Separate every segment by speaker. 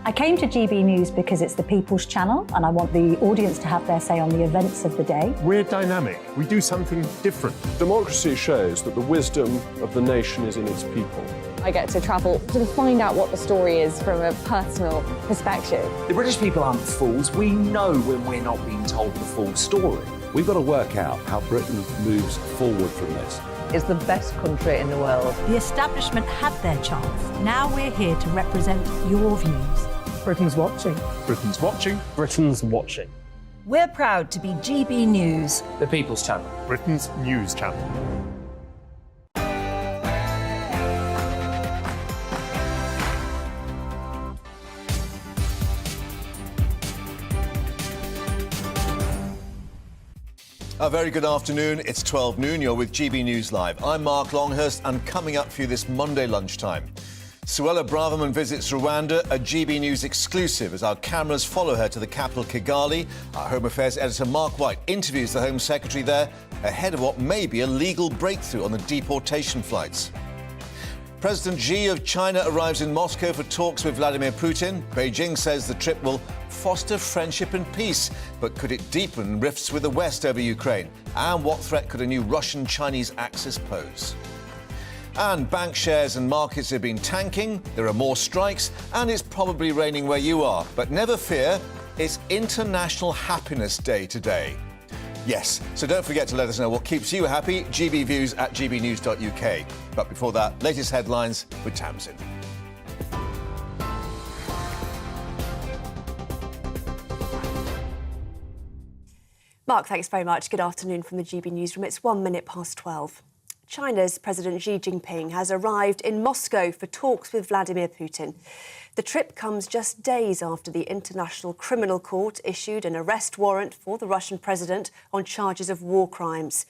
Speaker 1: I came to GB News because it's the people's channel and I want the audience to have their say on the events of the day.
Speaker 2: We're dynamic. We do something different.
Speaker 3: Democracy shows that the wisdom of the nation is in its people.
Speaker 4: I get to travel to find out what the story is from a personal perspective.
Speaker 5: The British people aren't fools. We know when we're not being told the full story.
Speaker 6: We've got to work out how Britain moves forward from this.
Speaker 7: Is the best country in the world.
Speaker 8: The establishment had their chance. Now we're here to represent your views.
Speaker 9: Britain's watching.
Speaker 2: Britain's watching.
Speaker 10: Britain's watching.
Speaker 8: We're proud to be GB News.
Speaker 5: The People's Channel.
Speaker 2: Britain's news channel.
Speaker 11: A very good afternoon. It's 12 noon. You're with GB News Live. I'm Mark Longhurst, and coming up for you this Monday lunchtime, Suella Braverman visits Rwanda, a GB News exclusive as our cameras follow her to the capital Kigali. Our Home Affairs editor Mark White interviews the Home Secretary there ahead of what may be a legal breakthrough on the deportation flights. President Xi of China arrives in Moscow for talks with Vladimir Putin. Beijing says the trip will foster friendship and peace, but could it deepen rifts with the West over Ukraine? And what threat could a new Russian-Chinese axis pose? And bank shares and markets have been tanking, there are more strikes, and it's probably raining where you are. But never fear, it's International Happiness Day today. Yes, so don't forget to let us know what keeps you happy. gbviews at gbnews.uk. But before that, latest headlines with Tamsin.
Speaker 12: Mark, thanks very much. Good afternoon from the GB Newsroom. It's 1 minute past 12. China's President Xi Jinping has arrived in Moscow for talks with Vladimir Putin. The trip comes just days after the International Criminal Court issued an arrest warrant for the Russian president on charges of war crimes.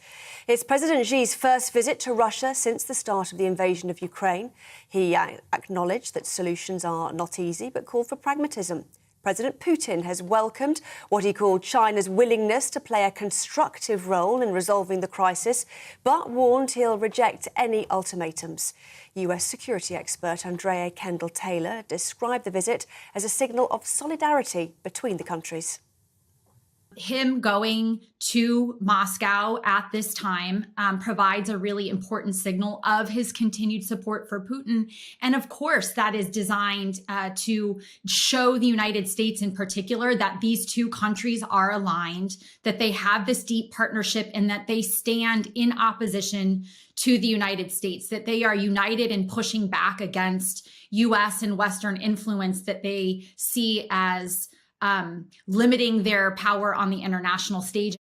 Speaker 12: It's President Xi's first visit to Russia since the start of the invasion of Ukraine. He acknowledged that solutions are not easy, but called for pragmatism. President Putin has welcomed what he called China's willingness to play a constructive role in resolving the crisis, but warned he'll reject any ultimatums. US security expert Andrea Kendall-Taylor described the visit as a signal of solidarity between the countries.
Speaker 13: Him going to Moscow at this time provides a really important signal of his continued support for Putin. And of course, that is designed to show the United States in particular that these two countries are aligned, that they have this deep partnership, and that they stand in opposition to the United States, that they are united in pushing back against US and Western influence that they see as limiting their power on the international stage.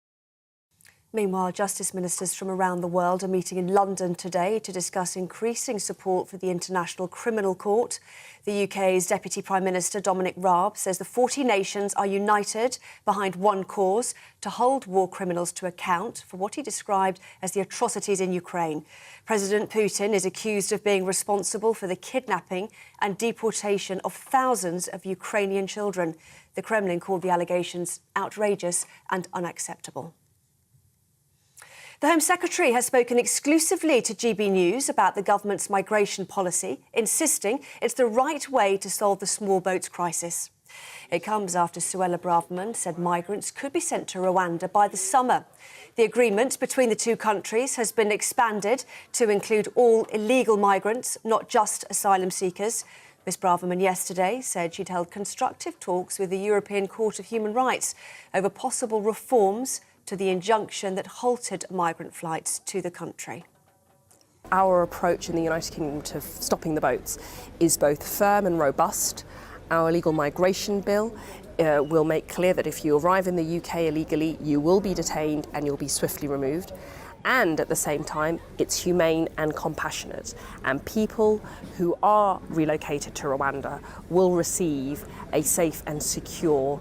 Speaker 12: Meanwhile, justice ministers from around the world are meeting in London today to discuss increasing support for the International Criminal Court. The UK's Deputy Prime Minister Dominic Raab says the 40 nations are united behind one cause: to hold war criminals to account for what he described as the atrocities in Ukraine. President Putin is accused of being responsible for the kidnapping and deportation of thousands of Ukrainian children. The Kremlin called the allegations outrageous and unacceptable. The Home Secretary has spoken exclusively to GB News about the government's migration policy, insisting it's the right way to solve the small boats crisis. It comes after Suella Braverman said migrants could be sent to Rwanda by the summer. The agreement between the two countries has been expanded to include all illegal migrants, not just asylum seekers. Ms Braverman yesterday said she'd held constructive talks with the European Court of Human Rights over possible reforms to the injunction that halted migrant flights to the country.
Speaker 7: Our approach in the United Kingdom to stopping the boats is both firm and robust. Our illegal migration bill will make clear that if you arrive in the UK illegally, you will be detained and you'll be swiftly removed. And at the same time, it's humane and compassionate. And people who are relocated to Rwanda will receive a safe and secure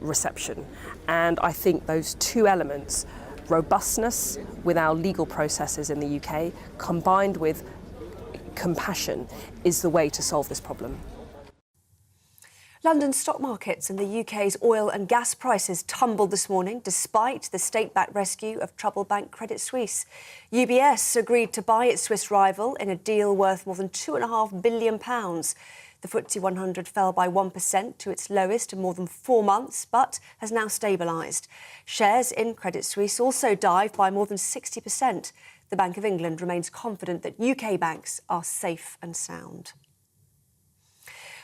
Speaker 7: reception. And I think those two elements, robustness with our legal processes in the UK, combined with compassion, is the way to solve this problem.
Speaker 12: London stock markets and the UK's oil and gas prices tumbled this morning despite the state-backed rescue of troubled bank Credit Suisse. UBS agreed to buy its Swiss rival in a deal worth more than £2.5 billion. The FTSE 100 fell by 1% to its lowest in more than 4 months, but has now stabilised. Shares in Credit Suisse also dived by more than 60%. The Bank of England remains confident that UK banks are safe and sound.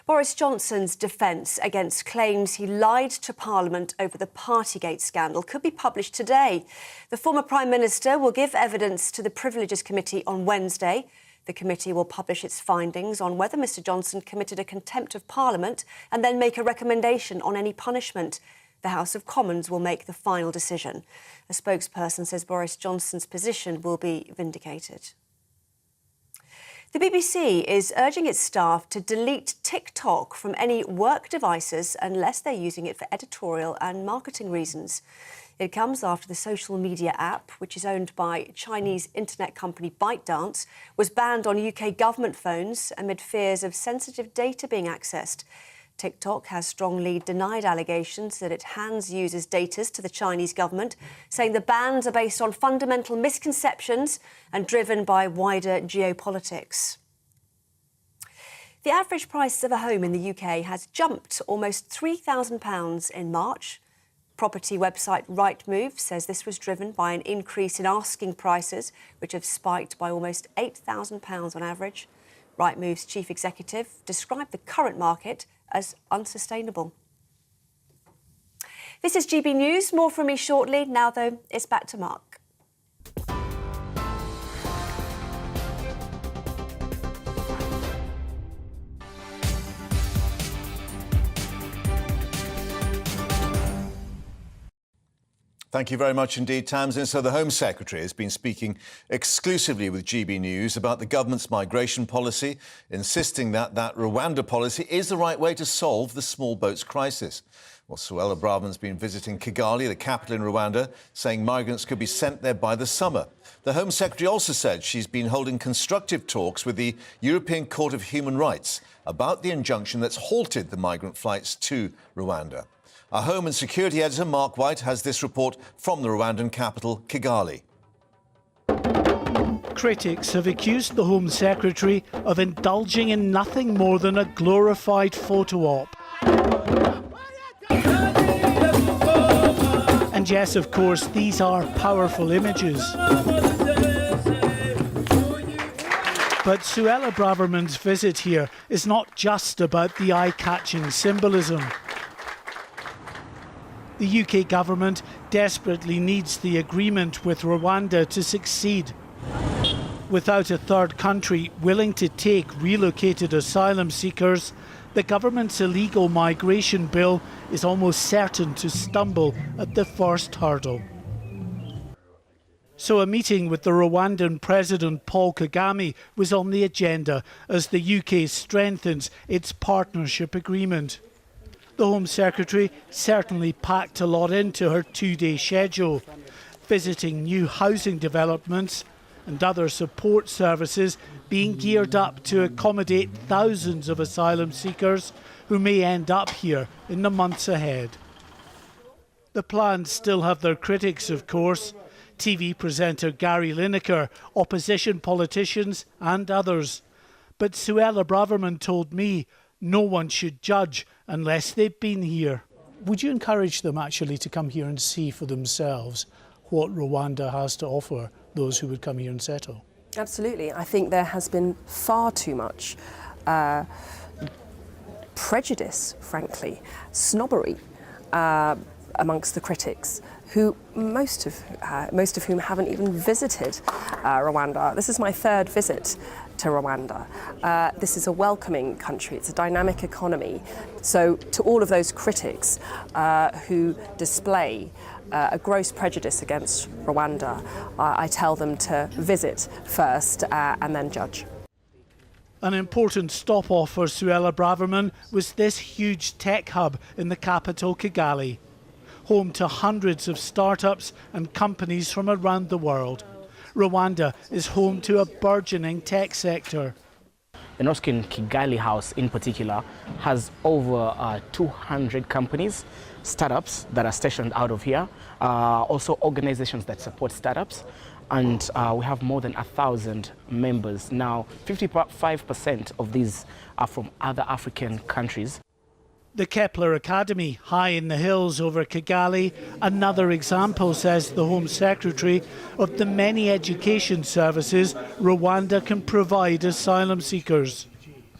Speaker 12: Boris Johnson's defence against claims he lied to Parliament over the partygate scandal could be published today. The former Prime Minister will give evidence to the Privileges Committee on Wednesday. The committee will publish its findings on whether Mr Johnson committed a contempt of Parliament and then make a recommendation on any punishment. The House of Commons will make the final decision. A spokesperson says Boris Johnson's position will be vindicated. The BBC is urging its staff to delete TikTok from any work devices unless they're using it for editorial and marketing reasons. It comes after the social media app, which is owned by Chinese internet company ByteDance, was banned on UK government phones amid fears of sensitive data being accessed. TikTok has strongly denied allegations that it hands users' data to the Chinese government, saying the bans are based on fundamental misconceptions and driven by wider geopolitics. The average price of a home in the UK has jumped almost £3,000 in March. Property website Rightmove says this was driven by an increase in asking prices, which have spiked by almost £8,000 on average. Rightmove's chief executive described the current market as unsustainable. This is GB News. More from me shortly. Now, though, it's back to Mark.
Speaker 11: Thank you very much indeed, Tamsin. So the Home Secretary has been speaking exclusively with GB News about the government's migration policy, insisting that Rwanda policy is the right way to solve the small boats crisis. Well, Suella Braverman's been visiting Kigali, the capital in Rwanda, saying migrants could be sent there by the summer. The Home Secretary also said she's been holding constructive talks with the European Court of Human Rights about the injunction that's halted the migrant flights to Rwanda. Our Home and Security Editor, Mark White, has this report from the Rwandan capital, Kigali.
Speaker 9: Critics have accused the Home Secretary of indulging in nothing more than a glorified photo op. And yes, of course, these are powerful images. But Suella Braverman's visit here is not just about the eye-catching symbolism. The UK government desperately needs the agreement with Rwanda to succeed. Without a third country willing to take relocated asylum seekers, the government's illegal migration bill is almost certain to stumble at the first hurdle. So a meeting with the Rwandan President Paul Kagame was on the agenda as the UK strengthens its partnership agreement. The Home Secretary certainly packed a lot into her two-day schedule, visiting new housing developments and other support services being geared up to accommodate thousands of asylum seekers who may end up here in the months ahead. The plans still have their critics, of course. TV presenter Gary Lineker, opposition politicians and others. But Suella Braverman told me no one should judge unless they've been here. Would you encourage them actually to come here and see for themselves what Rwanda has to offer those who would come here and settle?
Speaker 7: Absolutely. I think there has been far too much prejudice, frankly, snobbery amongst the critics, who most of whom haven't even visited Rwanda. This is my third visit to Rwanda. This is a welcoming country. It's a dynamic economy. So to all of those critics who display a gross prejudice against Rwanda, I tell them to visit first and then judge.
Speaker 9: An important stop-off for Suella Braverman was this huge tech hub in the capital, Kigali, home to hundreds of startups and companies from around the world. Rwanda is home to a burgeoning tech sector.
Speaker 10: The Noskin Kigali House in particular has over 200 companies, startups that are stationed out of here, also organizations that support startups. and we have more than 1,000 members. Now, 55% of these are from other African countries.
Speaker 9: The Kepler Academy, high in the hills over Kigali, another example, says the Home Secretary, of the many education services Rwanda can provide asylum seekers.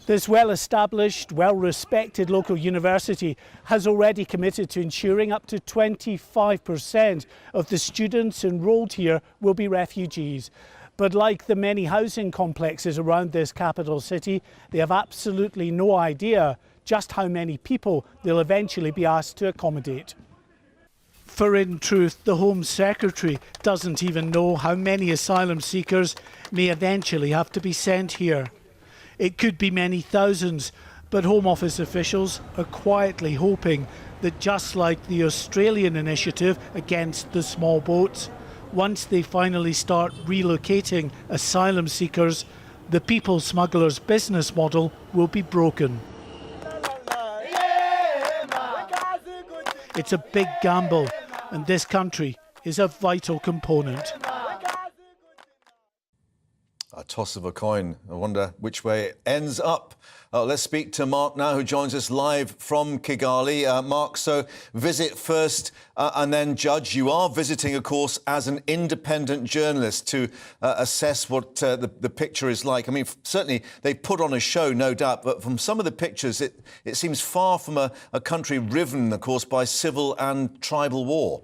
Speaker 9: This well-established, well-respected local university has already committed to ensuring up to 25% of the students enrolled here will be refugees. But like the many housing complexes around this capital city, they have absolutely no idea just how many people they'll eventually be asked to accommodate. For in truth, the Home Secretary doesn't even know how many asylum seekers may eventually have to be sent here. It could be many thousands, but Home Office officials are quietly hoping that just like the Australian initiative against the small boats, once they finally start relocating asylum seekers, the people smugglers' business model will be broken. It's a big gamble, and this country is a vital component.
Speaker 11: A toss of a coin. I wonder which way it ends up. Let's speak to Mark now, who joins us live from Kigali. Mark, so visit first and then judge. You are visiting, of course, as an independent journalist to assess what the picture is like. I mean, certainly they put on a show, no doubt, but from some of the pictures, it seems far from a country riven, of course, by civil and tribal war.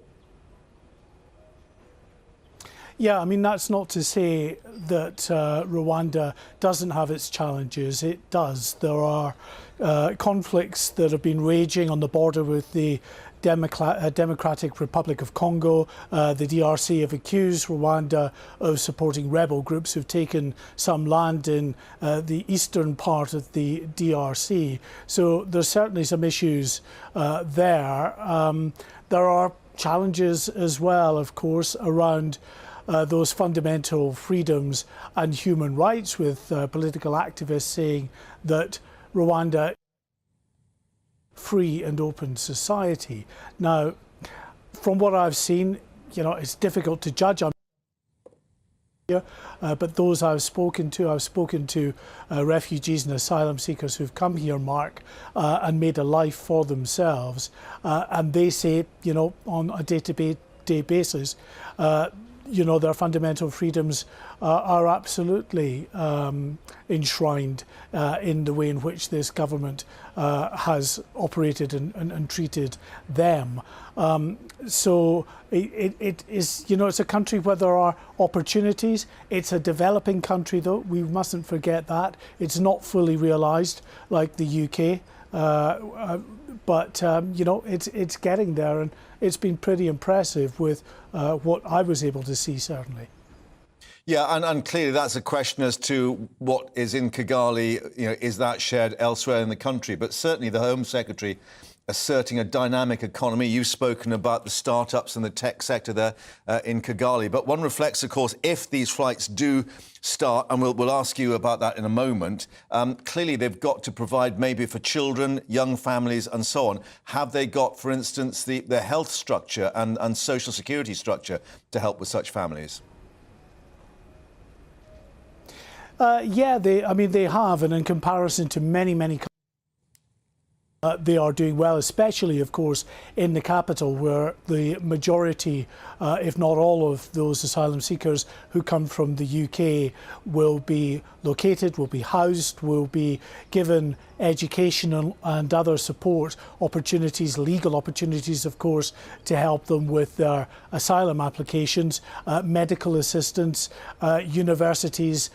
Speaker 9: Yeah, I mean, that's not to say that Rwanda doesn't have its challenges. It does. There are conflicts that have been raging on the border with the Democratic Republic of Congo. The DRC have accused Rwanda of supporting rebel groups who've taken some land in the eastern part of the DRC. So there's certainly some issues there. There are challenges as well, of course, around those fundamental freedoms and human rights, with political activists saying that Rwanda is a free and open society. Now, from what I've seen, you know, it's difficult to judge. But those I've spoken to refugees and asylum seekers who've come here, Mark, and made a life for themselves. And they say, you know, on a day-to-day basis, you know, their fundamental freedoms are absolutely enshrined in the way in which this government has operated and treated them. So it is, you know, it's a country where there are opportunities. It's a developing country, though. We mustn't forget that. It's not fully realised like the UK. But you know, it's getting there, and it's been pretty impressive with what I was able to see, certainly.
Speaker 11: Yeah, and clearly that's a question as to what is in Kigali, you know, is that shared elsewhere in the country? But certainly the Home Secretary asserting a dynamic economy. You've spoken about the startups and the tech sector there in Kigali. But one reflects, of course, if these flights do start, and we'll ask you about that in a moment, clearly they've got to provide maybe for children, young families and so on. Have they got, for instance, the health structure and social security structure to help with such families?
Speaker 9: Yeah, they have, and in comparison to many countries, they are doing well, especially, of course, in the capital, where the majority, if not all of those asylum seekers who come from the UK will be located, will be housed, will be given education and other support opportunities, legal opportunities, of course, to help them with their asylum applications, medical assistance, universities,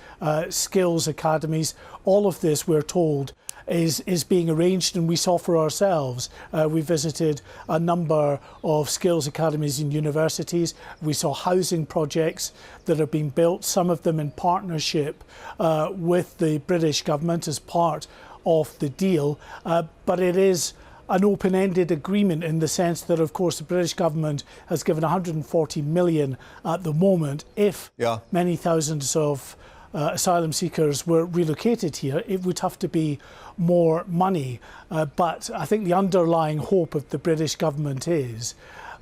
Speaker 9: skills academies. All of this, we're told, is being arranged, and we saw for ourselves. We visited a number of skills academies and universities. We saw housing projects that are being built, some of them in partnership with the British government as part of the deal. But it is an open-ended agreement in the sense that, of course, the British government has given 140 million at the moment. If many thousands of asylum seekers were relocated here, it would have to be more money. But I think the underlying hope of the British government is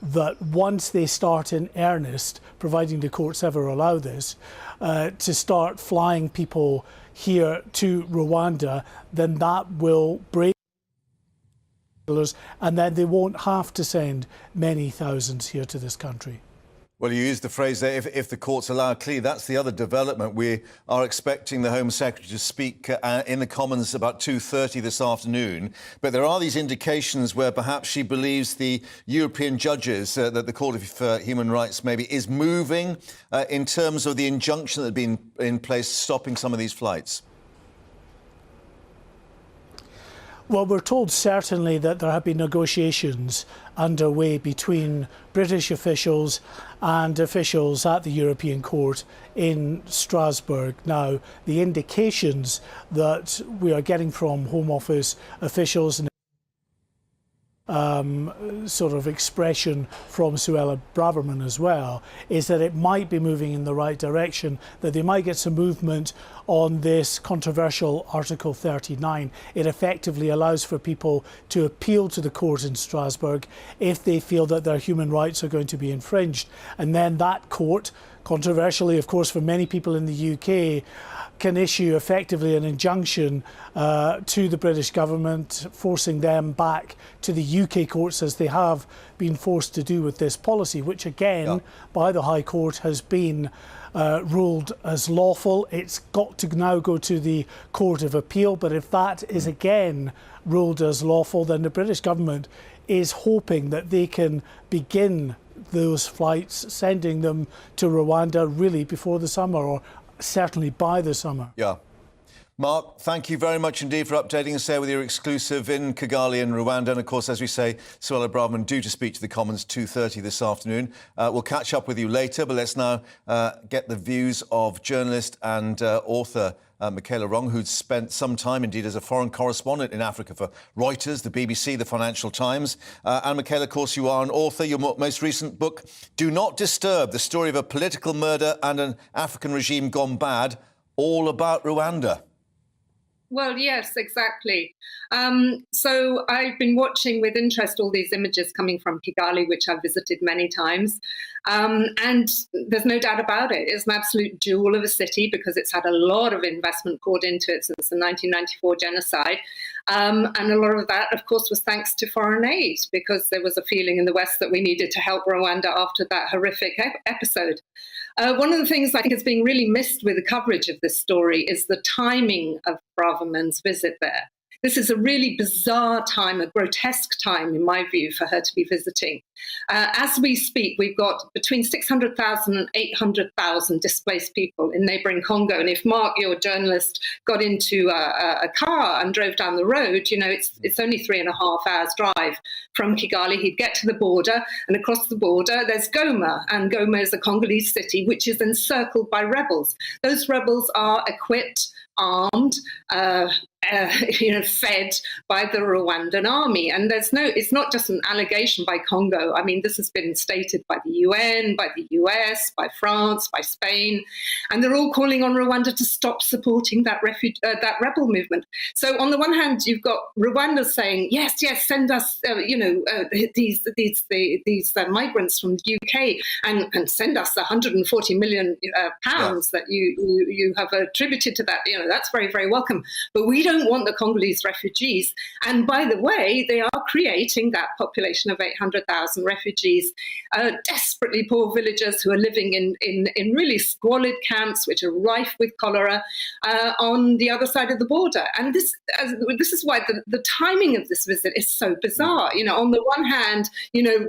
Speaker 9: that once they start in earnest, providing the courts ever allow this, to start flying people here to Rwanda, then that will break, and then they won't have to send many thousands here to this country.
Speaker 11: Well, you used the phrase there, if the courts allow. Clearly, that's the other development. We are expecting the Home Secretary to speak in the Commons about 2:30 this afternoon. But there are these indications where perhaps she believes the European judges, that the Court of Human Rights maybe is moving in terms of the injunction that had been in place stopping some of these flights.
Speaker 9: Well, we're told certainly that there have been negotiations underway between British officials and officials at the European Court in Strasbourg. Now, the indications that we are getting from Home Office officials and sort of expression from Suella Braverman as well is that it might be moving in the right direction, that they might get some movement on this controversial Article 39. It effectively allows for people to appeal to the court in Strasbourg if they feel that their human rights are going to be infringed. And then that court, controversially of course for many people in the UK, can issue effectively an injunction to the British government, forcing them back to the UK courts as they have been forced to do with this policy, which again, by the High Court, has been ruled as lawful. It's got to now go to the Court of Appeal, but if that is again ruled as lawful, then the British government is hoping that they can begin those flights, sending them to Rwanda really before the summer, or certainly by the summer.
Speaker 11: Yeah. Mark, thank you very much indeed for updating us there with your exclusive in Kigali in Rwanda. And of course, as we say, Suella Braverman due to speak to the Commons 2:30 this afternoon. We'll catch up with you later, but let's now get the views of journalist and author Michaela Wrong, who's spent some time indeed as a foreign correspondent in Africa for Reuters, the BBC, the Financial Times. And Michaela, of course, you are an author. Your most recent book, Do Not Disturb, the story of a political murder and an African regime gone bad, all about Rwanda.
Speaker 14: Well, yes, exactly. So I've been watching with interest all these images coming from Kigali, which I've visited many times. And there's no doubt about it. It's an absolute jewel of a city because it's had a lot of investment poured into it since the 1994 genocide. And a lot of that, of course, was thanks to foreign aid, because there was a feeling in the West that we needed to help Rwanda after that horrific episode. One of the things I think is being really missed with the coverage of this story is the timing of Braverman's visit there. This is a really bizarre time, a grotesque time, in my view, for her to be visiting. As we speak, we've got between 600,000 and 800,000 displaced people in neighbouring Congo. And if Mark, your journalist, got into a car and drove down the road, you know, it's only 3.5 hours drive from Kigali. He'd get to the border, and across the border, there's Goma. And Goma is a Congolese city which is encircled by rebels. Those rebels are equipped, armed, fed by the Rwandan army. And it's not just an allegation by Congo. I mean, this has been stated by the UN, by the US, by France, by Spain, and they're all calling on Rwanda to stop supporting that rebel movement. So on the one hand, you've got Rwanda saying, yes, send us, these migrants from the UK and send us 140 million pounds that you have attributed to that. You know, that's very, very welcome. But we don't want the Congolese refugees. And by the way, they are creating that population of 800,000 refugees, desperately poor villagers who are living in really squalid camps, which are rife with cholera, on the other side of the border. And this is why the timing of this visit is so bizarre. You know, on the one hand,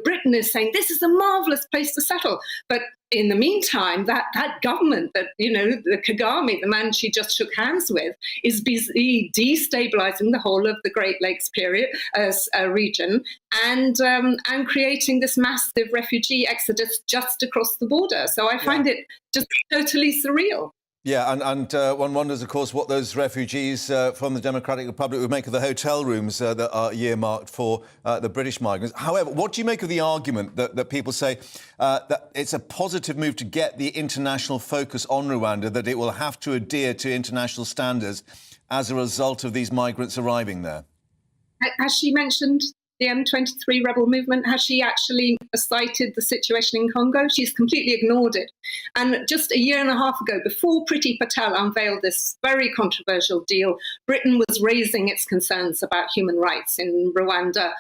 Speaker 14: Britain is saying this is a marvelous place to settle, but in the meantime, that government, the Kagame, the man she just shook hands with, is busy destabilizing the whole of the Great Lakes region and creating this massive refugee exodus just across the border. So I find it just totally surreal.
Speaker 11: Yeah, and one wonders, of course, what those refugees from the Democratic Republic would make of the hotel rooms that are earmarked for the British migrants. However, what do you make of the argument that people say that it's a positive move to get the international focus on Rwanda, that it will have to adhere to international standards as a result of these migrants arriving there?
Speaker 14: Has she mentioned the M23 rebel movement? Has she actually cited the situation in Congo? She's completely ignored it. And just a year and a half ago, before Priti Patel unveiled this very controversial deal, Britain was raising its concerns about human rights in Rwanda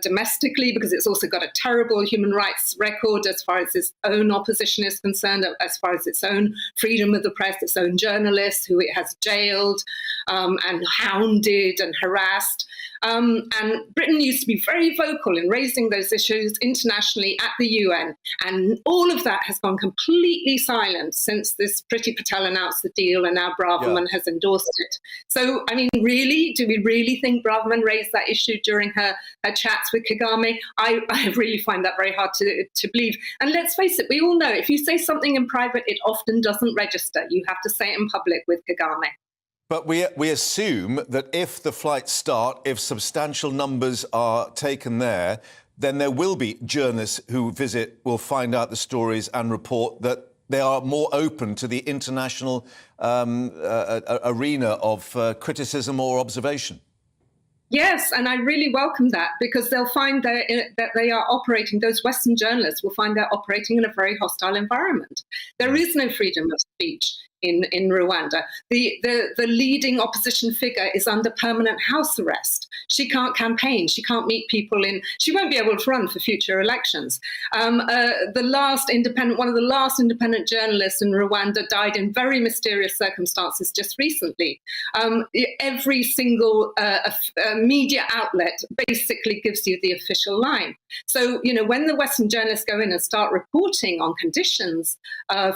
Speaker 14: domestically, because it's also got a terrible human rights record as far as its own opposition is concerned, as far as its own freedom of the press, its own journalists who it has jailed and hounded and harassed. And Britain used to be very vocal in raising those issues internationally at the UN. And all of that has gone completely silent since this Priti Patel announced the deal, and now Braverman has endorsed it. So, I mean, really, do we really think Braverman raised that issue during her chats with Kagame? I really find that very hard to believe. And let's face it, we all know if you say something in private, it often doesn't register. You have to say it in public with Kagame.
Speaker 11: But we assume that if the flights start, if substantial numbers are taken there, then there will be journalists who will find out the stories and report that they are more open to the international arena of criticism or observation.
Speaker 14: Yes, and I really welcome that, because they'll find that they are operating, those Western journalists will find they're operating in a very hostile environment. There is no freedom of speech in Rwanda. The leading opposition figure is under permanent house arrest. She can't campaign. She can't meet people she won't be able to run for future elections. One of the last independent journalists in Rwanda died in very mysterious circumstances just recently. Every single media outlet basically gives you the official line. So, when the Western journalists go in and start reporting on conditions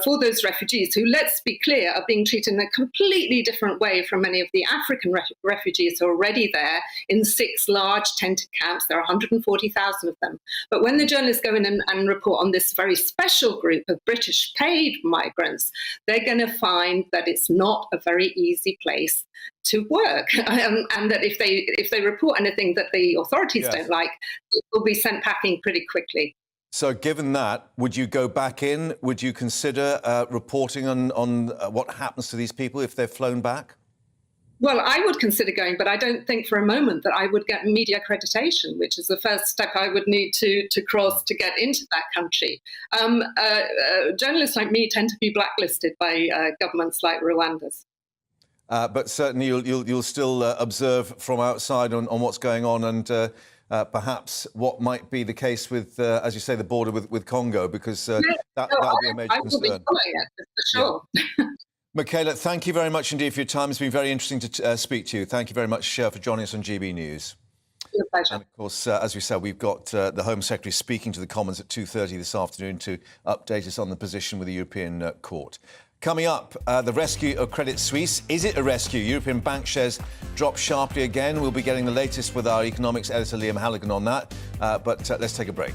Speaker 14: for those refugees, who, let's be clear, are being treated in a completely different way from many of the African refugees who are already there in 6 large tented camps. There are 140,000 of them. But when the journalists go in and report on this very special group of British paid migrants, they're going to find that it's not a very easy place to work, and that if they report anything that the authorities don't like, it will be sent packing pretty quickly.
Speaker 11: So given that, would you go back in? Would you consider reporting on what happens to these people if they're flown back?
Speaker 14: Well, I would consider going, but I don't think for a moment that I would get media accreditation, which is the first step I would need to cross to get into that country. Journalists like me tend to be blacklisted by governments like Rwanda's.
Speaker 11: But certainly you'll still observe from outside on what's going on, and perhaps what might be the case with, as you say, the border with Congo, because that'll be a major concern. I will be following it, for sure. Yeah. Michaela, thank you very much indeed for your time. It's been very interesting to speak to you. Thank you very much for joining us on GB News.
Speaker 14: Your pleasure.
Speaker 11: And of course, as we said, we've got the Home Secretary speaking to the Commons at 2:30 this afternoon to update us on the position with the European Court. Coming up, the rescue of Credit Suisse. Is it a rescue? European bank shares drop sharply again. We'll be getting the latest with our economics editor, Liam Halligan, on that. But let's take a break.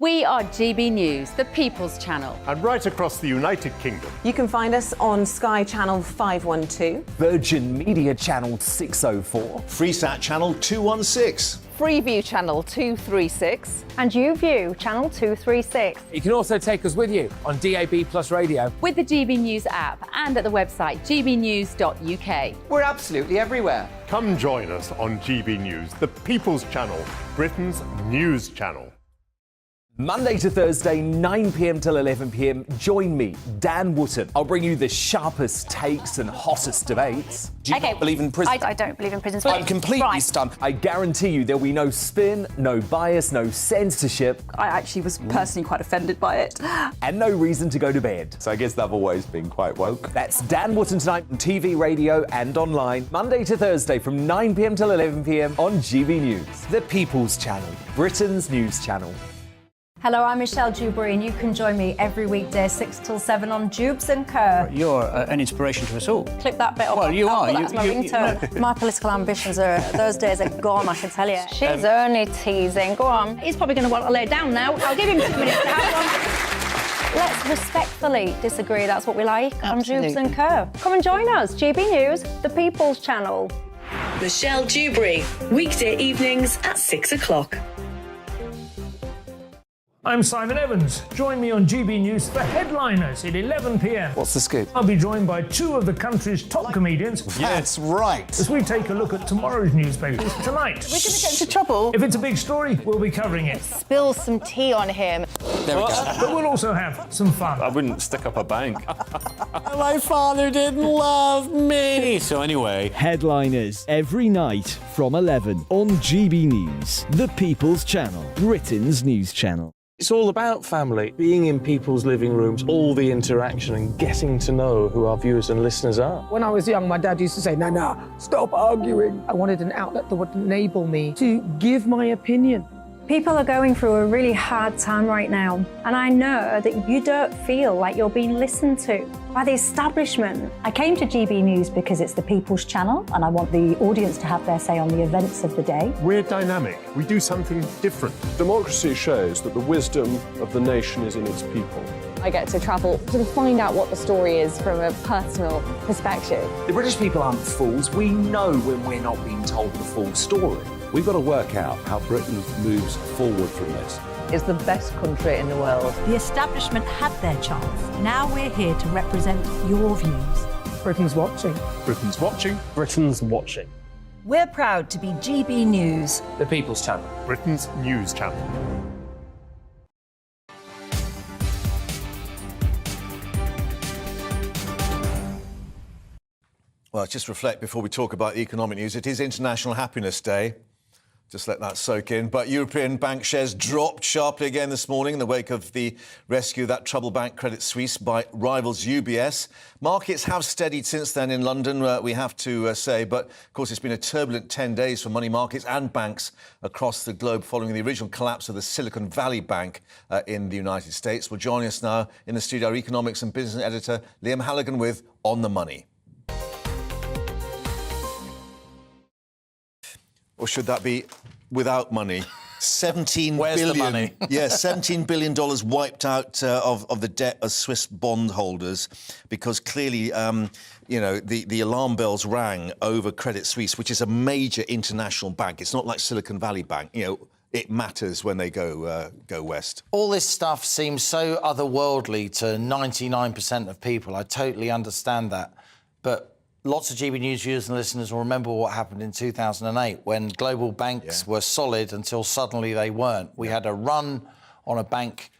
Speaker 15: We are GB News, the People's Channel.
Speaker 2: And right across the United Kingdom.
Speaker 16: You can find us on Sky Channel 512.
Speaker 5: Virgin Media Channel 604.
Speaker 11: Freesat Channel 216.
Speaker 4: Freeview Channel 236.
Speaker 17: And YouView Channel 236.
Speaker 18: You can also take us with you on DAB Plus Radio.
Speaker 15: With the GB News app and at the website gbnews.uk.
Speaker 5: We're absolutely everywhere.
Speaker 2: Come join us on GB News, the People's Channel, Britain's news channel.
Speaker 5: Monday to Thursday, 9 p.m. till 11 p.m. Join me, Dan Wootton. I'll bring you the sharpest takes and hottest debates.
Speaker 19: Do you not believe in prisons?
Speaker 17: I don't believe in prisons.
Speaker 19: I'm completely stumped.
Speaker 5: I guarantee you there'll be no spin, no bias, no censorship.
Speaker 16: I actually was personally quite offended by it.
Speaker 5: And no reason to go to bed.
Speaker 6: So I guess they've always been quite woke.
Speaker 5: That's Dan Wootton tonight on TV, radio and online. Monday to Thursday from 9 p.m. till 11 p.m. on GB News. The People's Channel, Britain's news channel.
Speaker 8: Hello, I'm Michelle Dewberry, and you can join me every weekday 6 till 7 on Jubes and Kerr.
Speaker 20: You're an inspiration to us all.
Speaker 8: Clip that bit up.
Speaker 20: Well, you are.
Speaker 8: That's my ringtone. My political ambitions those days are gone, I can tell you.
Speaker 17: She's only teasing. Go on.
Speaker 8: He's probably going to want to lay down now. I'll give him 2 minutes to have one. Let's respectfully disagree. That's what we like on Jubes and Kerr. Come and join us. GB News, the People's Channel.
Speaker 21: Michelle Dewberry, weekday evenings at 6 o'clock. I'm Simon Evans. Join me on GB News for Headliners at 11 p.m.
Speaker 19: What's the scoop?
Speaker 21: I'll be joined by two of the country's top comedians.
Speaker 19: That's right.
Speaker 21: As we take a look at tomorrow's newspapers tonight.
Speaker 16: We're going to get into trouble.
Speaker 21: If it's a big story, we'll be covering it.
Speaker 17: Spill some tea on him.
Speaker 19: There we go.
Speaker 21: But we'll also have some fun.
Speaker 6: I wouldn't stick up a bank.
Speaker 22: My father didn't love me.
Speaker 19: So anyway,
Speaker 23: Headliners every night from 11 on GB News, the People's Channel, Britain's news channel.
Speaker 24: It's all about family, being in people's living rooms, all the interaction and getting to know who our viewers and listeners are.
Speaker 25: When I was young, my dad used to say, "Nana, stop arguing." I wanted an outlet that would enable me to give my opinion.
Speaker 8: People are going through a really hard time right now, and I know that you don't feel like you're being listened to by the establishment.
Speaker 1: I came to GB News because it's the People's Channel and I want the audience to have their say on the events of the day.
Speaker 2: We're dynamic. We do something different.
Speaker 3: Democracy shows that the wisdom of the nation is in its people.
Speaker 4: I get to travel to find out what the story is from a personal perspective.
Speaker 5: The British people aren't fools. We know when we're not being told the full story.
Speaker 6: We've got to work out how Britain moves forward from this.
Speaker 26: Is the best country in the world.
Speaker 27: The establishment had their chance. Now we're here to represent your views.
Speaker 25: Britain's watching.
Speaker 2: Britain's watching.
Speaker 24: Britain's watching.
Speaker 27: We're proud to be GB News,
Speaker 18: The People's Channel.
Speaker 2: Britain's news channel.
Speaker 11: Well, just reflect before we talk about the economic news. It is International Happiness Day. Just let that soak in. But European bank shares dropped sharply again this morning in the wake of the rescue of that troubled bank Credit Suisse by rivals UBS. Markets have steadied since then in London, we have to say. But, of course, it's been a turbulent 10 days for money markets and banks across the globe following the original collapse of the Silicon Valley Bank in the United States. Well, joining us now in the studio, our economics and business editor, Liam Halligan with On the Money. Or should that be without money?
Speaker 19: Where's the money?
Speaker 11: Yeah, $17 billion wiped out of the debt of Swiss bondholders because clearly, you know, the alarm bells rang over Credit Suisse, which is a major international bank. It's not like Silicon Valley Bank. You know, it matters when they go west.
Speaker 19: All this stuff seems so otherworldly to 99% of people. I totally understand that. But lots of GB News viewers and listeners will remember what happened in 2008 when global banks were solid until suddenly they weren't. We had a run on a bank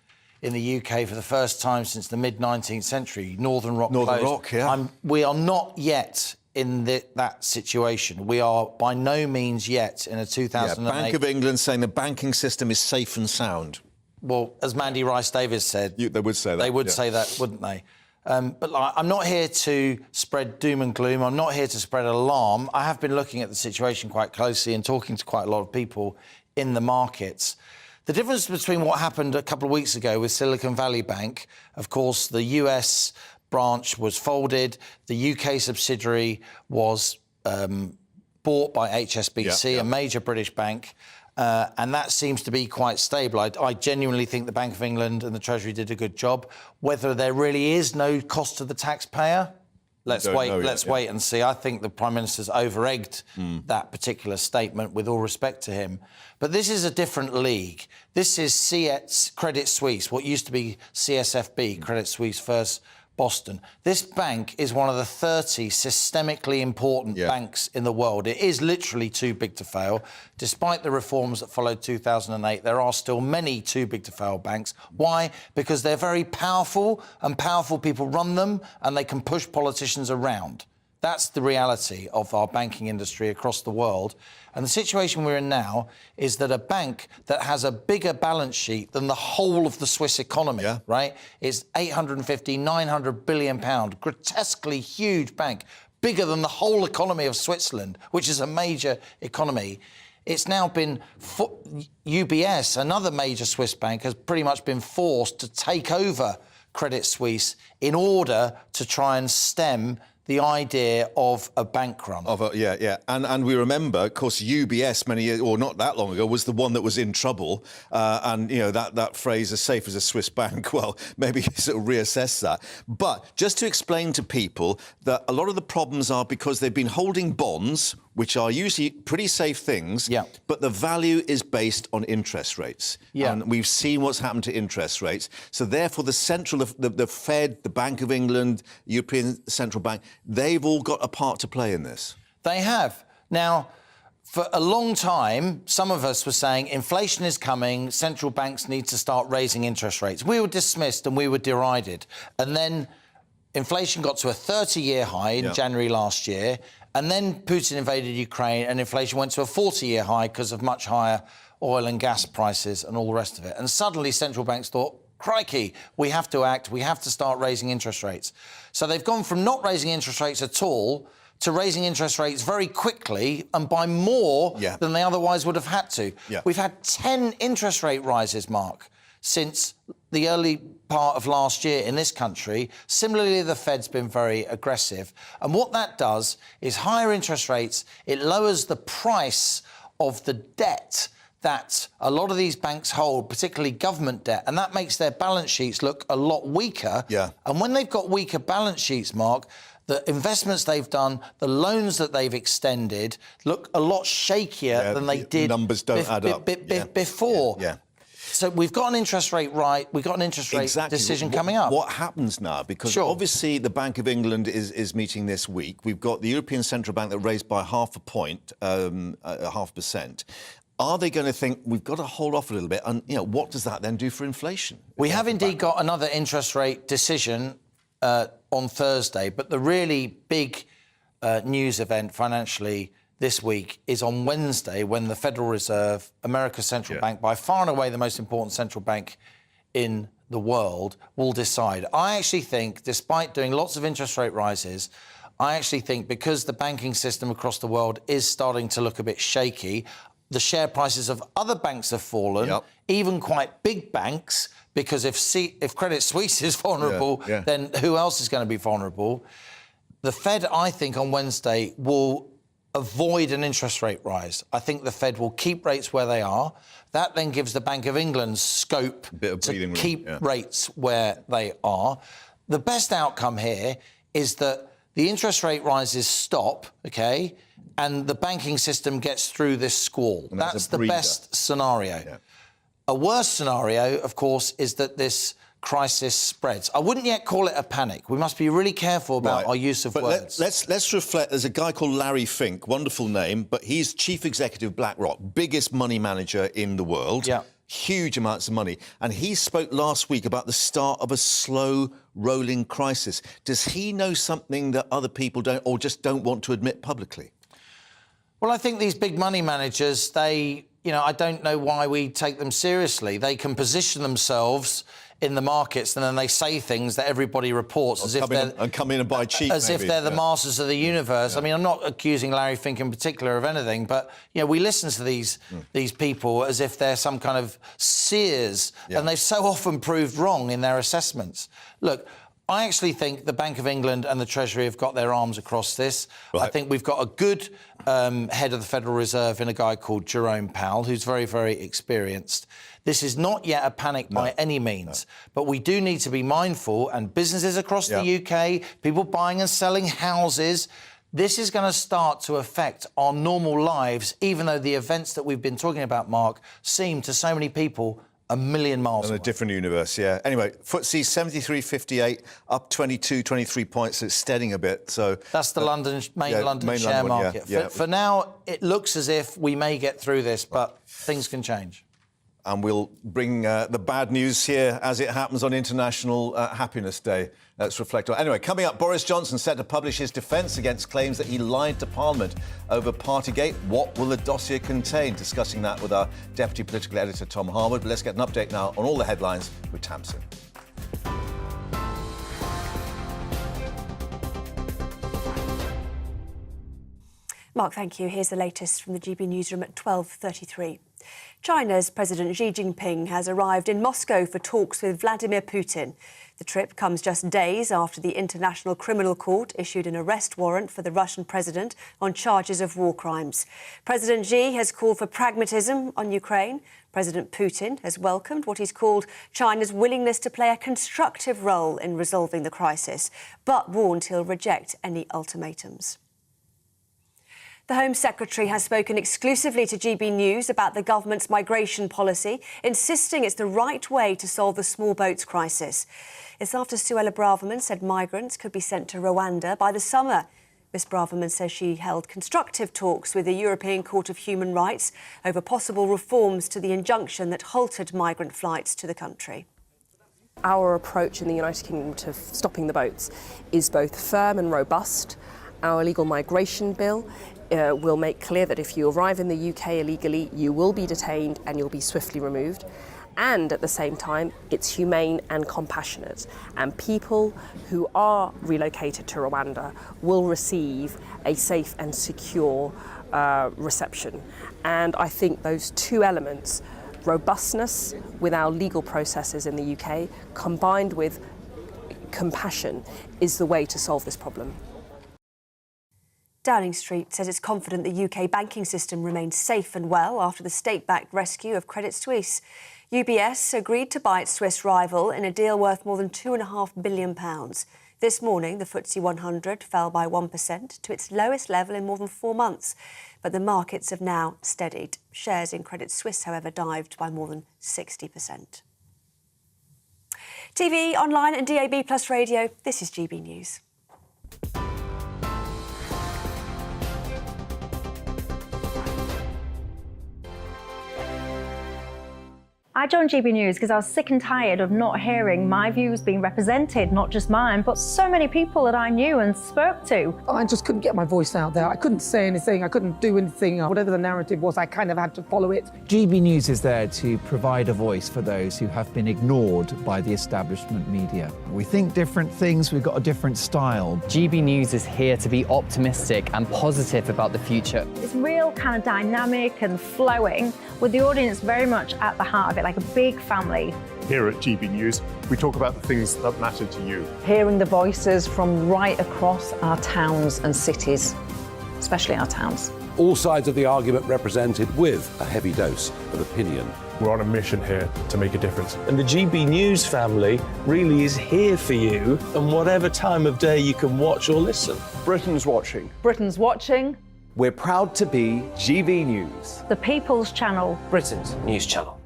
Speaker 19: in the UK for the first time since the mid-19th century. Northern Rock closed. We are not yet in that situation. We are by no means yet in a 2008...
Speaker 11: Bank of England saying the banking system is safe and sound.
Speaker 19: Well, as Mandy Rice-Davies said...
Speaker 11: They would say that.
Speaker 19: They would say that, wouldn't they? But I'm not here to spread doom and gloom. I'm not here to spread alarm. I have been looking at the situation quite closely and talking to quite a lot of people in the markets. The difference between what happened a couple of weeks ago with Silicon Valley Bank, of course, the US branch was folded. The UK subsidiary was bought by HSBC, a major British bank. And that seems to be quite stable. I genuinely think the Bank of England and the Treasury did a good job. Whether there really is no cost to the taxpayer, let's wait and see. I think the Prime Minister's over-egged that particular statement, with all respect to him. But this is a different league. This is Credit Suisse, what used to be CSFB, Credit Suisse First Boston. This bank is one of the 30 systemically important banks in the world. It is literally too big to fail. Despite the reforms that followed 2008, there are still many too big to fail banks. Why? Because they're very powerful and powerful people run them and they can push politicians around. That's the reality of our banking industry across the world. And the situation we're in now is that a bank that has a bigger balance sheet than the whole of the Swiss economy, right, is 850, 900 billion pound, grotesquely huge bank, bigger than the whole economy of Switzerland, which is a major economy. It's now been... UBS, another major Swiss bank, has pretty much been forced to take over Credit Suisse in order to try and stem the idea of a bank run.
Speaker 11: And we remember, of course, UBS many years, or not that long ago, was the one that was in trouble. And, you know, that phrase, as safe as a Swiss bank, well, maybe sort of reassess that. But just to explain to people that a lot of the problems are because they've been holding bonds which are usually pretty safe things, but the value is based on interest rates. And we've seen what's happened to interest rates. So therefore, the Fed, the Bank of England, European Central Bank, they've all got a part to play in this.
Speaker 19: They have. Now, for a long time, some of us were saying inflation is coming, central banks need to start raising interest rates. We were dismissed and we were derided. And then inflation got to a 30-year high in January last year. And then Putin invaded Ukraine and inflation went to a 40-year high because of much higher oil and gas prices and all the rest of it. And suddenly central banks thought, crikey, we have to act, we have to start raising interest rates. So they've gone from not raising interest rates at all to raising interest rates very quickly and by more than they otherwise would have had to. We've had 10 interest rate rises, Mark, since the early part of last year in this country. Similarly, the Fed's been very aggressive. And what that does is higher interest rates, it lowers the price of the debt that a lot of these banks hold, particularly government debt, and that makes their balance sheets look a lot weaker. And when they've got weaker balance sheets, Mark, the investments they've done, the loans that they've extended look a lot shakier than they did
Speaker 11: numbers don't add up.
Speaker 19: Before. So we've got an interest rate we've got an interest rate decision coming up.
Speaker 11: What happens now? Because obviously the Bank of England is meeting this week. We've got the European Central Bank that raised by 0.5 point, 0.5%. Are they going to think we've got to hold off a little bit? And what does that then do for inflation?
Speaker 19: We have indeed got another interest rate decision on Thursday, but the really big news event financially this week is on Wednesday, when the Federal Reserve, America's central bank, by far and away the most important central bank in the world, will decide. I actually think, despite doing lots of interest rate rises, I actually think because the banking system across the world is starting to look a bit shaky, the share prices of other banks have fallen, even quite big banks, because if Credit Suisse is vulnerable, then who else is going to be vulnerable? The Fed, I think, on Wednesday will avoid an interest rate rise. I think the Fed will keep rates where they are. That then gives the Bank of England scope to keep rates where they are. The best outcome here is that the interest rate rises stop, and the banking system gets through this squall. That's the best scenario. A worse scenario, of course, is that this crisis spreads. I wouldn't yet call it a panic. We must be really careful about our use of words.
Speaker 11: Let's reflect. There's a guy called Larry Fink, wonderful name, but he's chief executive BlackRock, biggest money manager in the world. Huge amounts of money. And he spoke last week about the start of a slow rolling crisis. Does he know something that other people don't, or just don't want to admit publicly?
Speaker 19: Well, I think these big money managers, I don't know why we take them seriously. They can position themselves in the markets and then they say things that everybody reports as if they're...
Speaker 11: And come in and buy cheap,
Speaker 19: as if they're the masters of the universe. I mean, I'm not accusing Larry Fink in particular of anything, but, we listen to these people as if they're some kind of seers, and they've so often proved wrong in their assessments. Look, I actually think the Bank of England and the Treasury have got their arms across this. I think we've got a good head of the Federal Reserve in a guy called Jerome Powell, who's very, very experienced. This is not yet a panic by any means, but we do need to be mindful, and businesses across the UK, people buying and selling houses, this is going to start to affect our normal lives, even though the events that we've been talking about, Mark, seem to so many people a million miles away.
Speaker 11: In a different universe, Anyway, FTSE 73.58, up 22, 23 points. So it's steadying a bit. So
Speaker 19: that's the London share market. For now, it looks as if we may get through this, but things can change.
Speaker 11: And we'll bring the bad news here as it happens on International Happiness Day. Let's reflect on. Anyway, coming up, Boris Johnson set to publish his defence against claims that he lied to Parliament over partygate. What will the dossier contain? Discussing that with our Deputy Political Editor, Tom Harwood. But let's get an update now on all the headlines with Tamsin.
Speaker 7: Mark, thank you. Here's the latest from the GB newsroom at 12:33. China's President Xi Jinping has arrived in Moscow for talks with Vladimir Putin. The trip comes just days after the International Criminal Court issued an arrest warrant for the Russian president on charges of war crimes. President Xi has called for pragmatism on Ukraine. President Putin has welcomed what he's called China's willingness to play a constructive role in resolving the crisis, but warned he'll reject any ultimatums. The Home Secretary has spoken exclusively to GB News about the government's migration policy, insisting it's the right way to solve the small boats crisis. It's after Suella Braverman said migrants could be sent to Rwanda by the summer. Ms Braverman says she held constructive talks with the European Court of Human Rights over possible reforms to the injunction that halted migrant flights to the country.
Speaker 9: Our approach in the United Kingdom to stopping the boats is both firm and robust. Our illegal migration bill will make clear that if you arrive in the UK illegally, you will be detained and you'll be swiftly removed. And at the same time, it's humane and compassionate. And people who are relocated to Rwanda will receive a safe and secure reception. And I think those two elements, robustness with our legal processes in the UK, combined with compassion, is the way to solve this problem.
Speaker 7: Downing Street says it's confident the UK banking system remains safe and well after the state-backed rescue of Credit Suisse. UBS agreed to buy its Swiss rival in a deal worth more than £2.5 billion. This morning, the FTSE 100 fell by 1% to its lowest level in more than 4 months. But the markets have now steadied. Shares in Credit Suisse, however, dived by more than 60%. TV, online and DAB Plus radio, this is GB News.
Speaker 8: I joined GB News because I was sick and tired of not hearing my views being represented, not just mine, but so many people that I knew and spoke to.
Speaker 25: I just couldn't get my voice out there. I couldn't say anything. I couldn't do anything. Whatever the narrative was, I kind of had to follow it.
Speaker 10: GB News is there to provide a voice for those who have been ignored by the establishment media. We think different things, we've got a different style.
Speaker 12: GB News is here to be optimistic and positive about the future.
Speaker 8: It's real kind of dynamic and flowing, with the audience very much at the heart of it, like a big family.
Speaker 2: Here at GB News, we talk about the things that matter to you.
Speaker 26: Hearing the voices from right across our towns and cities, especially our towns.
Speaker 6: All sides of the argument represented with a heavy dose of opinion.
Speaker 2: We're on a mission here to make a difference.
Speaker 24: And the GB News family really is here for you, and whatever time of day you can watch or listen.
Speaker 3: Britain's watching.
Speaker 26: Britain's watching.
Speaker 5: We're proud to be GB News.
Speaker 8: The People's Channel.
Speaker 24: Britain's news channel.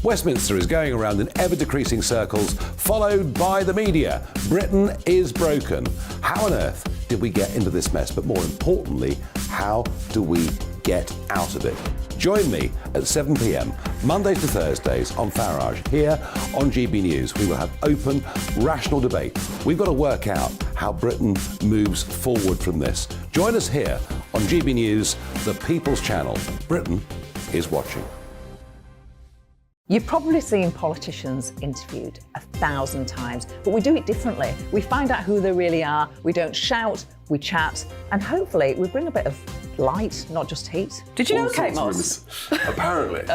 Speaker 6: Westminster is going around in ever-decreasing circles, followed by the media. Britain is broken. How on earth did we get into this mess? But more importantly, how do we get out of it? Join me at 7 p.m, Mondays to Thursdays on Farage, here on GB News. We will have open, rational debate. We've got to work out how Britain moves forward from this. Join us here on GB News, the People's Channel. Britain is watching.
Speaker 26: You've probably seen politicians interviewed 1,000 times, but we do it differently. We find out who they really are, we don't shout, we chat, and hopefully we bring a bit of light, not just heat. Did you know Kate Moss?
Speaker 3: Apparently.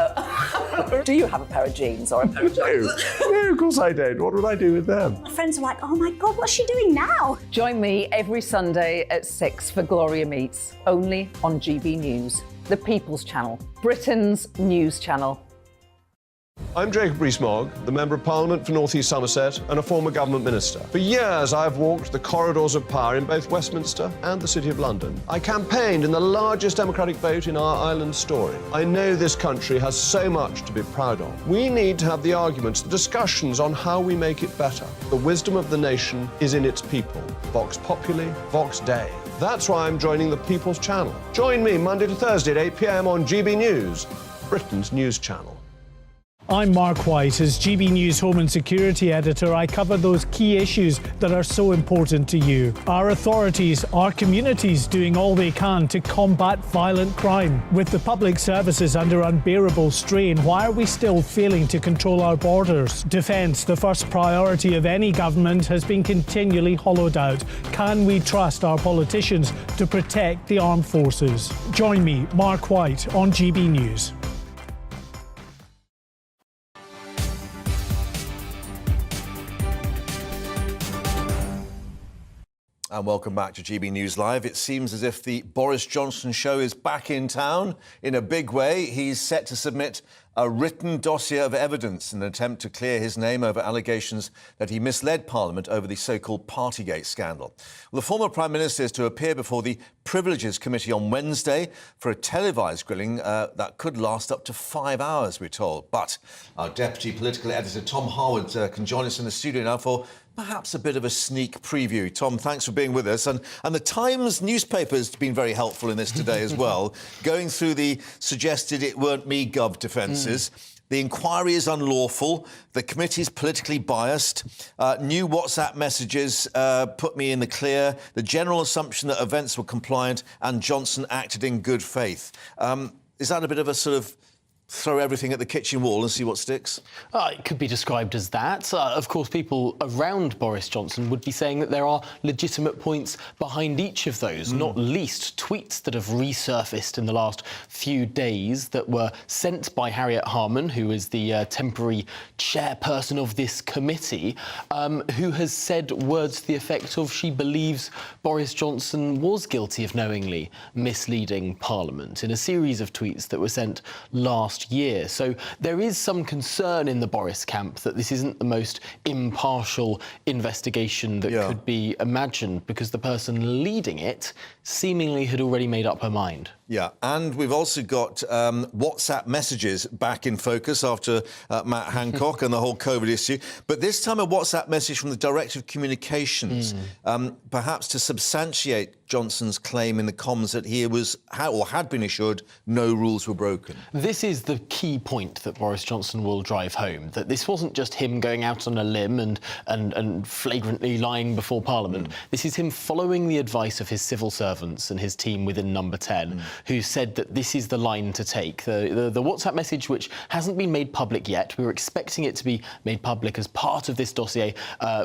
Speaker 26: Do you have a pair of jeans or a pair of jeans?
Speaker 3: No, of course I don't. What would I do with them?
Speaker 13: My friends are like, oh my God, what's she doing now?
Speaker 26: Join me every Sunday at 6 for Gloria Meets, only on GB News, the People's Channel, Britain's news channel.
Speaker 3: I'm Jacob Rees-Mogg, the Member of Parliament for North East Somerset and a former government minister. For years, I've walked the corridors of power in both Westminster and the City of London. I campaigned in the largest democratic vote in our island story. I know this country has so much to be proud of. We need to have the arguments, the discussions on how we make it better. The wisdom of the nation is in its people. Vox Populi, Vox Dei. That's why I'm joining the People's Channel. Join me Monday to Thursday at 8 p.m. on GB News, Britain's news channel.
Speaker 21: I'm Mark White. As GB News Home and Security Editor, I cover those key issues that are so important to you. Our authorities, our communities doing all they can to combat violent crime. With the public services under unbearable strain, why are we still failing to control our borders? Defence, the first priority of any government, has been continually hollowed out. Can we trust our politicians to protect the armed forces? Join me, Mark White, on GB News.
Speaker 11: And welcome back to GB News Live. It seems as if the Boris Johnson show is back in town in a big way. He's set to submit a written dossier of evidence in an attempt to clear his name over allegations that he misled Parliament over the so-called partygate scandal. Well, the former Prime Minister is to appear before the Privileges Committee on Wednesday for a televised grilling that could last up to 5 hours, we're told. But our Deputy Political Editor, Tom Harwood, can join us in the studio now for perhaps a bit of a sneak preview. Tom, thanks for being with us. And the Times newspaper has been very helpful in this today as well, going through the suggested it weren't me gov defences. The inquiry is unlawful. The committee's politically biased. New WhatsApp messages put me in the clear. The general assumption that events were compliant and Johnson acted in good faith. Is that a bit of a sort of throw everything at the kitchen wall and see what sticks?
Speaker 14: It could be described as that. Of course, people around Boris Johnson would be saying that there are legitimate points behind each of those, not least tweets that have resurfaced in the last few days that were sent by Harriet Harman, who is the temporary chairperson of this committee, who has said words to the effect of she believes Boris Johnson was guilty of knowingly misleading Parliament in a series of tweets that were sent last year. So there is some concern in the Boris camp that this isn't the most impartial investigation that could be imagined, because the person leading it seemingly had already made up her mind.
Speaker 11: Yeah, and we've also got WhatsApp messages back in focus after Matt Hancock and the whole COVID issue. But this time a WhatsApp message from the Director of Communications, perhaps to substantiate Johnson's claim in the comms that he was or had been assured no rules were broken.
Speaker 14: This is the key point that Boris Johnson will drive home, that this wasn't just him going out on a limb and flagrantly lying before Parliament. This is him following the advice of his civil servants and his team within Number 10, who said that this is the line to take. The WhatsApp message, which hasn't been made public yet, we were expecting it to be made public as part of this dossier,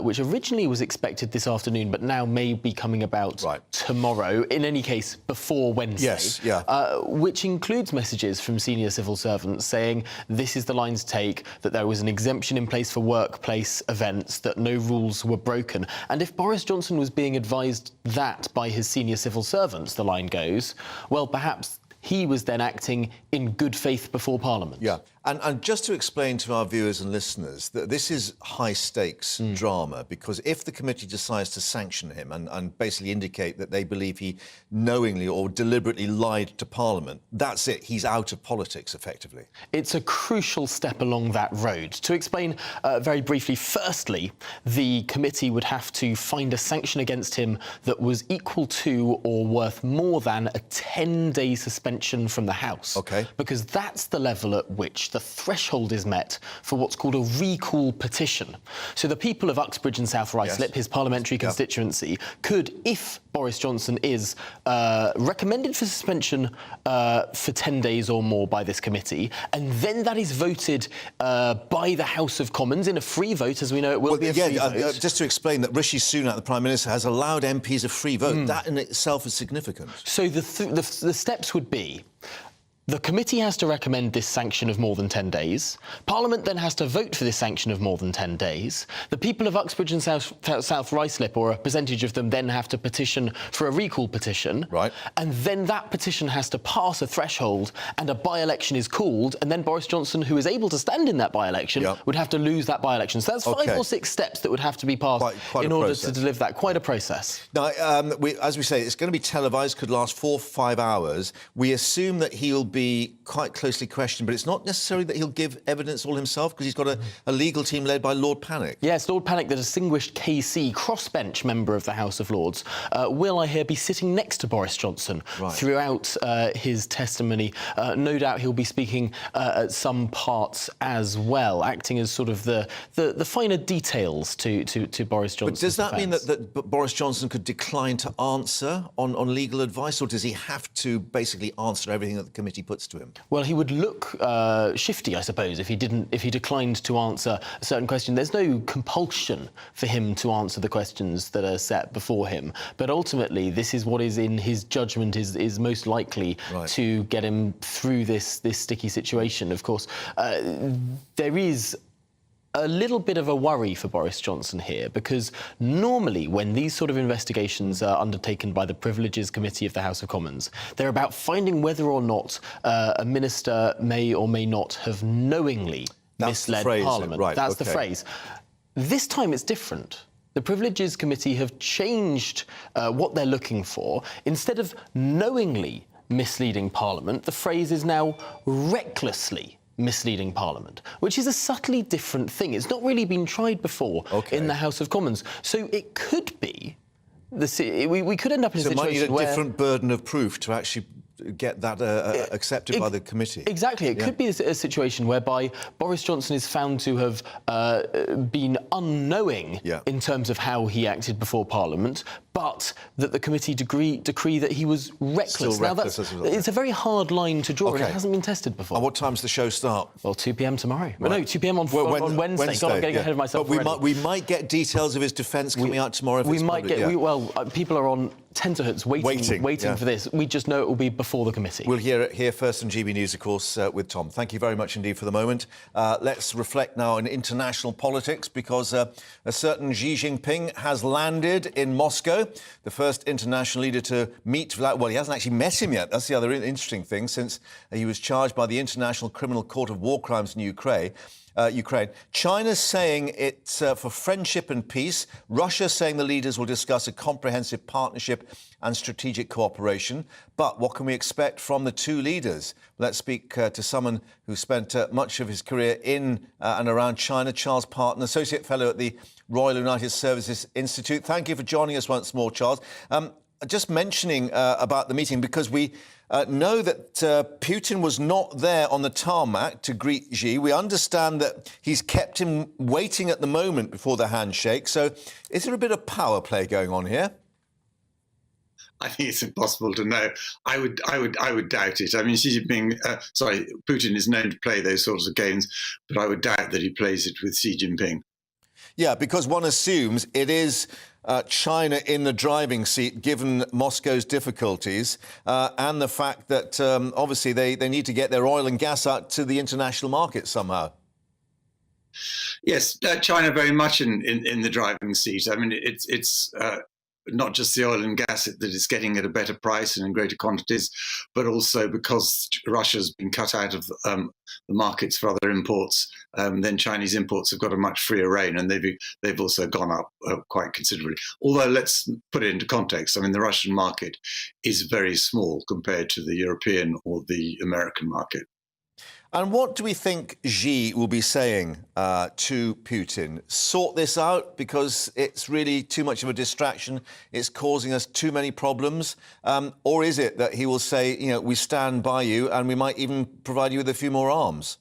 Speaker 14: which originally was expected this afternoon, but now may be coming about tomorrow, in any case, before Wednesday.
Speaker 11: Yes, yeah.
Speaker 14: Which includes messages from senior civil servants saying this is the line to take, that there was an exemption in place for workplace events, that no rules were broken. And if Boris Johnson was being advised that by his senior civil servants, the line goes, well, perhaps he was then acting in good faith before Parliament.
Speaker 11: Yeah, and just to explain to our viewers and listeners that this is high-stakes drama, because if the committee decides to sanction him and basically indicate that they believe he knowingly or deliberately lied to Parliament, that's it. He's out of politics, effectively.
Speaker 14: It's a crucial step along that road. To explain very briefly, firstly, the committee would have to find a sanction against him that was equal to or worth more than a 10-day suspension from the House.
Speaker 11: OK.
Speaker 14: Because that's the level at which the threshold is met for what's called a recall petition. So the people of Uxbridge and South Ruislip, his parliamentary constituency, could, if Boris Johnson is recommended for suspension for 10 days or more by this committee, and then that is voted by the House of Commons in a free vote, as we know it will be a free vote.
Speaker 11: Just to explain that Rishi Sunak, the Prime Minister, has allowed MPs a free vote. That in itself is significant.
Speaker 14: So the steps would be: the committee has to recommend this sanction of more than 10 days. Parliament then has to vote for this sanction of more than 10 days. The people of Uxbridge and South Ruislip, or a percentage of them, then have to petition for a recall petition.
Speaker 11: Right.
Speaker 14: And then that petition has to pass a threshold and a by-election is called, and then Boris Johnson, who is able to stand in that by-election, would have to lose that by-election. So that's 5 or 6 steps that would have to be passed in order to deliver that. Quite a process.
Speaker 11: Now, as we say, it's going to be televised, could last 4 or 5 hours. We assume that he'll be quite closely questioned, but it's not necessarily that he'll give evidence all himself, because he's got a legal team led by Lord Pannick.
Speaker 14: Yes, Lord Pannick, the distinguished KC, crossbench member of the House of Lords, will, I hear, be sitting next to Boris Johnson throughout his testimony. No doubt he'll be speaking at some parts as well, acting as sort of the finer details to Boris Johnson.
Speaker 11: But does that mean that Boris Johnson could decline to answer on legal advice, or does he have to basically answer everything that the committee puts to him?
Speaker 14: Well, he would look shifty, I suppose, if he declined to answer a certain question. There's no compulsion for him to answer the questions that are set before him, but ultimately this is what is, in his judgment, is most likely to get him through this sticky situation. Of course, there is a little bit of a worry for Boris Johnson here, because normally when these sort of investigations are undertaken by the Privileges Committee of the House of Commons, they're about finding whether or not a minister may or may not have knowingly misled Parliament.
Speaker 11: Right,
Speaker 14: That's the phrase. This time it's different. The Privileges Committee have changed what they're looking for. Instead of knowingly misleading Parliament, the phrase is now recklessly misleading Parliament, which is a subtly different thing. It's not really been tried before in the House of Commons. So it could be, we could end up in a situation where...
Speaker 11: So it might need a different burden of proof to actually get that accepted by the committee.
Speaker 14: Exactly. It could be a situation whereby Boris Johnson is found to have been unknowing in terms of how he acted before Parliament, but that the committee decree that he was reckless.
Speaker 11: Still
Speaker 14: now,
Speaker 11: reckless as a result.
Speaker 14: it's a very hard line to draw, and it hasn't been tested before.
Speaker 11: And what time's the show start?
Speaker 14: Well, 2 p.m. tomorrow. Well, no, 2 p.m. on Wednesday. God, I'm getting ahead of myself.
Speaker 11: But we might get details of his defence coming out tomorrow. If
Speaker 14: We
Speaker 11: it's
Speaker 14: might
Speaker 11: public,
Speaker 14: get. People are on tenterhooks waiting for this. We just know it will be before the committee.
Speaker 11: We'll hear it here first on GB News, of course, with Tom. Thank you very much indeed for the moment. Let's reflect now on international politics, because a certain Xi Jinping has landed in Moscow, the first international leader to meet... Well, he hasn't actually met him yet. That's the other interesting thing, since he was charged by the International Criminal Court of War Crimes in Ukraine. China's saying it's for friendship and peace. Russia saying the leaders will discuss a comprehensive partnership and strategic cooperation. But what can we expect from the two leaders? Let's speak to someone who spent much of his career in and around China, Charles Parton, Associate Fellow at the Royal United Services Institute. Thank you for joining us once more, Charles. Just mentioning about the meeting, because we know that Putin was not there on the tarmac to greet Xi. We understand that he's kept him waiting at the moment before the handshake. So is there a bit of power play going on here?
Speaker 1: I think it's impossible to know. I would doubt it. I mean, Xi Jinping, Putin is known to play those sorts of games, but I would doubt that he plays it with Xi Jinping.
Speaker 11: Yeah, because one assumes it is China in the driving seat, given Moscow's difficulties and the fact that, obviously, they need to get their oil and gas out to the international market somehow.
Speaker 1: Yes, China very much in the driving seat. I mean, it's not just the oil and gas that it's getting at a better price and in greater quantities, but also because Russia's been cut out of the markets for other imports, then Chinese imports have got a much freer rein, and they've also gone up quite considerably. Although, let's put it into context. I mean, the Russian market is very small compared to the European or the American market.
Speaker 11: And what do we think Xi will be saying to Putin? Sort this out, because it's really too much of a distraction. It's causing us too many problems. Or is it that he will say, you know, we stand by you and we might even provide you with a few more arms?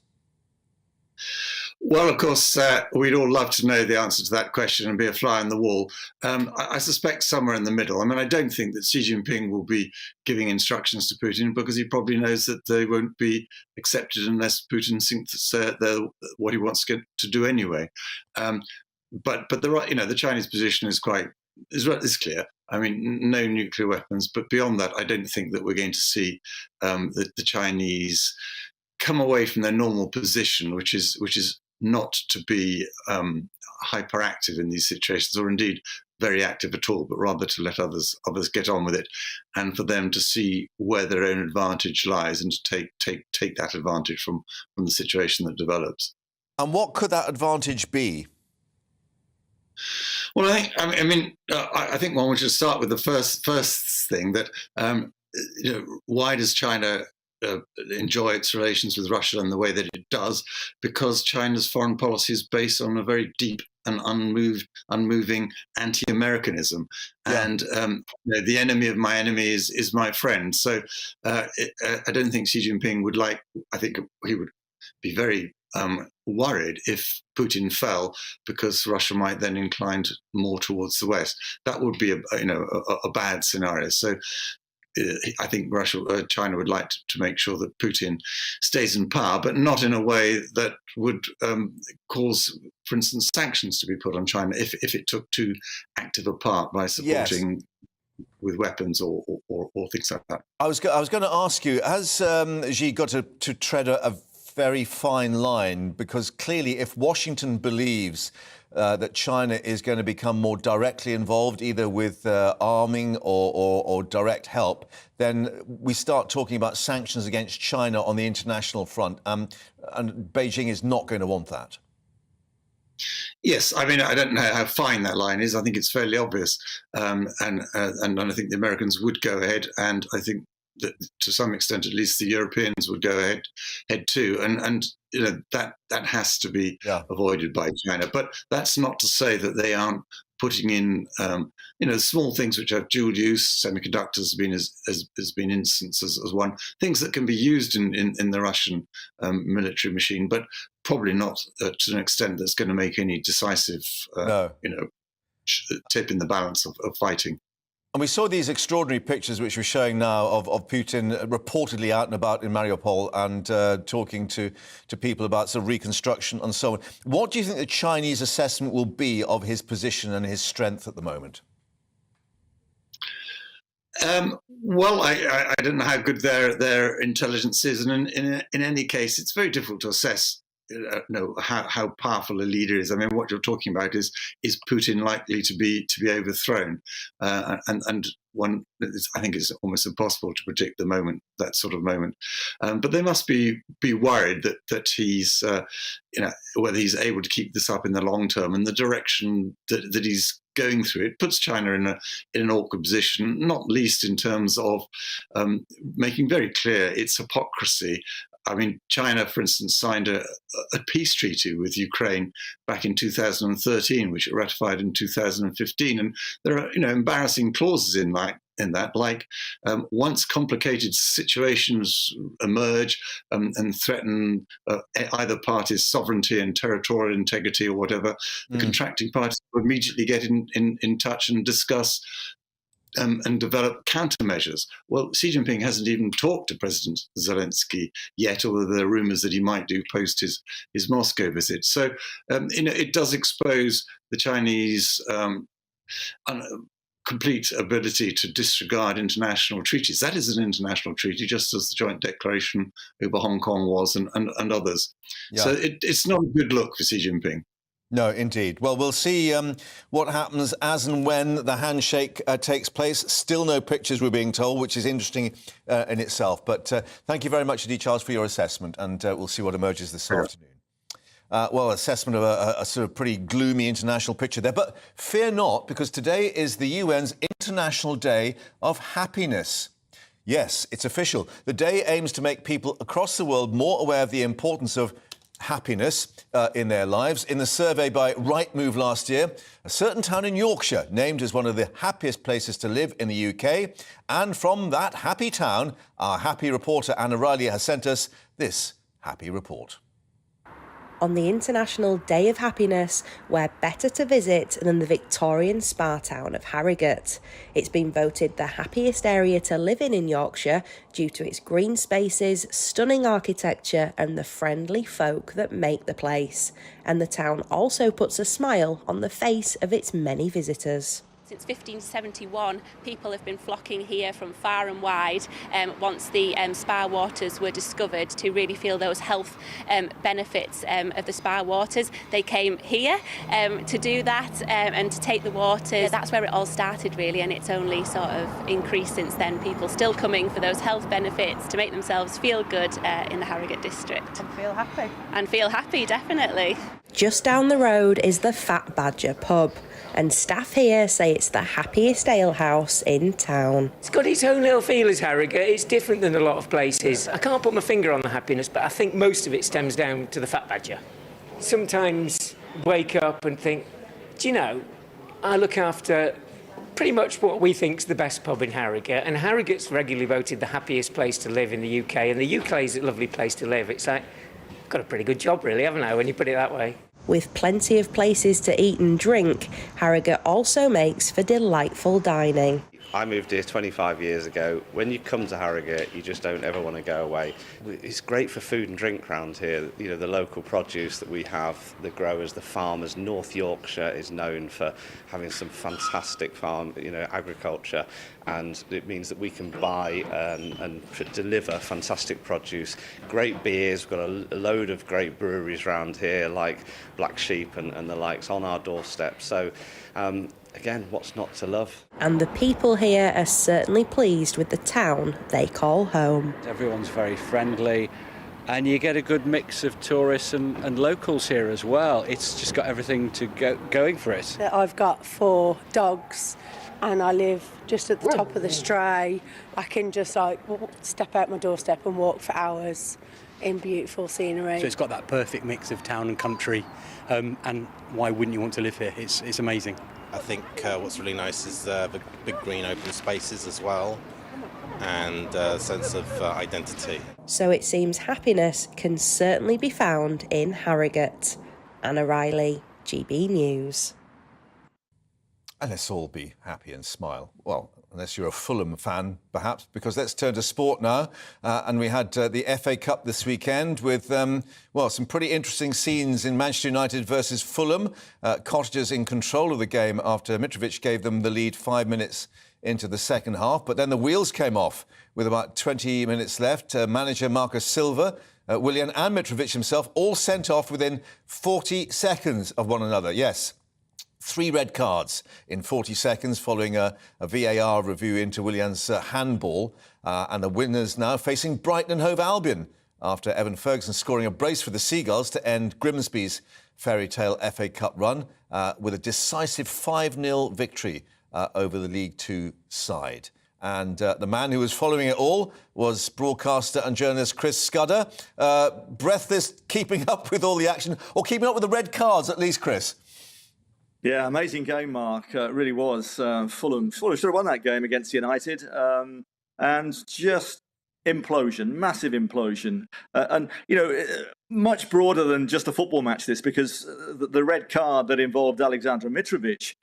Speaker 1: Well, of course, we'd all love to know the answer to that question and be a fly on the wall. I suspect somewhere in the middle. I mean, I don't think that Xi Jinping will be giving instructions to Putin, because he probably knows that they won't be accepted unless Putin thinks they're what he wants to do anyway. But the Chinese position is clear. I mean, no nuclear weapons. But beyond that, I don't think that we're going to see the Chinese come away from their normal position, which is not to be hyperactive in these situations, or indeed very active at all, but rather to let others get on with it, and for them to see where their own advantage lies and to take that advantage from the situation that develops.
Speaker 11: And what could that advantage be?
Speaker 1: Well, I think one should start with the first thing, that why does China enjoy its relations with Russia in the way that it does? Because China's foreign policy is based on a very deep and unmoving anti-Americanism. Yeah. And the enemy of my enemy is my friend. So I don't think Xi Jinping would like... I think he would be very worried if Putin fell, because Russia might then incline more towards the West. That would be a bad scenario. So I think China would like to make sure that Putin stays in power, but not in a way that would cause, for instance, sanctions to be put on China if it took too active a part by supporting with weapons or things like that.
Speaker 11: I was going to ask you, has Xi got to tread a very fine line, because clearly if Washington believes that China is going to become more directly involved, either with arming or direct help, then we start talking about sanctions against China on the international front. And Beijing is not going to want that.
Speaker 1: Yes, I mean, I don't know how fine that line is. I think it's fairly obvious. And I think the Americans would go ahead, and I think that to some extent, at least, the Europeans would go ahead too. And you know, that has to be avoided by China. But that's not to say that they aren't putting in, you know, small things which have dual use. Semiconductors has been instance as one, things that can be used in the Russian military machine, but probably not to an extent that's going to make any decisive, you know, tip in the balance of fighting.
Speaker 11: And we saw these extraordinary pictures which we're showing now of Putin reportedly out and about in Mariupol and talking to people about sort of reconstruction and so on. What do you think the Chinese assessment will be of his position and his strength at the moment?
Speaker 1: Well, I don't know how good their intelligence is, and in any case, it's very difficult to assess. How powerful a leader is. I mean, what you're talking about is Putin likely to be overthrown, and one, I think it's almost impossible to predict the moment, that sort of moment. But they must be worried that he's, you know, whether he's able to keep this up in the long term, and the direction that he's going through. It puts China in an awkward position, not least in terms of making very clear its hypocrisy. I mean, China, for instance, signed a peace treaty with Ukraine back in 2013, which it ratified in 2015. And there are, you know, embarrassing clauses in that, like once complicated situations emerge and threaten either party's sovereignty and territorial integrity or whatever, the contracting parties will immediately get in touch and discuss and develop countermeasures. Well, Xi Jinping hasn't even talked to President Zelensky yet, although there are rumours that he might do post his Moscow visit. So, you know, it does expose the Chinese complete ability to disregard international treaties. That is an international treaty, just as the Joint Declaration over Hong Kong was, and others. Yeah. So it's not a good look for Xi Jinping.
Speaker 11: No, indeed. Well, we'll see what happens as and when the handshake takes place. Still no pictures, we're being told, which is interesting in itself. But thank you very much indeed, Charles, for your assessment, and we'll see what emerges this afternoon. Well, assessment of a sort of pretty gloomy international picture there. But fear not, because today is the UN's International Day of Happiness. Yes, it's official. The day aims to make people across the world more aware of the importance of happiness in their lives. In the survey by Rightmove last year, a certain town in Yorkshire named as one of the happiest places to live in the UK. And from that happy town, our happy reporter Anna Riley has sent us this happy report.
Speaker 4: On the International Day of Happiness, where better to visit than the Victorian spa town of Harrogate. It's been voted the happiest area to live in Yorkshire due to its green spaces, stunning architecture and the friendly folk that make the place. And the town also puts a smile on the face of its many visitors.
Speaker 15: Since 1571, people have been flocking here from far and wide once the spa waters were discovered to really feel those health benefits of the spa waters. They came here to do that and to take the waters. That's where it all started, really, and it's only sort of increased since then. People still coming for those health benefits to make themselves feel good in the Harrogate district.
Speaker 4: And feel happy.
Speaker 15: And feel happy, definitely.
Speaker 4: Just down the road is the Fat Badger pub, and staff here say it's the happiest alehouse in town.
Speaker 16: It's got its own little feel as Harrogate. It's different than a lot of places. I can't put my finger on the happiness, but I think most of it stems down to the Fat Badger. Sometimes wake up and think, do you know, I look after pretty much what we think is the best pub in Harrogate, and Harrogate's regularly voted the happiest place to live in the UK, and the UK is a lovely place to live. It's like, got a pretty good job, really, haven't I, when you put it that way?
Speaker 4: With plenty of places to eat and drink, Harrogate also makes for delightful dining.
Speaker 17: I moved here 25 years ago. When you come to Harrogate, you just don't ever want to go away. It's great for food and drink around here. You know, the local produce that we have, the growers, the farmers. North Yorkshire is known for having some fantastic agriculture, and it means that we can buy and deliver fantastic produce, great beers. We've got a load of great breweries around here, like Black Sheep and the likes, on our doorstep. So, again, what's not to love?
Speaker 4: And the people here are certainly pleased with the town they call home.
Speaker 18: Everyone's very friendly, and you get a good mix of tourists and locals here as well. It's just got everything going for it.
Speaker 19: I've got 4 dogs, and I live just at the top of the Stray. I can just step out my doorstep and walk for hours in beautiful scenery.
Speaker 20: So it's got that perfect mix of town and country, and why wouldn't you want to live here? It's amazing.
Speaker 22: I think what's really nice is the big green open spaces as well, and a sense of identity.
Speaker 4: So it seems happiness can certainly be found in Harrogate. Anna Riley, GB News.
Speaker 11: And let's all be happy and smile. Well, unless you're a Fulham fan, perhaps, because let's turn to sport now. And we had the FA Cup this weekend with, some pretty interesting scenes in Manchester United versus Fulham. Cottagers in control of the game after Mitrovic gave them the lead 5 minutes into the second half. But then the wheels came off with about 20 minutes left. Manager Marcus Silva, Willian and Mitrovic himself all sent off within 40 seconds of one another. Yes. 3 red cards in 40 seconds following a VAR review into Willian's handball. And the winners now facing Brighton and Hove Albion after Evan Ferguson scoring a brace for the Seagulls to end Grimsby's fairy tale FA Cup run with a decisive 5-0 victory over the League Two side. And the man who was following it all was broadcaster and journalist Chris Scudder. Breathless keeping up with all the action, or keeping up with the red cards at least, Chris.
Speaker 23: Yeah, amazing game, Mark. It really was. Fulham should have won that game against United. And just implosion, massive implosion. Much broader than just a football match, this, because the red card that involved Aleksandar Mitrovic,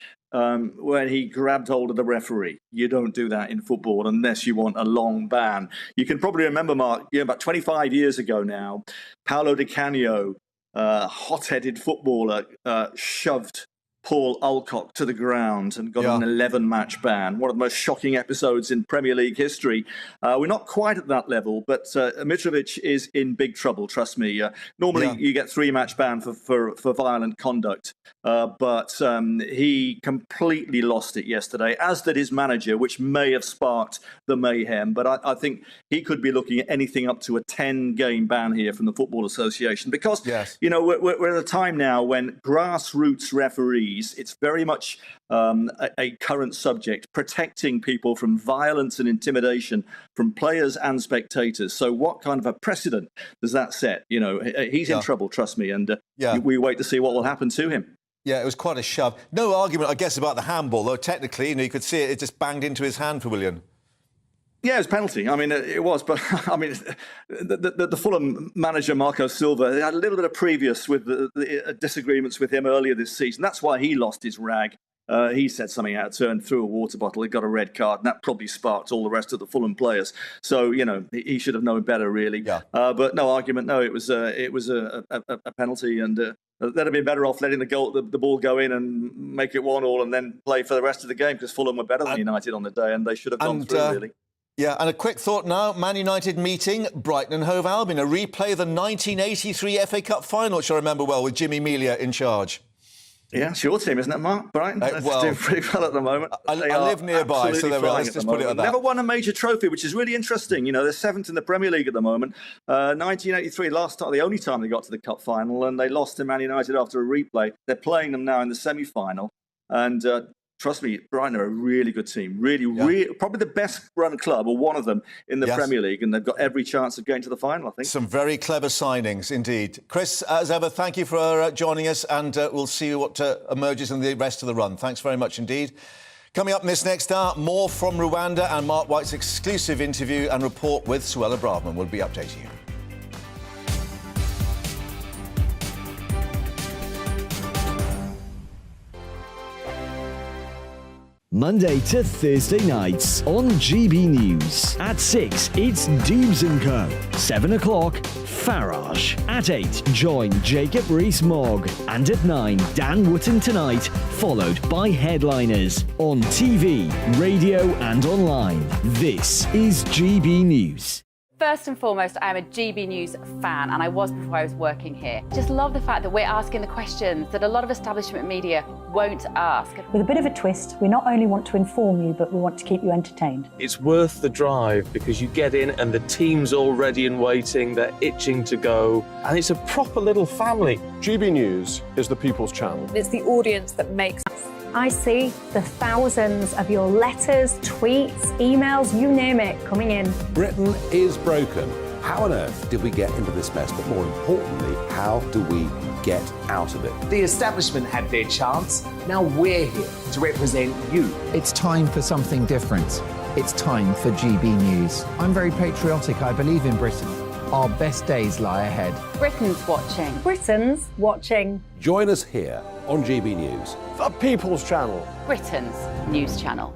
Speaker 23: when he grabbed hold of the referee. You don't do that in football unless you want a long ban. You can probably remember, Mark, about 25 years ago now, Paolo Di Canio, hot-headed footballer, shoved Paul Alcock to the ground and got an 11-match ban. One of the most shocking episodes in Premier League history. We're not quite at that level, but Mitrovic is in big trouble, trust me. Normally you get 3-match ban for violent conduct, but he completely lost it yesterday, as did his manager, which may have sparked the mayhem. But I think he could be looking at anything up to a 10-game ban here from the Football Association, because we're at a time now when grassroots referees, it's very much a current subject, protecting people from violence and intimidation from players and spectators. So what kind of a precedent does that set? He's in trouble, trust me, and we wait to see what will happen to him.
Speaker 11: Yeah, it was quite a shove. No argument, I guess, about the handball, though technically, you could see it just banged into his hand for Willian.
Speaker 23: Yeah, it was a penalty. I mean, it was, but I mean, the Fulham manager Marco Silva had a little bit of previous with the disagreements with him earlier this season. That's why he lost his rag. He said something out of turn, threw a water bottle, he got a red card, and that probably sparked all the rest of the Fulham players. So he should have known better, really. Yeah. But no argument. No, it was a penalty, and they'd have been better off letting the ball go in and make it 1-1, and then play for the rest of the game, because Fulham were better than United on the day, and they should have gone through, really.
Speaker 11: Yeah, and a quick thought now. Man United meeting Brighton and Hove Albion. A replay of the 1983 FA Cup final, which I remember well, with Jimmy Melia in charge.
Speaker 23: Yeah, it's your team, isn't it, Mark? Brighton? They're doing pretty well at the moment.
Speaker 11: I live nearby, so let's just put it at that.
Speaker 23: Never won a major trophy, which is really interesting. They're 7th in the Premier League at the moment. 1983, the only time they got to the Cup final, and they lost to Man United after a replay. They're playing them now in the semi-final, and trust me, Brighton are a really good team. Really, probably the best run club, or one of them, in the Premier League, and they've got every chance of going to the final, I think.
Speaker 11: Some very clever signings indeed. Chris, as ever, thank you for joining us, and we'll see what emerges in the rest of the run. Thanks very much indeed. Coming up in this next hour, more from Rwanda and Mark White's exclusive interview and report with Suella Braverman. We'll be updating you.
Speaker 2: Monday to Thursday nights on GB News. At 6, it's Dubes & Co. 7 o'clock, Farage. At 8, join Jacob Rees-Mogg. And at 9, Dan Wootton Tonight, followed by Headliners. On TV, radio and online. This is GB News.
Speaker 7: First and foremost, I'm a GB News fan, and I was before I was working here. Just love the fact that we're asking the questions that a lot of establishment media won't ask.
Speaker 13: With a bit of a twist, we not only want to inform you, but we want to keep you entertained.
Speaker 24: It's worth the drive because you get in and the team's all ready and waiting, they're itching to go, and it's a proper little family.
Speaker 3: GB News is the People's Channel.
Speaker 8: It's the audience that makes us.
Speaker 13: I see the thousands of your letters, tweets, emails, you name it, coming in.
Speaker 6: Britain is broken. How on earth did we get into this mess? But more importantly, how do we get out of it?
Speaker 5: The establishment had their chance. Now we're here to represent you.
Speaker 9: It's time for something different. It's time for GB News. I'm very patriotic. I believe in Britain. Our best days lie ahead.
Speaker 7: Britain's watching.
Speaker 13: Britain's watching.
Speaker 6: Join us here on GB News.
Speaker 3: The People's Channel.
Speaker 7: Britain's news channel.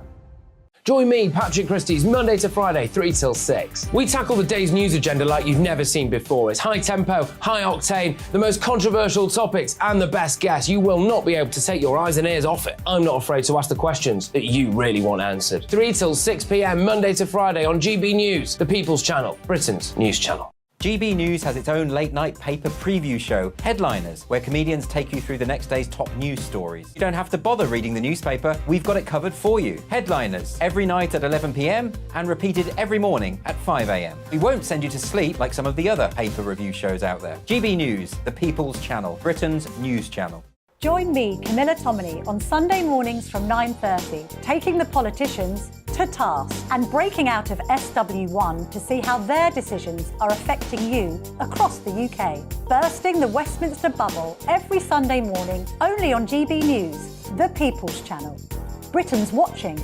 Speaker 10: Join me, Patrick Christie's, Monday to Friday, 3 till 6. We tackle the day's news agenda like you've never seen before. It's high tempo, high octane, the most controversial topics, and the best guests. You will not be able to take your eyes and ears off it. I'm not afraid to ask the questions that you really want answered. 3 till 6 p.m, Monday to Friday on GB News, the People's Channel, Britain's news channel.
Speaker 12: GB News has its own late-night paper preview show, Headliners, where comedians take you through the next day's top news stories. You don't have to bother reading the newspaper, we've got it covered for you. Headliners, every night at 11 p.m, and repeated every morning at 5 a.m. We won't send you to sleep like some of the other paper review shows out there. GB News, the People's Channel, Britain's news channel.
Speaker 13: Join me, Camilla Tominey, on Sunday mornings from 9:30, taking the politicians to task and breaking out of SW1 to see how their decisions are affecting you across the UK. Bursting the Westminster bubble every Sunday morning, only on GB News, the People's Channel. Britain's watching.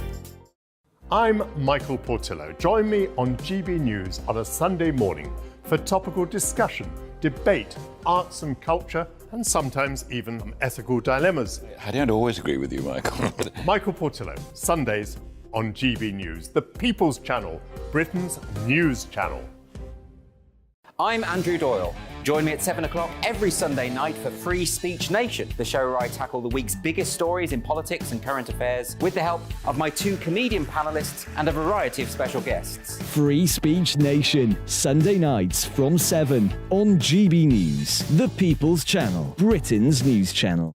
Speaker 25: I'm Michael Portillo. Join me on GB News on a Sunday morning for topical discussion, debate, arts and culture, and sometimes even ethical dilemmas.
Speaker 27: I don't always agree with you, Michael.
Speaker 25: Michael Portillo, Sundays on GB News, the People's Channel, Britain's news channel.
Speaker 12: I'm Andrew Doyle. Join me at 7 o'clock every Sunday night for Free Speech Nation, the show where I tackle the week's biggest stories in politics and current affairs with the help of my 2 comedian panellists and a variety of special guests.
Speaker 2: Free Speech Nation, Sunday nights from 7 on GB News, the People's Channel, Britain's news channel.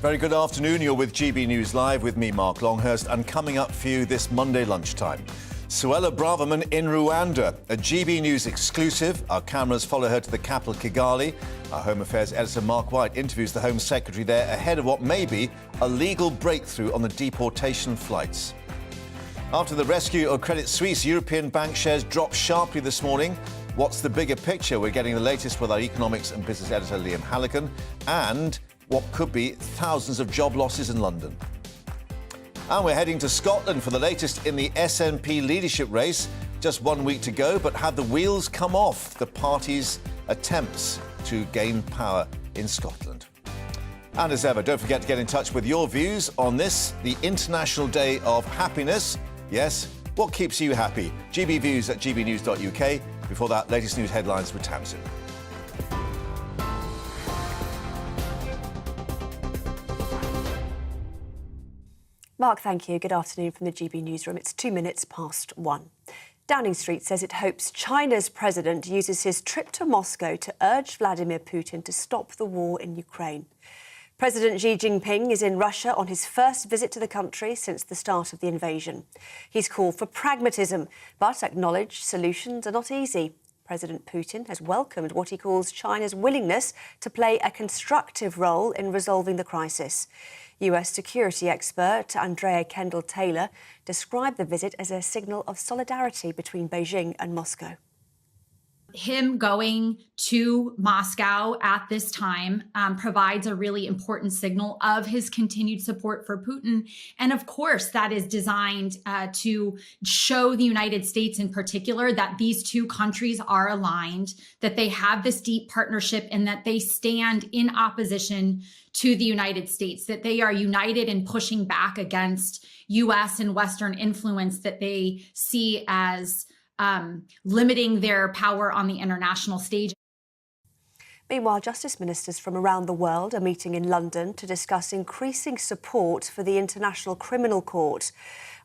Speaker 11: Very good afternoon. You're with GB News Live with me, Mark Longhurst, and coming up for you this Monday lunchtime. Suella Braverman in Rwanda, a GB News exclusive. Our cameras follow her to the capital, Kigali. Our Home Affairs editor, Mark White, interviews the Home Secretary there ahead of what may be a legal breakthrough on the deportation flights. After the rescue of Credit Suisse, European bank shares dropped sharply this morning. What's the bigger picture? We're getting the latest with our economics and business editor, Liam Halligan, and what could be thousands of job losses in London. And we're heading to Scotland for the latest in the SNP leadership race. Just 1 week to go, but have the wheels come off the party's attempts to gain power in Scotland? And as ever, don't forget to get in touch with your views on this, the International Day of Happiness. Yes, what keeps you happy? GB Views at gbnews.uk. Before that, latest news headlines with Tamsin.
Speaker 28: Mark, thank you. Good afternoon from the GB Newsroom. It's 2 minutes past 1. Downing Street says it hopes China's president uses his trip to Moscow to urge Vladimir Putin to stop the war in Ukraine. President Xi Jinping is in Russia on his first visit to the country since the start of the invasion. He's called for pragmatism, but acknowledged solutions are not easy. President Putin has welcomed what he calls China's willingness to play a constructive role in resolving the crisis. US security expert Andrea Kendall-Taylor described the visit as a signal of solidarity between Beijing and Moscow.
Speaker 1: Him going to Moscow at this time provides a really important signal of his continued support for Putin. And of course, that is designed to show the United States in particular that these two countries are aligned, that they have this deep partnership, and that they stand in opposition to the United States, that they are united in pushing back against US and Western influence that they see as limiting their power on the international stage.
Speaker 28: Meanwhile, justice ministers from around the world are meeting in London to discuss increasing support for the International Criminal Court.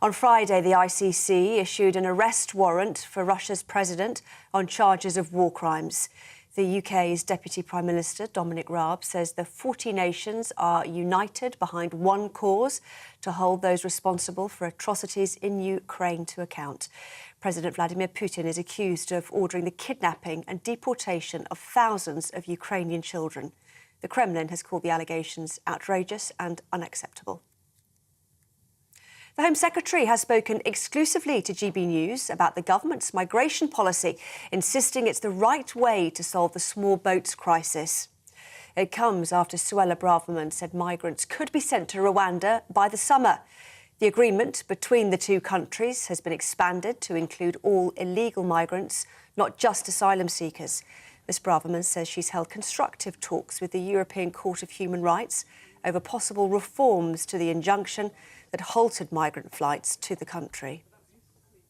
Speaker 28: On Friday, the ICC issued an arrest warrant for Russia's president on charges of war crimes. The UK's Deputy Prime Minister, Dominic Raab, says the 40 nations are united behind one cause: to hold those responsible for atrocities in Ukraine to account. President Vladimir Putin is accused of ordering the kidnapping and deportation of thousands of Ukrainian children. The Kremlin has called the allegations outrageous and unacceptable. The Home Secretary has spoken exclusively to GB News about the government's migration policy, insisting it's the right way to solve the small boats crisis. It comes after Suella Braverman said migrants could be sent to Rwanda by the summer. The agreement between the two countries has been expanded to include all illegal migrants, not just asylum seekers. Ms Braverman says she's held constructive talks with the European Court of Human Rights over possible reforms to the injunction that halted migrant flights to the country.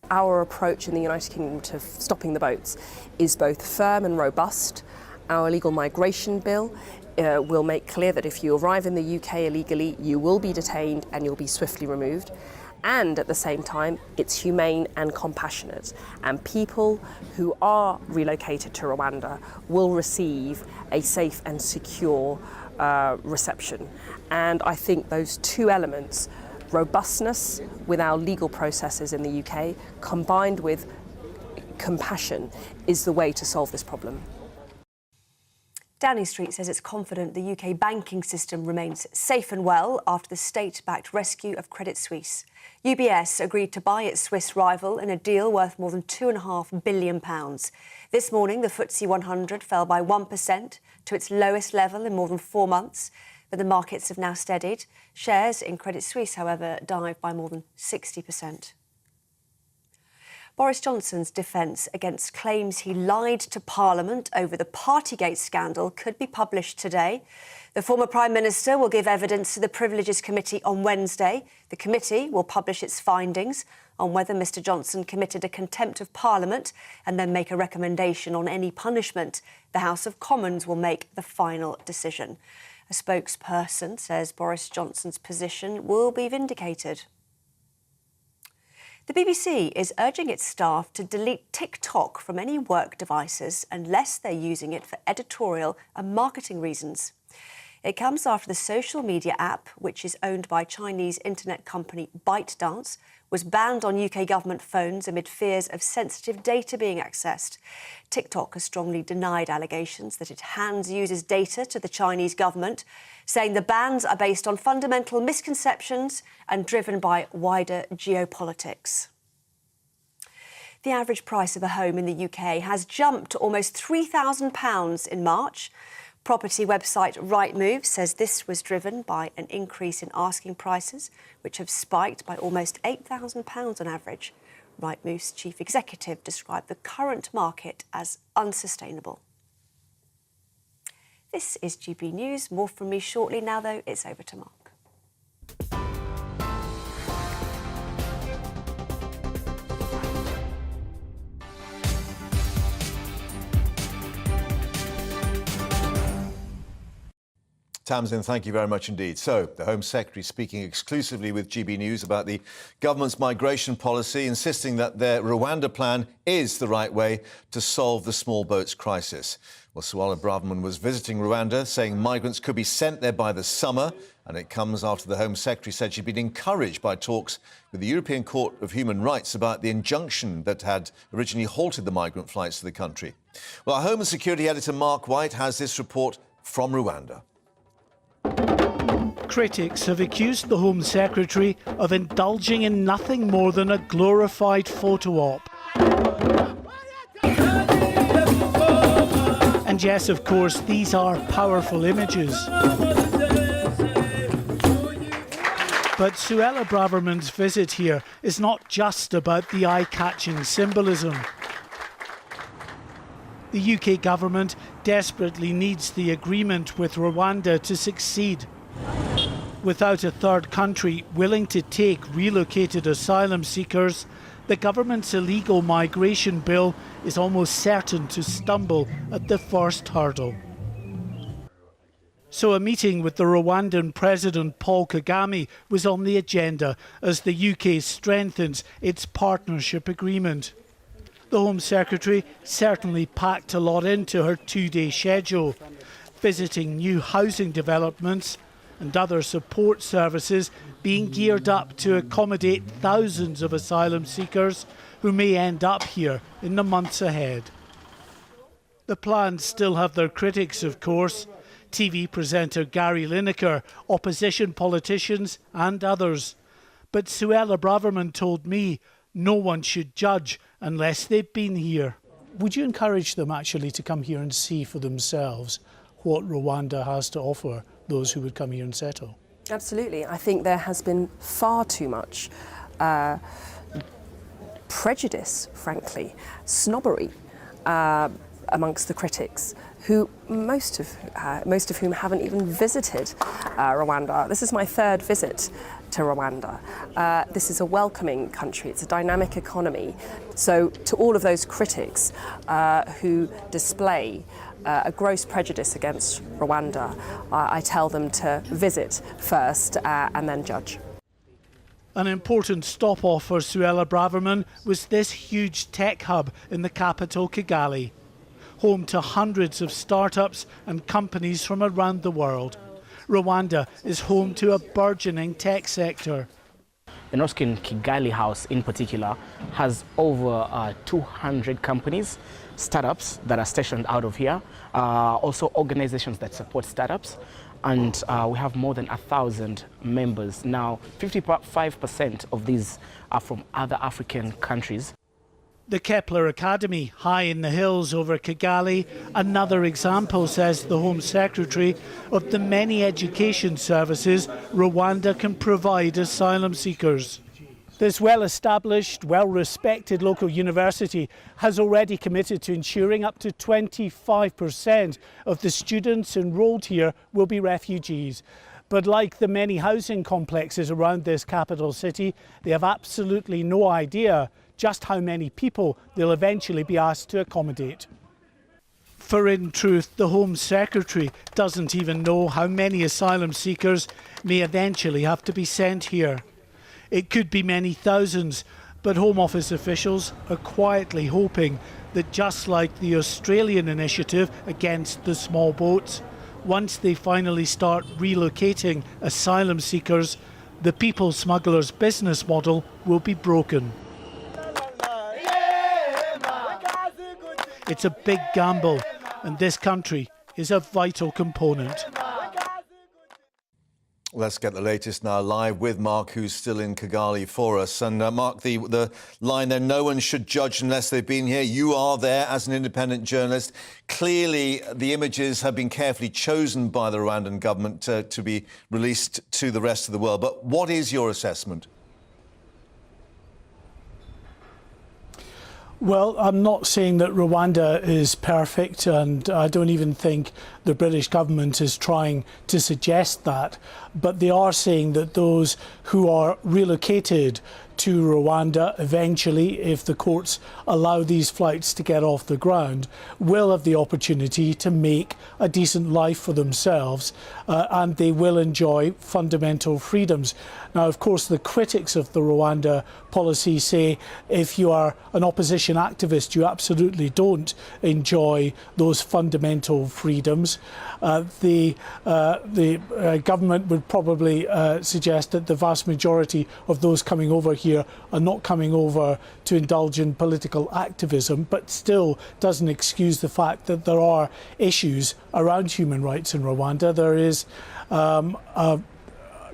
Speaker 14: Our approach in the United Kingdom to stopping the boats is both firm and robust. Our illegal migration bill will make clear that if you arrive in the UK illegally, you will be detained and you'll be swiftly removed. And at the same time, it's humane and compassionate. And people who are relocated to Rwanda will receive a safe and secure reception. And I think those two elements, robustness with our legal processes in the UK, combined with compassion, is the way to solve this problem.
Speaker 28: Downing Street says it's confident the UK banking system remains safe and well after the state-backed rescue of Credit Suisse. UBS agreed to buy its Swiss rival in a deal worth more than £2.5 billion. This morning, the FTSE 100 fell by 1% to its lowest level in more than 4 months, but the markets have now steadied. Shares in Credit Suisse, however, dived by more than 60%. Boris Johnson's defence against claims he lied to Parliament over the partygate scandal could be published today. The former Prime Minister will give evidence to the Privileges Committee on Wednesday. The committee will publish its findings on whether Mr Johnson committed a contempt of Parliament and then make a recommendation on any punishment. The House of Commons will make the final decision. A spokesperson says Boris Johnson's position will be vindicated. The BBC is urging its staff to delete TikTok from any work devices unless they're using it for editorial and marketing reasons. It comes after the social media app, which is owned by Chinese internet company ByteDance, was banned on UK government phones amid fears of sensitive data being accessed. TikTok has strongly denied allegations that it hands users' data to the Chinese government, saying the bans are based on fundamental misconceptions and driven by wider geopolitics. The average price of a home in the UK has jumped to almost £3,000 in March. Property website Rightmove says this was driven by an increase in asking prices, which have spiked by almost £8,000 on average. Rightmove's chief executive described the current market as unsustainable. This is GB News. More from me shortly. Now, though, it's over to Mark.
Speaker 11: Tamsin, thank you very much indeed. So, the Home Secretary speaking exclusively with GB News about the government's migration policy, insisting that their Rwanda plan is the right way to solve the small boats crisis. Well, Suella Braverman was visiting Rwanda, saying migrants could be sent there by the summer, and it comes after the Home Secretary said she'd been encouraged by talks with the European Court of Human Rights about the injunction that had originally halted the migrant flights to the country. Well, our Home and Security Editor Mark White has this report from Rwanda.
Speaker 15: Critics have accused the Home Secretary of indulging in nothing more than a glorified photo op. And yes, of course, these are powerful images. But Suella Braverman's visit here is not just about the eye-catching symbolism. The UK government desperately needs the agreement with Rwanda to succeed. Without a third country willing to take relocated asylum seekers, the government's illegal migration bill is almost certain to stumble at the first hurdle. So a meeting with the Rwandan President Paul Kagame was on the agenda as the UK strengthens its partnership agreement. The Home Secretary certainly packed a lot into her two-day schedule, visiting new housing developments and other support services being geared up to accommodate thousands of asylum seekers who may end up here in the months ahead. The plans still have their critics, of course. TV presenter Gary Lineker, opposition politicians and others. But Suella Braverman told me no one should judge unless they've been here. Would you encourage them actually to come here and see for themselves what Rwanda has to offer those who would come here and settle?
Speaker 14: Absolutely. I think there has been far too much prejudice, frankly, snobbery amongst the critics, who most of whom haven't even visited Rwanda. This is my third visit to Rwanda. This is a welcoming country. It's a dynamic economy. So to all of those critics who display a gross prejudice against Rwanda, I tell them to visit first and then judge.
Speaker 15: An important stop-off for Suella Braverman was this huge tech hub in the capital, Kigali, home to hundreds of startups and companies from around the world. Rwanda is home to a burgeoning tech sector.
Speaker 16: The Norskin Kigali House in particular has over 200 companies, startups that are stationed out of here, also organizations that support startups, and we have more than 1,000 members. Now, 55% of these are from other African countries.
Speaker 15: The Kepler Academy, high in the hills over Kigali, another example, says the Home Secretary, of the many education services Rwanda can provide asylum seekers. This well-established, well-respected local university has already committed to ensuring up to 25% of the students enrolled here will be refugees. But like the many housing complexes around this capital city, they have absolutely no idea just how many people they'll eventually be asked to accommodate. For in truth, the Home Secretary doesn't even know how many asylum seekers may eventually have to be sent here. It could be many thousands, but Home Office officials are quietly hoping that just like the Australian initiative against the small boats, once they finally start relocating asylum seekers, the people smugglers' business model will be broken. It's a big gamble, and this country is a vital component.
Speaker 11: Let's get the latest now live with Mark, who's still in Kigali for us. And Mark, the line there, no one should judge unless they've been here. You are there as an independent journalist. Clearly, the images have been carefully chosen by the Rwandan government to be released to the rest of the world. But what is your assessment?
Speaker 15: Well, I'm not saying that Rwanda is perfect, and I don't even think the British government is trying to suggest that. But they are saying that those who are relocated to Rwanda eventually, if the courts allow these flights to get off the ground, will have the opportunity to make a decent life for themselves, and they will enjoy fundamental freedoms. Now, of course, the critics of the Rwanda policy say if you are an opposition activist, you absolutely don't enjoy those fundamental freedoms. The government would probably suggest that the vast majority of those coming over here are not coming over to indulge in political activism, but still doesn't excuse the fact that there are issues around human rights in Rwanda. There is a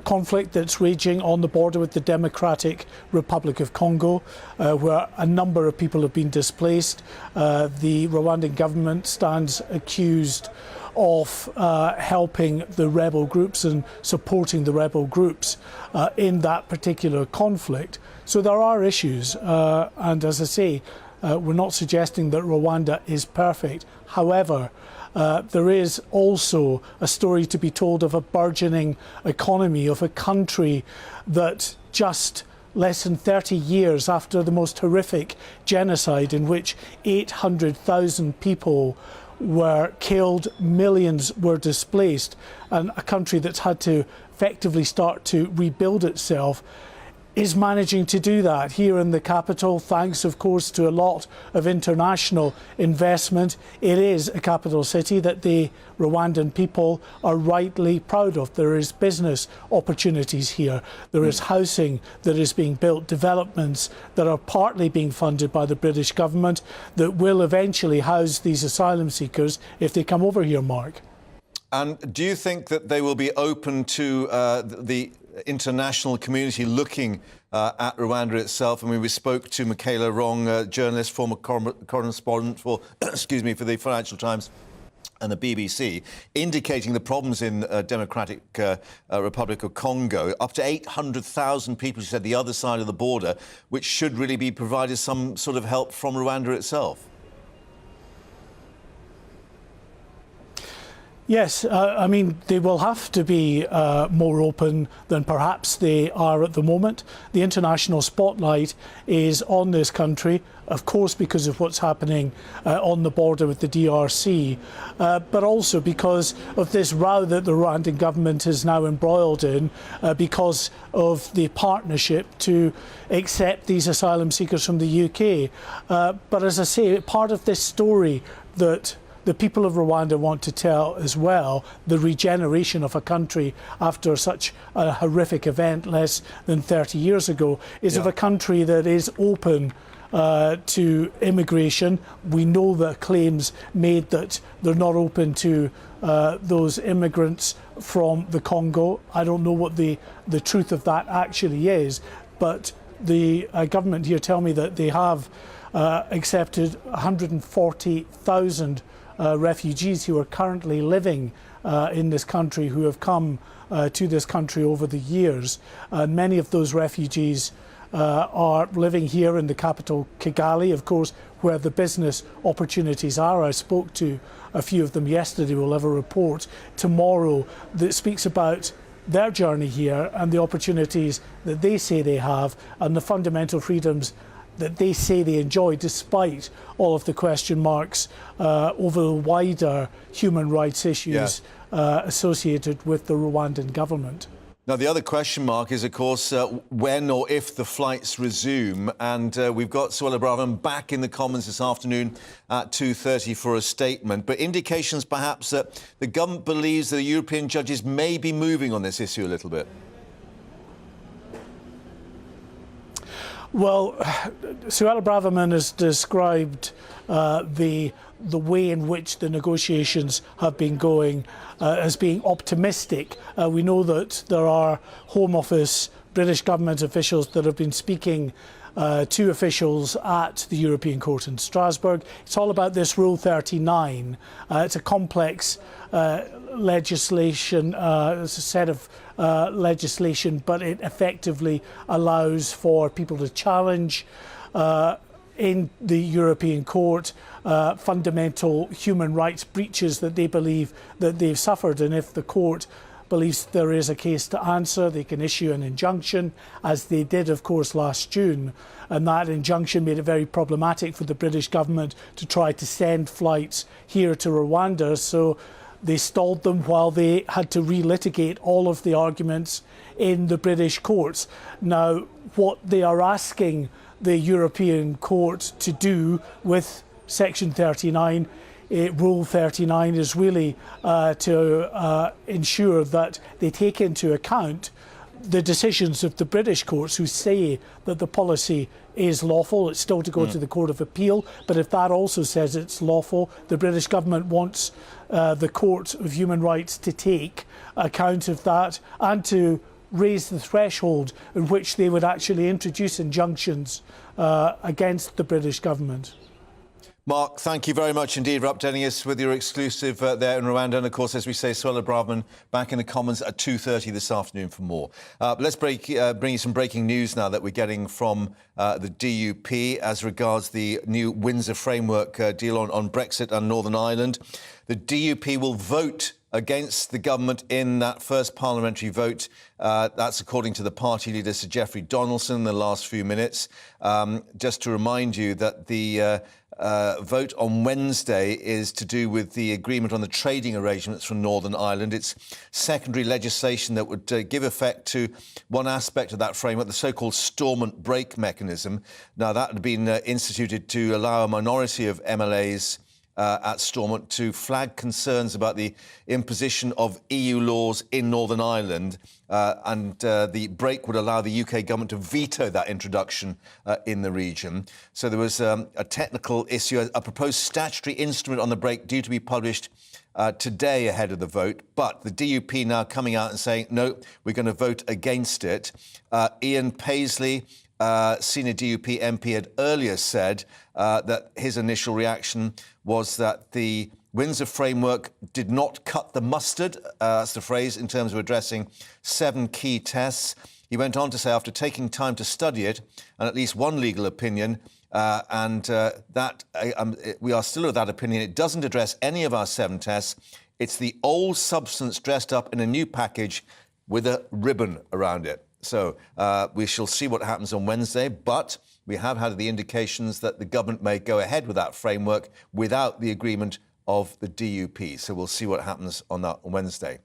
Speaker 15: conflict that's raging on the border with the Democratic Republic of Congo, where a number of people have been displaced. The Rwandan government stands accused of helping the rebel groups and supporting the rebel groups in that particular conflict. So there are issues, and as I say, we're not suggesting that Rwanda is perfect. However, there is also a story to be told of a burgeoning economy, of a country that just less than 30 years after the most horrific genocide in which 800,000 people were killed, millions were displaced, and a country that's had to effectively start to rebuild itself, is managing to do that here in the capital, thanks of course to a lot of international investment. It is a capital city that the Rwandan people are rightly proud of. There is business opportunities here. There is housing that is being built, developments that are partly being funded by the British government that will eventually house these asylum seekers if they come over here, Mark.
Speaker 11: And do you think that they will be open to the international community looking at Rwanda itself? I mean, we spoke to Michaela Wrong, journalist, former correspondent for, excuse me, for the Financial Times and the BBC, indicating the problems in Democratic Republic of Congo. Up to 800,000 people, she said, the other side of the border, which should really be provided some sort of help from Rwanda itself.
Speaker 15: Yes, I mean, they will have to be more open than perhaps they are at the moment. The international spotlight is on this country, of course, because of what's happening on the border with the DRC, but also because of this row that the Rwandan government is now embroiled in because of the partnership to accept these asylum seekers from the UK. But as I say, part of this story that the people of Rwanda want to tell as well, the regeneration of a country after such a horrific event less than 30 years ago, is of a country that is open to immigration. We know the claims made that they're not open to those immigrants from the Congo. I don't know what the truth of that actually is, but the government here tell me that they have accepted 140,000 refugees who are currently living in this country, who have come to this country over the years. Many of those refugees are living here in the capital, Kigali, of course, where the business opportunities are. I spoke to a few of them yesterday. We'll have a report tomorrow that speaks about their journey here and the opportunities that they say they have and the fundamental freedoms that they say they enjoy, despite all of the question marks over the wider human rights issues associated with the Rwandan government.
Speaker 11: Now, the other question mark is, of course, when or if the flights resume. And we've got Suella Braverman back in the Commons this afternoon at 2:30 for a statement. But indications, perhaps, that the government believes that the European judges may be moving on this issue a little bit.
Speaker 15: Well, Suella Braverman has described the way in which the negotiations have been going as being optimistic. We know that there are Home Office, British government officials that have been speaking to officials at the European Court in Strasbourg. It's all about this Rule 39. It's a complex legislation, it's a set of legislation, but it effectively allows for people to challenge in the European Court fundamental human rights breaches that they believe that they've suffered. And if the court believes there is a case to answer, they can issue an injunction, as they did, of course, last June. And that injunction made it very problematic for the British government to try to send flights here to Rwanda. So they stalled them while they had to relitigate all of the arguments in the British courts. Now, what they are asking the European Court to do with Section 39, Rule 39, is really to ensure that they take into account the decisions of the British courts, who say that the policy is lawful. It's still to go to the Court of Appeal, but if that also says it's lawful, the British government wants the Court of Human Rights to take account of that and to raise the threshold in which they would actually introduce injunctions against the British government.
Speaker 11: Mark, thank you very much indeed for updating us with your exclusive there in Rwanda. And of course, as we say, Suella Braverman back in the Commons at 2:30 this afternoon for more. Let's bring you some breaking news now that we're getting from the DUP as regards the new Windsor framework deal on Brexit and Northern Ireland. The DUP will vote against the government in that first parliamentary vote. That's according to the party leader, Sir Geoffrey Donaldson, in the last few minutes. Just to remind you that the vote on Wednesday is to do with the agreement on the trading arrangements from Northern Ireland. It's secondary legislation that would give effect to one aspect of that framework, the so-called Stormont brake mechanism. Now, that had been instituted to allow a minority of MLAs at Stormont to flag concerns about the imposition of EU laws in Northern Ireland, and the brake would allow the UK government to veto that introduction in the region. So there was a technical issue, a proposed statutory instrument on the brake due to be published today ahead of the vote, but the DUP now coming out and saying, no, we're going to vote against it. Ian Paisley, senior DUP MP, had earlier said that his initial reaction was that the Windsor framework did not cut the mustard, that's the phrase, in terms of addressing 7 key tests. He went on to say, after taking time to study it, and at least one legal opinion, we are still of that opinion, it doesn't address any of our 7 tests. It's the old substance dressed up in a new package with a ribbon around it. So we shall see what happens on Wednesday, but we have had the indications that the government may go ahead with that framework without the agreement of the DUP. So we'll see what happens on that on Wednesday.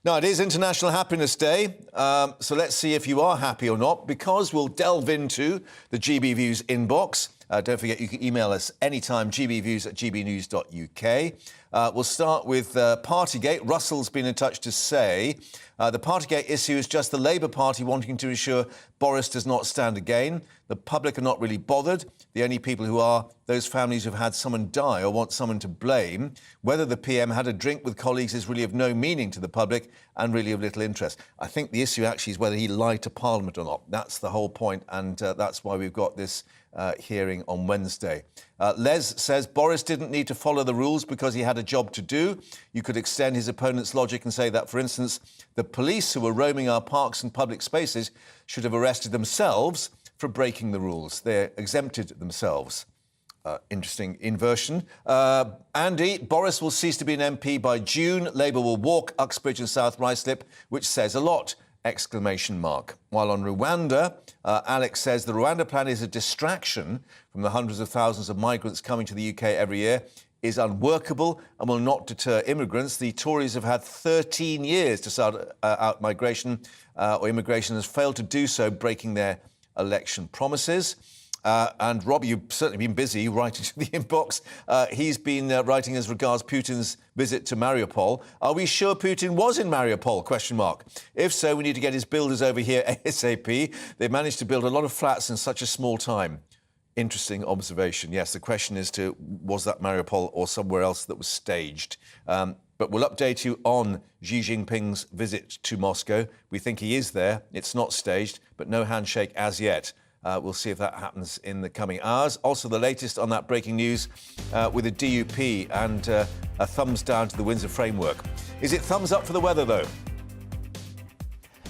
Speaker 11: Now, it is International Happiness Day, so let's see if you are happy or not, because we'll delve into the GB Views inbox. Don't forget, you can email us anytime, gbviews@gbnews.uk. We'll start with Partygate. Russell's been in touch to say the Partygate issue is just the Labour Party wanting to ensure Boris does not stand again. The public are not really bothered. The only people who are those families who've had someone die or want someone to blame. Whether the PM had a drink with colleagues is really of no meaning to the public and really of little interest. I think the issue actually is whether he lied to Parliament or not. That's the whole point, and that's why we've got this hearing on Wednesday. Les says Boris didn't need to follow the rules because he had a job to do. You could extend his opponent's logic and say that, for instance, the police who were roaming our parks and public spaces should have arrested themselves for breaking the rules. They exempted themselves. Interesting inversion. Andy, Boris will cease to be an MP by June. Labour will walk Uxbridge and South Ruislip, which says a lot! ! While on Rwanda, Alex says the Rwanda plan is a distraction from the hundreds of thousands of migrants coming to the UK every year, is unworkable and will not deter immigrants. The Tories have had 13 years to start out migration, or immigration has failed to do so, breaking their election promises. And Rob, you've certainly been busy writing to the inbox. He's been writing as regards Putin's visit to Mariupol. Are we sure Putin was in Mariupol? ? If so, we need to get his builders over here ASAP. They've managed to build a lot of flats in such a small time. Interesting observation. Yes, the question is was that Mariupol or somewhere else that was staged? But we'll update you on Xi Jinping's visit to Moscow. We think he is there. It's not staged, but no handshake as yet. We'll see if that happens in the coming hours. Also, the latest on that breaking news with the DUP and a thumbs down to the Windsor framework. Is it thumbs up for the weather, though?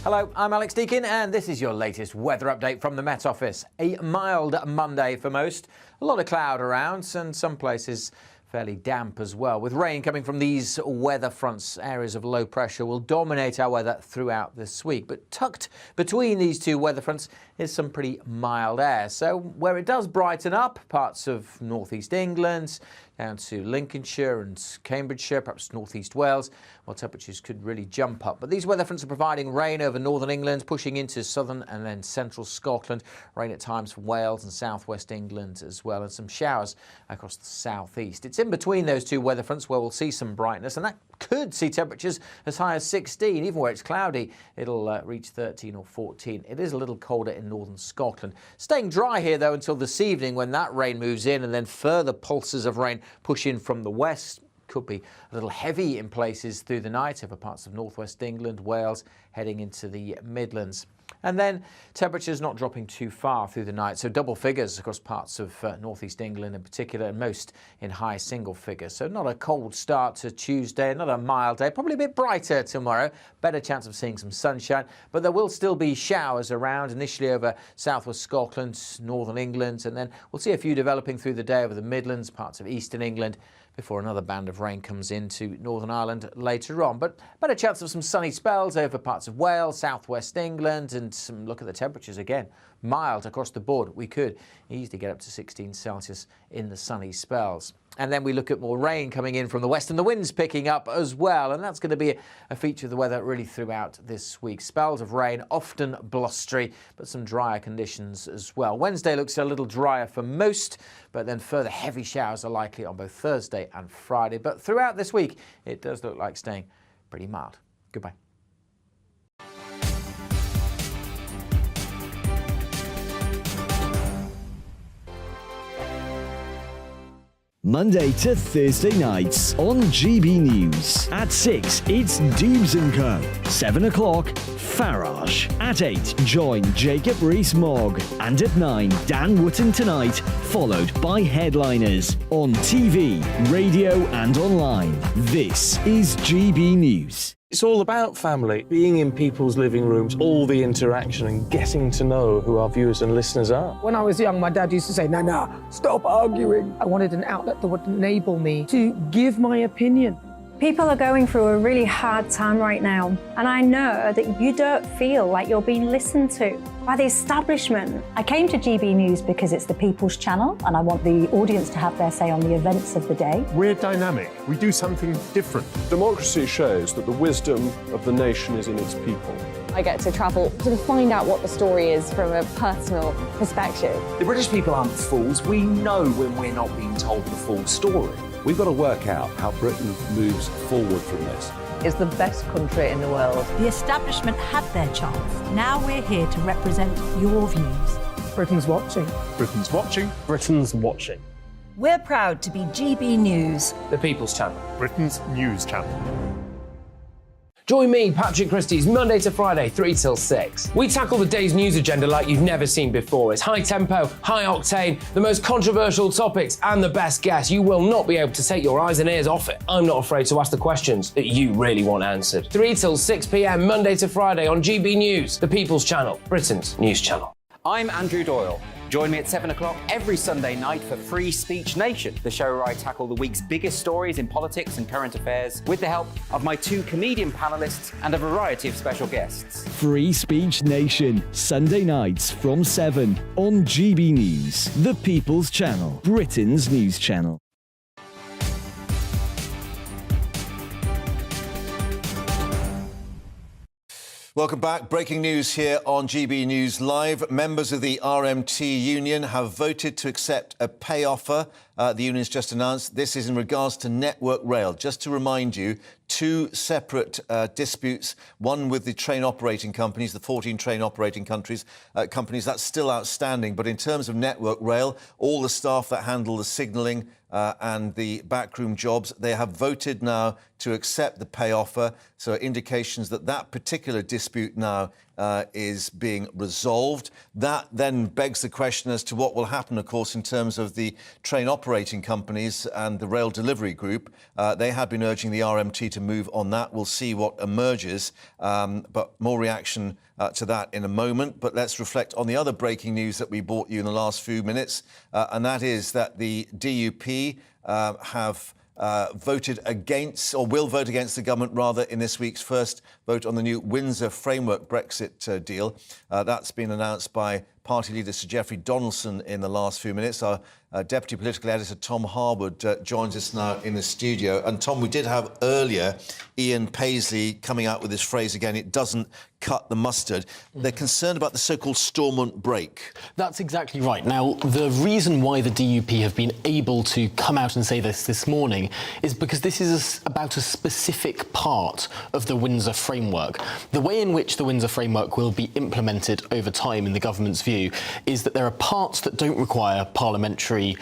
Speaker 12: Hello, I'm Alex Deakin, and this is your latest weather update from the Met Office. A mild Monday for most. A lot of cloud around, and some places fairly damp as well. With rain coming from these weather fronts, areas of low pressure will dominate our weather throughout this week. But tucked between these two weather fronts is some pretty mild air. So where it does brighten up, parts of northeast England, down to Lincolnshire and Cambridgeshire, perhaps northeast Wales, well, temperatures could really jump up. But these weather fronts are providing rain over northern England, pushing into southern and then central Scotland. Rain at times from Wales and southwest England as well, and some showers across the southeast. It's in between those two weather fronts where we'll see some brightness, and that could see temperatures as high as 16. Even where it's cloudy, it'll reach 13 or 14. It is a little colder in northern Scotland. Staying dry here, though, until this evening when that rain moves in, and then further pulses of rain push in from the west,
Speaker 4: could be a little heavy in places through the night over parts of northwest England, Wales, heading into the Midlands. And then temperatures not dropping too far through the night, so double figures across parts of northeast England in particular, and most in high single figures. So not a cold start to Tuesday, another mild day, probably a bit brighter tomorrow, better chance of seeing some sunshine, but there will still be showers around, initially over southwest Scotland, northern England, and then we'll see a few developing through the day over the Midlands, parts of eastern England, before another band of rain comes into Northern Ireland later on. But better chance of some sunny spells over parts of Wales, southwest England, and some look at the temperatures again. Mild across the board. We could easily get up to 16 Celsius in the sunny spells. And then we look at more rain coming in from the west and the winds picking up as well. And that's going to be a feature of the weather really throughout this week. Spells of rain, often blustery, but some drier conditions as well. Wednesday looks a little drier for most, but then further heavy showers are likely on both Thursday and Friday. But throughout this week, it does look like staying pretty mild. Goodbye.
Speaker 2: Monday to Thursday nights on GB News. At 6, it's Dubes & Co. 7 o'clock, Farage. At 8, join Jacob Rees-Mogg. And at 9, Dan Wootton Tonight, followed by headliners. On TV, radio and online. This is GB News.
Speaker 24: It's all about family, being in people's living rooms, all the interaction and getting to know who our viewers and listeners are.
Speaker 17: When I was young, my dad used to say, Nana, stop arguing. I wanted an outlet that would enable me to give my opinion.
Speaker 8: People are going through a really hard time right now, and I know that you don't feel like you're being listened to by the establishment.
Speaker 13: I came to GB News because it's the People's Channel, and I want the audience to have their say on the events of the day.
Speaker 25: We're dynamic. We do something different.
Speaker 3: Democracy shows that the wisdom of the nation is in its people.
Speaker 18: I get to travel to find out what the story is from a personal perspective.
Speaker 5: The British people aren't fools. We know when we're not being told the full story.
Speaker 6: We've got to work out how Britain moves forward from this.
Speaker 19: It's the best country in the world.
Speaker 13: The establishment had their chance. Now we're here to represent your views.
Speaker 17: Britain's watching.
Speaker 25: Britain's watching.
Speaker 24: Britain's watching.
Speaker 19: We're proud to be GB News.
Speaker 10: The People's Channel.
Speaker 25: Britain's news channel.
Speaker 10: Join me, Patrick Christie's, Monday to Friday, 3 till 6. We tackle the day's news agenda like you've never seen before. It's high tempo, high octane, the most controversial topics, and the best guests. You will not be able to take your eyes and ears off it. I'm not afraid to ask the questions that you really want answered. 3 till 6 p.m, Monday to Friday on GB News, the People's Channel, Britain's news channel.
Speaker 12: I'm Andrew Doyle. Join me at 7 o'clock every Sunday night for Free Speech Nation, the show where I tackle the week's biggest stories in politics and current affairs with the help of my 2 comedian panellists and a variety of special guests.
Speaker 2: Free Speech Nation, Sunday nights from 7 on GB News, the People's Channel, Britain's news channel.
Speaker 11: Welcome back. Breaking news here on GB News Live. Members of the RMT union have voted to accept a pay offer. The union's just announced this is in regards to Network Rail. Just to remind you, 2 separate disputes, one with the train operating companies, the 14 train operating companies, that's still outstanding. But in terms of Network Rail, all the staff that handle the signalling and the backroom jobs, they have voted now to accept the pay offer. So indications that that particular dispute now is being resolved. That then begs the question as to what will happen, of course, in terms of the train operating companies and the rail delivery group. They have been urging the RMT to move on that. We'll see what emerges, but more reaction to that in a moment. But let's reflect on the other breaking news that we brought you in the last few minutes, and that is that the DUP have voted against, or will vote against the government, rather, in this week's first vote on the new Windsor Framework Brexit deal. That's been announced by party leader Sir Geoffrey Donaldson in the last few minutes. Our Deputy Political Editor Tom Harwood joins us now in the studio. And Tom, we did have earlier Ian Paisley coming out with this phrase again, it doesn't cut the mustard. They're concerned about the so-called Stormont break.
Speaker 20: That's exactly right. Now, the reason why the DUP have been able to come out and say this morning is because this is about a specific part of the Windsor Framework. The way in which the Windsor Framework will be implemented over time, in the government's view, is that there are parts that don't require parliamentary parliamentary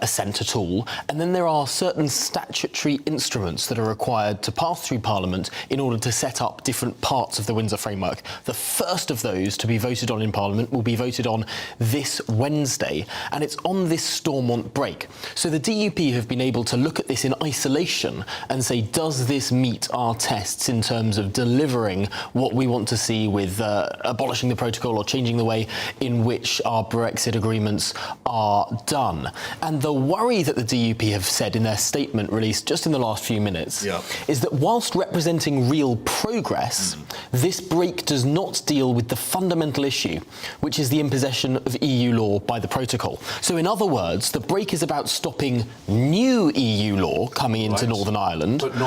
Speaker 20: assent at all. And then there are certain statutory instruments that are required to pass through Parliament in order to set up different parts of the Windsor framework. The first of those to be voted on in Parliament will be voted on this Wednesday, and it's on this Stormont break. So the DUP have been able to look at this in isolation and say, does this meet our tests in terms of delivering what we want to see with abolishing the protocol or changing the way in which our Brexit agreements are done? And the worry that the DUP have said in their statement released just in the last few minutes is that whilst representing real progress, this break does not deal with the fundamental issue, which is the imposition of EU law by the protocol. So in other words, the break is about stopping new EU law coming into Northern Ireland,
Speaker 11: but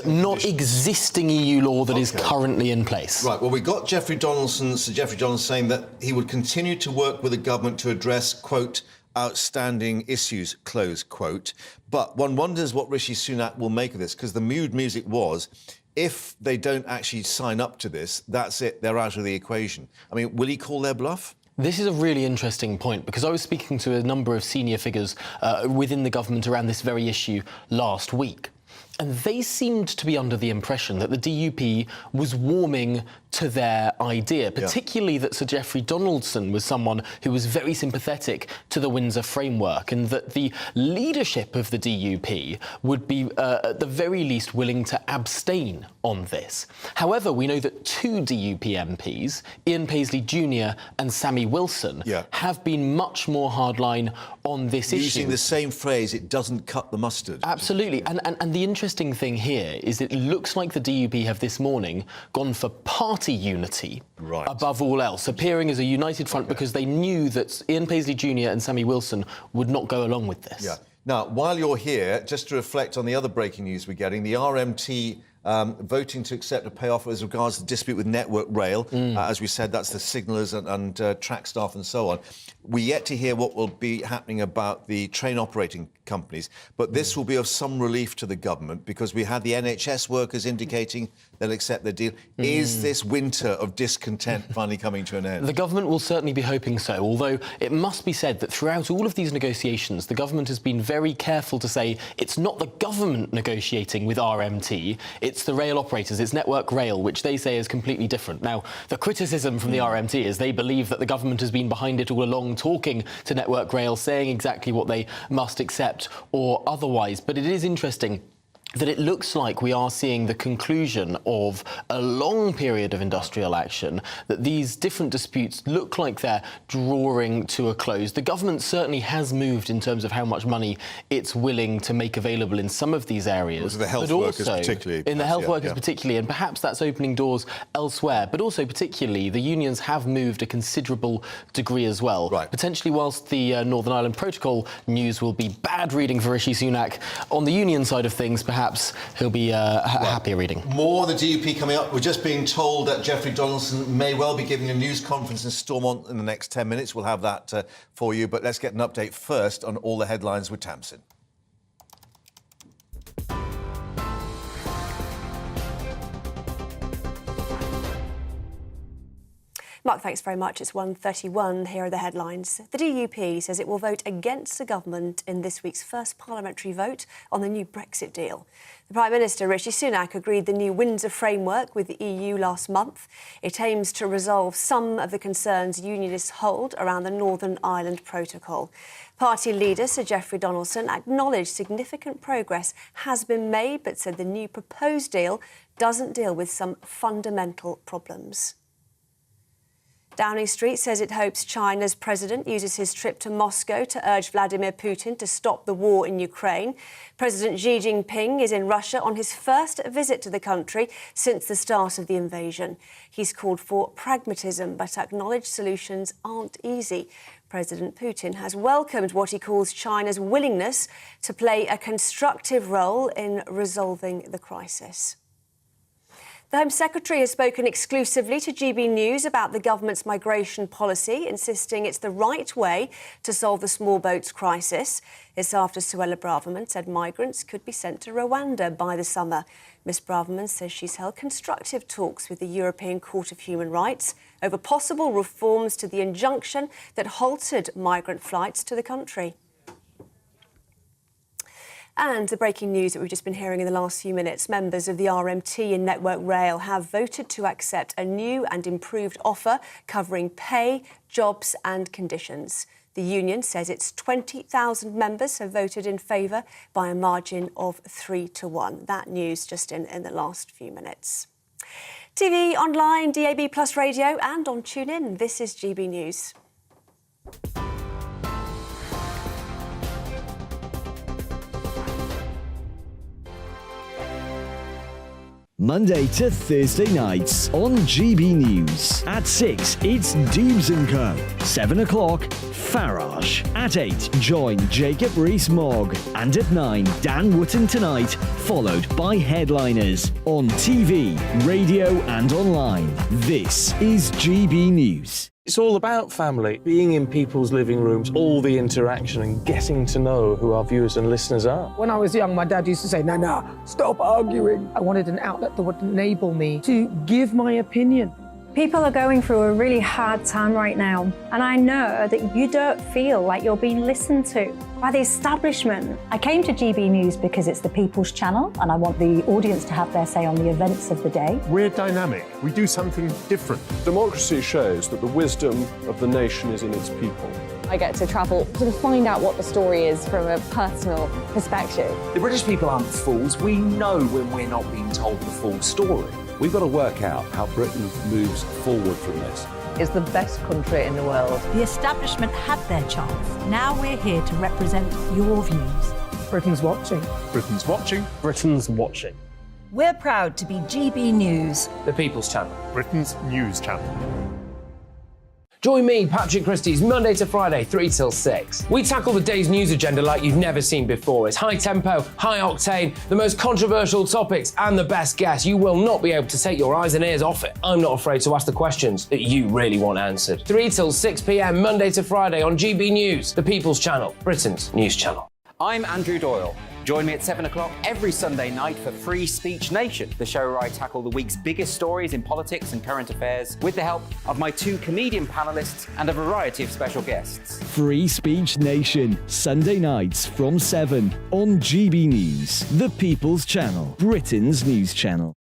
Speaker 11: not
Speaker 20: existing EU law that is currently in place.
Speaker 11: Right, well, we got Sir Jeffrey Donaldson saying that he would continue to work with the government to address, quote, outstanding issues, close quote. But one wonders what Rishi Sunak will make of this, because the mood music was, if they don't actually sign up to this, that's it, they're out of the equation. I mean, will he call their bluff?
Speaker 20: This is a really interesting point, because I was speaking to a number of senior figures within the government around this very issue last week. And they seemed to be under the impression that the DUP was warming to their idea, particularly that Sir Jeffrey Donaldson was someone who was very sympathetic to the Windsor framework, and that the leadership of the DUP would be, at the very least, willing to abstain on this. However, we know that two DUP MPs, Ian Paisley Jr. and Sammy Wilson, have been much more hardline on this issue.
Speaker 11: Using the same phrase, it doesn't cut the mustard.
Speaker 20: Absolutely. And the interesting thing here is it looks like the DUP have this morning gone for party unity above all else, appearing as a united front because they knew that Ian Paisley Jr. and Sammy Wilson would not go along with this.
Speaker 11: Now, while you're here, just to reflect on the other breaking news we're getting, the RMT voting to accept a payoff as regards the dispute with Network Rail. As we said, that's the signallers and track staff and so on. We're yet to hear what will be happening about the train operating companies, but this will be of some relief to the government because we had the NHS workers indicating they'll accept the deal. Is this winter of discontent finally coming to an end?
Speaker 20: The government will certainly be hoping so, although it must be said that throughout all of these negotiations, the government has been very careful to say it's not the government negotiating with RMT, it's the rail operators, it's Network Rail, which they say is completely different. Now, the criticism from the RMT is they believe that the government has been behind it all along, talking to Network Rail, saying exactly what they must accept or otherwise. But it is interesting that it looks like we are seeing the conclusion of a long period of industrial action, that these different disputes look like they're drawing to a close. The government certainly has moved in terms of how much money it's willing to make available in some of these areas.
Speaker 11: The health workers particularly.
Speaker 20: In the health workers particularly, and perhaps that's opening doors elsewhere, but also particularly the unions have moved a considerable degree as well. Potentially whilst the Northern Ireland Protocol news will be bad reading for Rishi Sunak, on the union side of things, perhaps he'll be happier reading.
Speaker 11: More the DUP coming up. We're just being told that Jeffrey Donaldson may well be giving a news conference in Stormont in the next 10 minutes. We'll have that for you, but let's get an update first on all the headlines with Tamsin.
Speaker 28: Mark, thanks very much. It's 1:31. Here are the headlines. The DUP says it will vote against the government in this week's first parliamentary vote on the new Brexit deal. The Prime Minister, Rishi Sunak, agreed the new Windsor framework with the EU last month. It aims to resolve some of the concerns unionists hold around the Northern Ireland Protocol. Party leader Sir Jeffrey Donaldson acknowledged significant progress has been made, but said the new proposed deal doesn't deal with some fundamental problems. Downing Street says it hopes China's president uses his trip to Moscow to urge Vladimir Putin to stop the war in Ukraine. President Xi Jinping is in Russia on his first visit to the country since the start of the invasion. He's called for pragmatism, but acknowledged solutions aren't easy. President Putin has welcomed what he calls China's willingness to play a constructive role in resolving the crisis. The Home Secretary has spoken exclusively to GB News about the government's migration policy, insisting it's the right way to solve the small boats crisis. It's after Suella Braverman said migrants could be sent to Rwanda by the summer. Ms Braverman says she's held constructive talks with the European Court of Human Rights over possible reforms to the injunction that halted migrant flights to the country. And the breaking news that we've just been hearing in the last few minutes, members of the RMT and Network Rail have voted to accept a new and improved offer covering pay, jobs and conditions. The union says its 20,000 members have voted in favour by a margin of 3-1. That news just in the last few minutes. TV, online, DAB Plus radio and on TuneIn. This is GB News.
Speaker 2: Monday to Thursday nights on GB News. At 6, it's Dubes & Co. 7 o'clock, Farage. At 8, join Jacob Rees-Mogg. And at 9, Dan Wootton Tonight, followed by headliners. On TV, radio and online. This is GB News.
Speaker 24: It's all about family, being in people's living rooms, all the interaction and getting to know who our viewers and listeners are.
Speaker 17: When I was young, my dad used to say, no, stop arguing. I wanted an outlet that would enable me to give my opinion.
Speaker 8: People are going through a really hard time right now, and I know that you don't feel like you're being listened to by the establishment.
Speaker 13: I came to GB News because it's the People's Channel, and I want the audience to have their say on the events of the day.
Speaker 25: We're dynamic. We do something different.
Speaker 3: Democracy shows that the wisdom of the nation is in its people.
Speaker 18: I get to travel to find out what the story is from a personal perspective.
Speaker 5: The British people aren't fools. We know when we're not being told the full story.
Speaker 6: We've got to work out how Britain moves forward from this.
Speaker 19: It's the best country in the world.
Speaker 13: The establishment had their chance. Now we're here to represent your views.
Speaker 17: Britain's watching.
Speaker 25: Britain's watching.
Speaker 24: Britain's watching.
Speaker 19: We're proud to be GB News.
Speaker 10: The People's Channel.
Speaker 25: Britain's news channel.
Speaker 10: Join me, Patrick Christie's Monday to Friday, 3 till 6. We tackle the day's news agenda like you've never seen before. It's high tempo, high octane, the most controversial topics and the best guests. You will not be able to take your eyes and ears off it. I'm not afraid to ask the questions that you really want answered. 3 till 6 p.m, Monday to Friday on GB News, the People's Channel, Britain's news channel.
Speaker 12: I'm Andrew Doyle. Join me at 7 o'clock every Sunday night for Free Speech Nation, the show where I tackle the week's biggest stories in politics and current affairs with the help of my 2 comedian panellists and a variety of special guests.
Speaker 2: Free Speech Nation, Sunday nights from 7 on GB News, the People's Channel, Britain's news channel.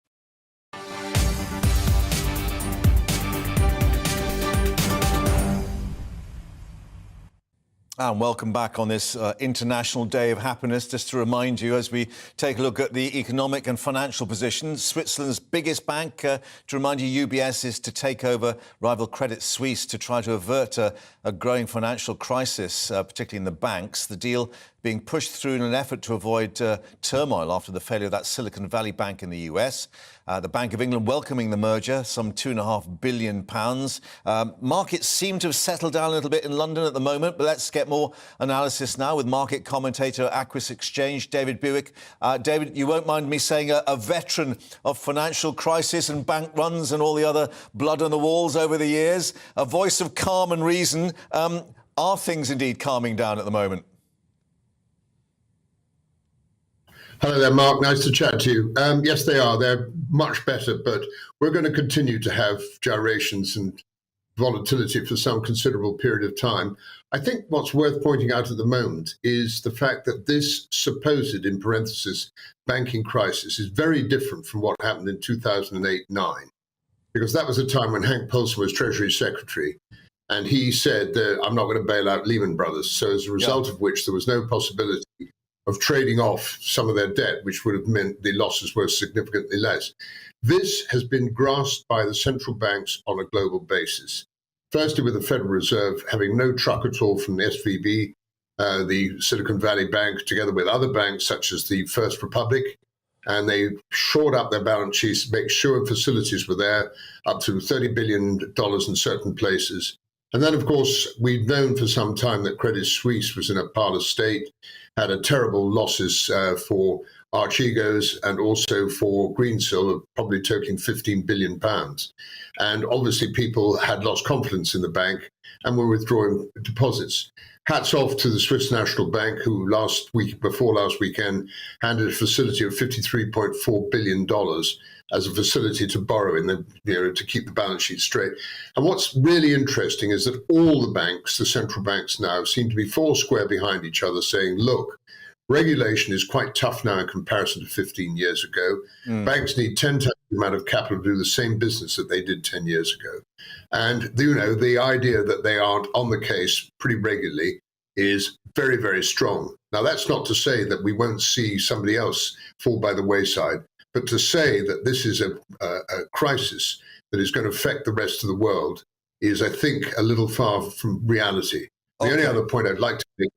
Speaker 11: And welcome back on this International Day of Happiness. Just to remind you, as we take a look at the economic and financial positions, Switzerland's biggest bank, to remind you, UBS is to take over rival Credit Suisse to try to avert a growing financial crisis, particularly in the banks. The deal being pushed through in an effort to avoid turmoil after the failure of that Silicon Valley bank in the US. The Bank of England welcoming the merger, some £2.5 billion. Markets seem to have settled down a little bit in London at the moment, but let's get more analysis now with market commentator at Aquis Exchange, David Buick. David, you won't mind me saying a veteran of financial crisis and bank runs and all the other blood on the walls over the years, a voice of calm and reason. Are things indeed calming down at the moment?
Speaker 1: Hello there, Mark. Nice to chat to you. Yes, they are. They're much better, but we're going to continue to have gyrations and volatility for some considerable period of time. I think what's worth pointing out at the moment is the fact that this supposed, in parenthesis, banking crisis is very different from what happened in 2008-9, because that was a time when Hank Paulson was Treasury Secretary, and he said that I'm not going to bail out Lehman Brothers. So as a result of which there was no possibility of trading off some of their debt, which would have meant the losses were significantly less. This has been grasped by the central banks on a global basis. Firstly, with the Federal Reserve having no truck at all from the SVB, the Silicon Valley Bank, together with other banks such as the First Republic, and they shored up their balance sheets, make sure facilities were there, up to $30 billion in certain places. And then, of course, we've known for some time that Credit Suisse was in a parlous state, had a terrible losses for Archegos and also for Greensill, probably totaling £15 billion. And obviously people had lost confidence in the bank and were withdrawing deposits. Hats off to the Swiss National Bank, who before last weekend, handed a facility of $53.4 billion as a facility to borrow to keep the balance sheet straight. And what's really interesting is that all the banks, the central banks now, seem to be four square behind each other saying, look, Regulation is quite tough now in comparison to 15 years ago. Banks need 10 times the amount of capital to do the same business that they did 10 years ago. And, the idea that they aren't on the case pretty regularly is very, very strong. Now, that's not to say that we won't see somebody else fall by the wayside, but to say that this is a crisis that is going to affect the rest of the world is, I think, a little far from reality. The only other point I'd like to make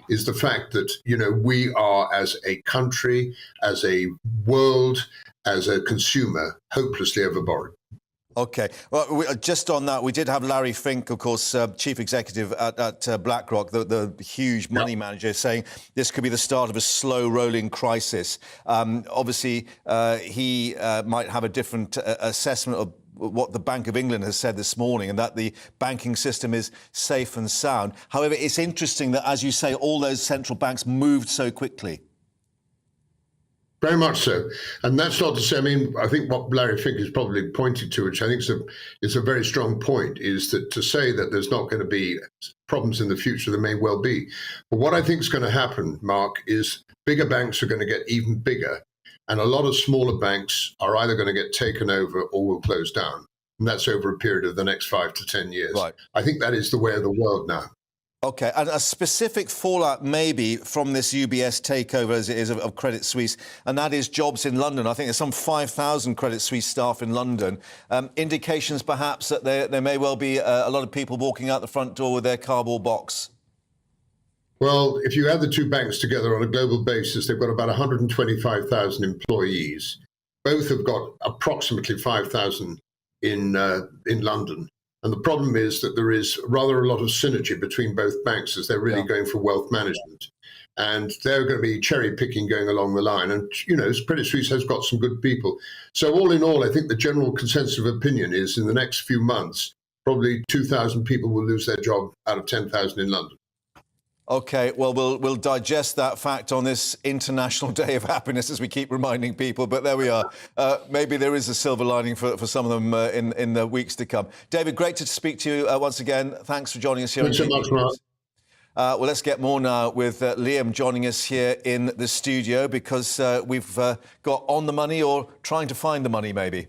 Speaker 1: is the fact that, we are, as a country, as a world, as a consumer, hopelessly overborrowed.
Speaker 11: Okay. Well, just on that, we did have Larry Fink, of course, chief executive at BlackRock, the huge money manager, saying this could be the start of a slow-rolling crisis. Obviously, he might have a different assessment of what the Bank of England has said this morning, and that the banking system is safe and sound. However, it's interesting that, as you say, all those central banks moved so quickly.
Speaker 1: Very much so. And that's not to say, I think what Larry Fink is probably pointing to, which I think is a very strong point, is that to say that there's not going to be problems in the future, there may well be. But what I think is going to happen, Mark, is bigger banks are going to get even bigger. And a lot of smaller banks are either going to get taken over or will close down. And that's over a period of the next 5 to 10 years.
Speaker 11: Right.
Speaker 1: I think that is the way of the world now.
Speaker 11: OK, and a specific fallout maybe from this UBS takeover, as it is, of Credit Suisse, and that is jobs in London. I think there's some 5,000 Credit Suisse staff in London. Indications perhaps that there may well be a lot of people walking out the front door with their cardboard box.
Speaker 1: Well, if you add the two banks together on a global basis, they've got about 125,000 employees. Both have got approximately 5,000 in London. And the problem is that there is rather a lot of synergy between both banks as they're really going for wealth management. And they're going to be cherry picking going along the line. And, Credit Suisse has got some good people. So all in all, I think the general consensus of opinion is in the next few months, probably 2,000 people will lose their job out of 10,000 in London.
Speaker 11: OK, well, we'll digest that fact on this International Day of Happiness, as we keep reminding people. But there we are. Maybe there is a silver lining for some of them in the weeks to come. David, great to speak to you once again. Thanks for joining us here.
Speaker 1: Thanks so much, Mark.
Speaker 11: Well, let's get more now with Liam joining us here in the studio, because we've got on the money, or trying to find the money, maybe.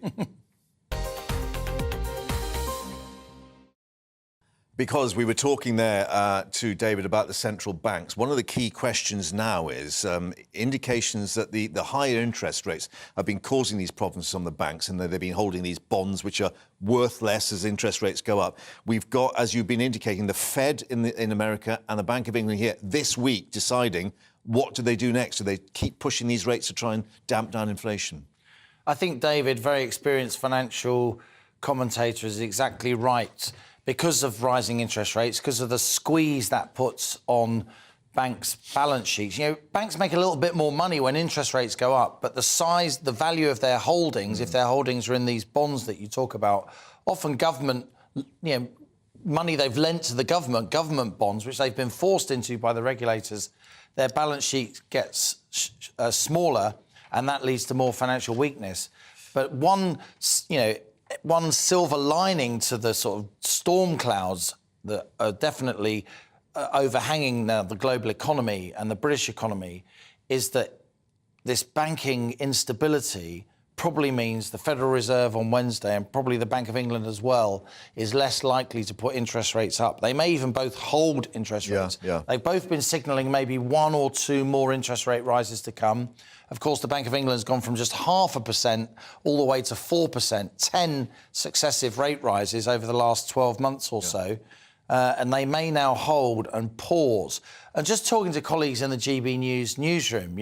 Speaker 11: Because we were talking there to David about the central banks. One of the key questions now is indications that the higher interest rates have been causing these problems for some of the banks, and that they've been holding these bonds which are worth less as interest rates go up. We've got, as you've been indicating, the Fed in America and the Bank of England here this week deciding what do they do next. Do they keep pushing these rates to try and damp down inflation?
Speaker 7: I think David, very experienced financial commentator, is exactly right. Because of rising interest rates, because of the squeeze that puts on banks' balance sheets. Banks make a little bit more money when interest rates go up, but the value of their holdings, if their holdings are in these bonds that you talk about, often government, money they've lent to the government bonds, which they've been forced into by the regulators, their balance sheet gets smaller, and that leads to more financial weakness. But one silver lining to the sort of storm clouds that are definitely overhanging now the global economy and the British economy is that this banking instability probably means the Federal Reserve on Wednesday, and probably the Bank of England as well, is less likely to put interest rates up. They may even both hold interest rates.
Speaker 11: Yeah.
Speaker 7: They've both been signalling maybe 1 or 2 more interest rate rises to come. Of course, the Bank of England has gone from just 0.5% all the way to 4%, 10 successive rate rises over the last 12 months or so. And they may now hold and pause. And just talking to colleagues in the GB News newsroom,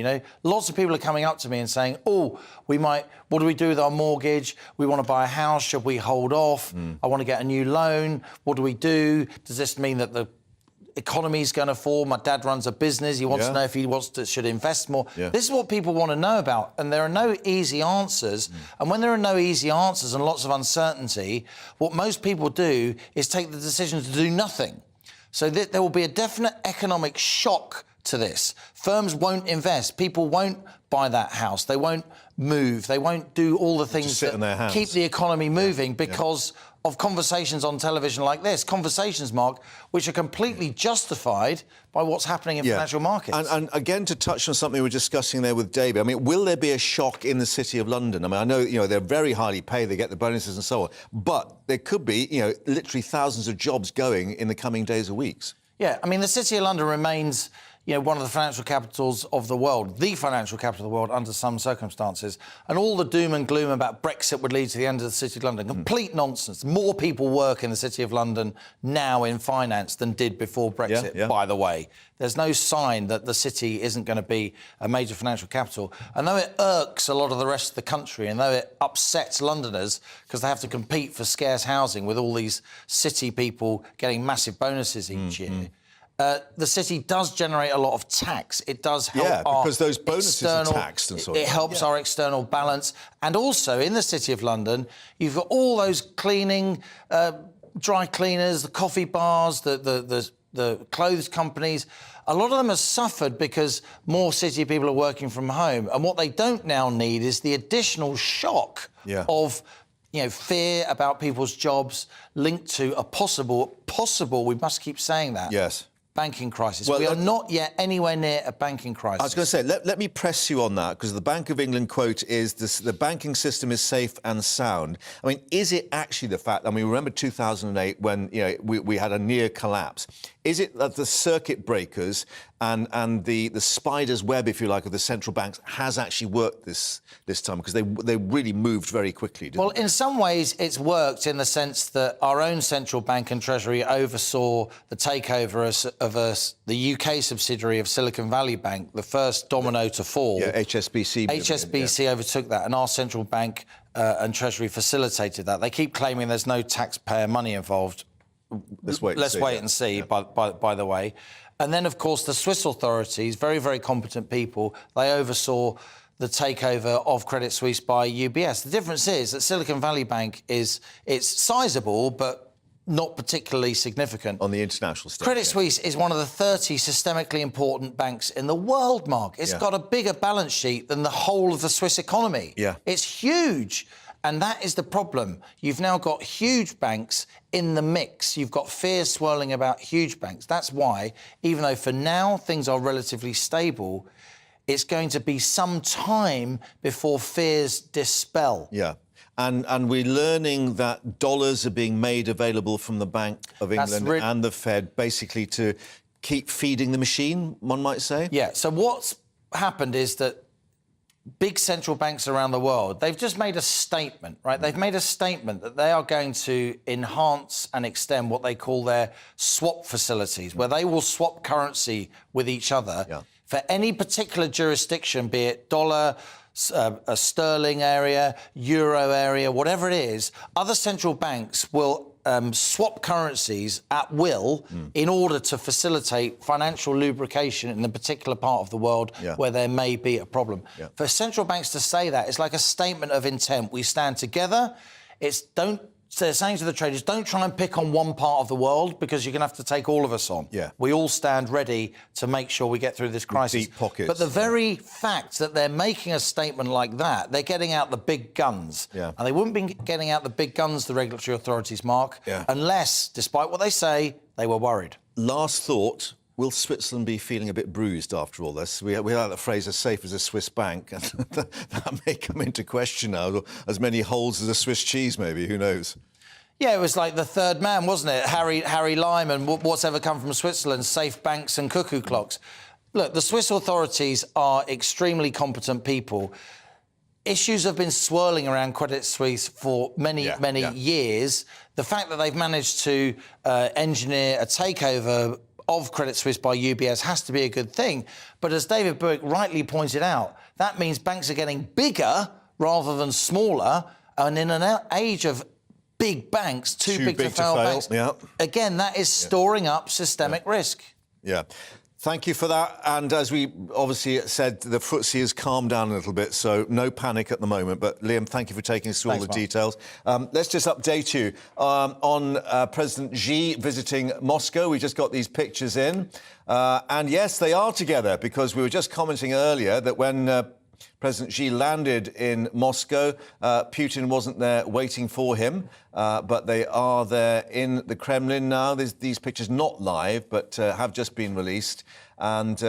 Speaker 7: lots of people are coming up to me and saying, what do we do with our mortgage? We want to buy a house. Should we hold off? I want to get a new loan. What do we do? Does this mean that the economy's going to fall? My dad runs a business. He wants to know if he should invest more. This is what people want to know about, and there are no easy answers. And when there are no easy answers and lots of uncertainty, what most people do is take the decision to do nothing. So there will be a definite economic shock to this. Firms won't invest. People won't buy that house. They won't move. They won't do all the things that keep the economy moving because of conversations on television like this. Conversations, Mark, which are completely justified by what's happening in financial markets.
Speaker 11: And again, to touch on something we were discussing there with David, I mean, will there be a shock in the City of London? I mean, I know, they're very highly paid, they get the bonuses and so on, but there could be, literally thousands of jobs going in the coming days or weeks.
Speaker 7: Yeah, I mean, the City of London remains, one of the financial capitals of the world, the financial capital of the world under some circumstances. And all the doom and gloom about Brexit would lead to the end of the City of London. Complete nonsense. More people work in the City of London now in finance than did before Brexit, by the way. There's no sign that the city isn't going to be a major financial capital. And though it irks a lot of the rest of the country, and though it upsets Londoners because they have to compete for scarce housing with all these city people getting massive bonuses each year, the city does generate a lot of tax. It does help
Speaker 11: because those bonuses are taxed and so on.
Speaker 7: It helps our external balance. And also, in the City of London, you've got all those cleaning, dry cleaners, the coffee bars, the clothes companies. A lot of them have suffered because more city people are working from home. And what they don't now need is the additional shock of fear about people's jobs linked to a possible, we must keep saying that.
Speaker 11: Yes.
Speaker 7: Banking crisis. Well, we are not yet anywhere near a banking crisis.
Speaker 11: I was going to say, let me press you on that, because the Bank of England quote is, the banking system is safe and sound. I mean, is it actually the fact, remember 2008 when we had a near collapse. Is it that the circuit breakers and the spider's web, if you like, of the central banks has actually worked this time? Because they really moved very quickly, didn't they?
Speaker 7: In some ways it's worked in the sense that our own central bank and Treasury oversaw the takeover of the UK subsidiary of Silicon Valley Bank, the first domino to fall.
Speaker 11: Yeah, HSBC.
Speaker 7: HSBC overtook that, and our central bank and Treasury facilitated that. They keep claiming there's no taxpayer money involved.
Speaker 11: Let's wait
Speaker 7: and see, by the way. And then, of course, the Swiss authorities, very, very competent people, they oversaw the takeover of Credit Suisse by UBS. The difference is that Silicon Valley Bank it's sizable, but not particularly significant.
Speaker 11: On the international stage.
Speaker 7: Credit Suisse is one of the 30 systemically important banks in the world, Mark. It's got a bigger balance sheet than the whole of the Swiss economy.
Speaker 11: Yeah.
Speaker 7: It's huge. And that is the problem. You've now got huge banks in the mix. You've got fear swirling about huge banks. That's why, even though for now things are relatively stable, it's going to be some time before fears dispel.
Speaker 11: Yeah. And we're learning that dollars are being made available from the Bank of England and the Fed, basically to keep feeding the machine, one might say.
Speaker 7: Yeah, so what's happened is that big central banks around the world, they've just made a statement, right? They've made a statement that they are going to enhance and extend what they call their swap facilities, where they will swap currency with each other for any particular jurisdiction, be it dollar, a sterling area, euro area, whatever it is. Other central banks will swap currencies at will in order to facilitate financial lubrication in a particular part of the world where there may be a problem. For central banks to say that, it's like a statement of intent. We stand together. They're saying to the traders, don't try and pick on one part of the world because you're going to have to take all of us on.
Speaker 11: Yeah.
Speaker 7: We all stand ready to make sure we get through this crisis.
Speaker 11: Deep pockets.
Speaker 7: But the very fact that they're making a statement like that, they're getting out the big guns.
Speaker 11: Yeah.
Speaker 7: And they wouldn't be getting out the big guns, the regulatory authorities, Mark, unless, despite what they say, they were worried.
Speaker 11: Last thought. Will Switzerland be feeling a bit bruised after all this? We like the phrase as safe as a Swiss bank. And that may come into question now. As many holes as a Swiss cheese, maybe. Who knows?
Speaker 7: Yeah, it was like the third man, wasn't it? Harry Lyman, what's ever come from Switzerland? Safe banks and cuckoo clocks. Look, the Swiss authorities are extremely competent people. Issues have been swirling around Credit Suisse for many years. The fact that they've managed to engineer a takeover of Credit Suisse by UBS has to be a good thing. But as David Burke rightly pointed out, that means banks are getting bigger rather than smaller. And in an age of big banks, too big to fail banks, again, that is storing up systemic risk.
Speaker 11: Yeah. Thank you for that. And as we obviously said, the FTSE has calmed down a little bit, so no panic at the moment. But Liam, thank you for taking us through all the details. Let's just update you on President Xi visiting Moscow. We just got these pictures in. And yes, they are together, because we were just commenting earlier that when President Xi landed in Moscow, Putin wasn't there waiting for him, but they are there in the Kremlin now. These pictures not live, but have just been released. And,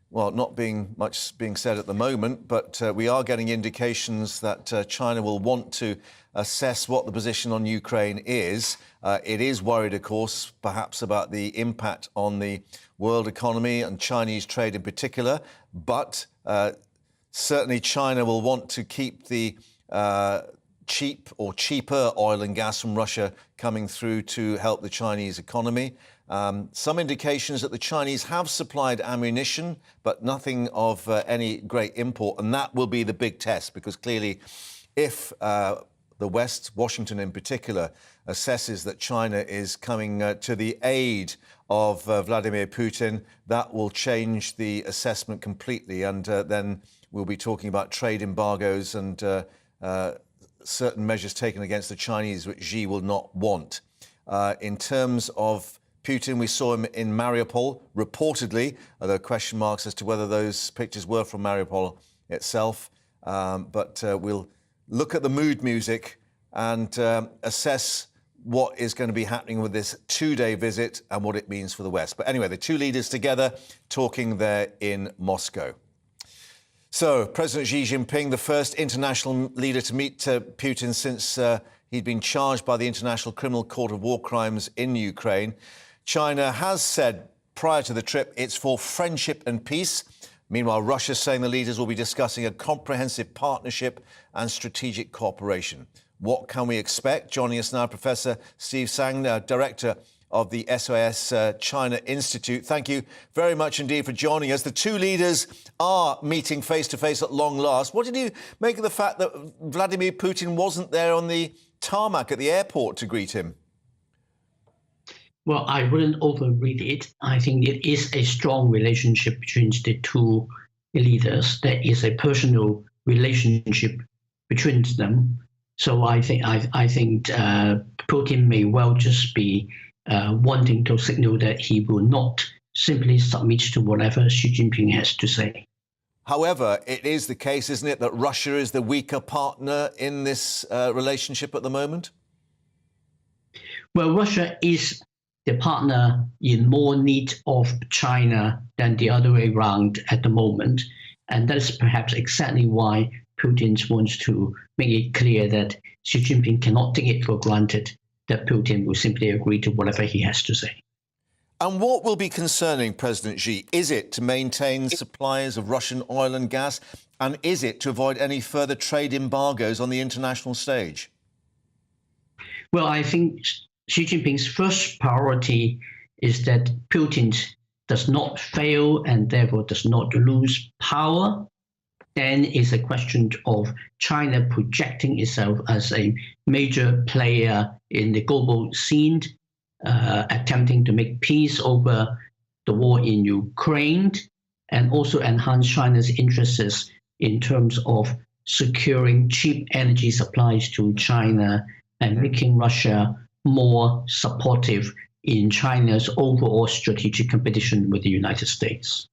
Speaker 11: well, not being much being said at the moment, but we are getting indications that China will want to assess what the position on Ukraine is. It is worried, of course, perhaps about the impact on the world economy and Chinese trade in particular, but certainly China will want to keep the cheap or cheaper oil and gas from Russia coming through to help the Chinese economy. Some indications that the Chinese have supplied ammunition, but nothing of any great import. And that will be the big test, because clearly if the West, Washington in particular, assesses that China is coming to the aid of Vladimir Putin, that will change the assessment completely. And then we'll be talking about trade embargoes and certain measures taken against the Chinese, which Xi will not want. In terms of Putin, we saw him in Mariupol, reportedly, although question marks as to whether those pictures were from Mariupol itself. But we'll look at the mood music and assess what is going to be happening with this two-day visit and what it means for the West. But anyway, the two leaders together talking there in Moscow. So, President Xi Jinping, the first international leader to meet Putin since he'd been charged by the International Criminal Court of War Crimes in Ukraine. China has said prior to the trip it's for friendship and peace. Meanwhile, Russia's saying the leaders will be discussing a comprehensive partnership and strategic cooperation. What can we expect? Joining us now, Professor Steve Sang, Director of the SOS China Institute. Thank you very much indeed for joining us. The two leaders are meeting face-to-face at long last. What did you make of the fact that Vladimir Putin wasn't there on the tarmac at the airport to greet him?
Speaker 9: Well, I wouldn't overread it. I think it is a strong relationship between the two leaders. There is a personal relationship between them. So I think Putin may well just be wanting to signal that he will not simply submit to whatever Xi Jinping has to say.
Speaker 11: However, it is the case, isn't it, that Russia is the weaker partner in this relationship at the moment?
Speaker 9: Well, Russia is the partner in more need of China than the other way around at the moment. And that is perhaps exactly why Putin wants to make it clear that Xi Jinping cannot take it for granted that Putin will simply agree to whatever he has to say.
Speaker 11: And what will be concerning President Xi? Is it to maintain supplies of Russian oil and gas? And is it to avoid any further trade embargoes on the international stage?
Speaker 9: Well, I think Xi Jinping's first priority is that Putin does not fail and therefore does not lose power. Then is a question of China projecting itself as a major player in the global scene, attempting to make peace over the war in Ukraine, and also enhance China's interests in terms of securing cheap energy supplies to China and making Russia more supportive in China's overall strategic competition with the United States.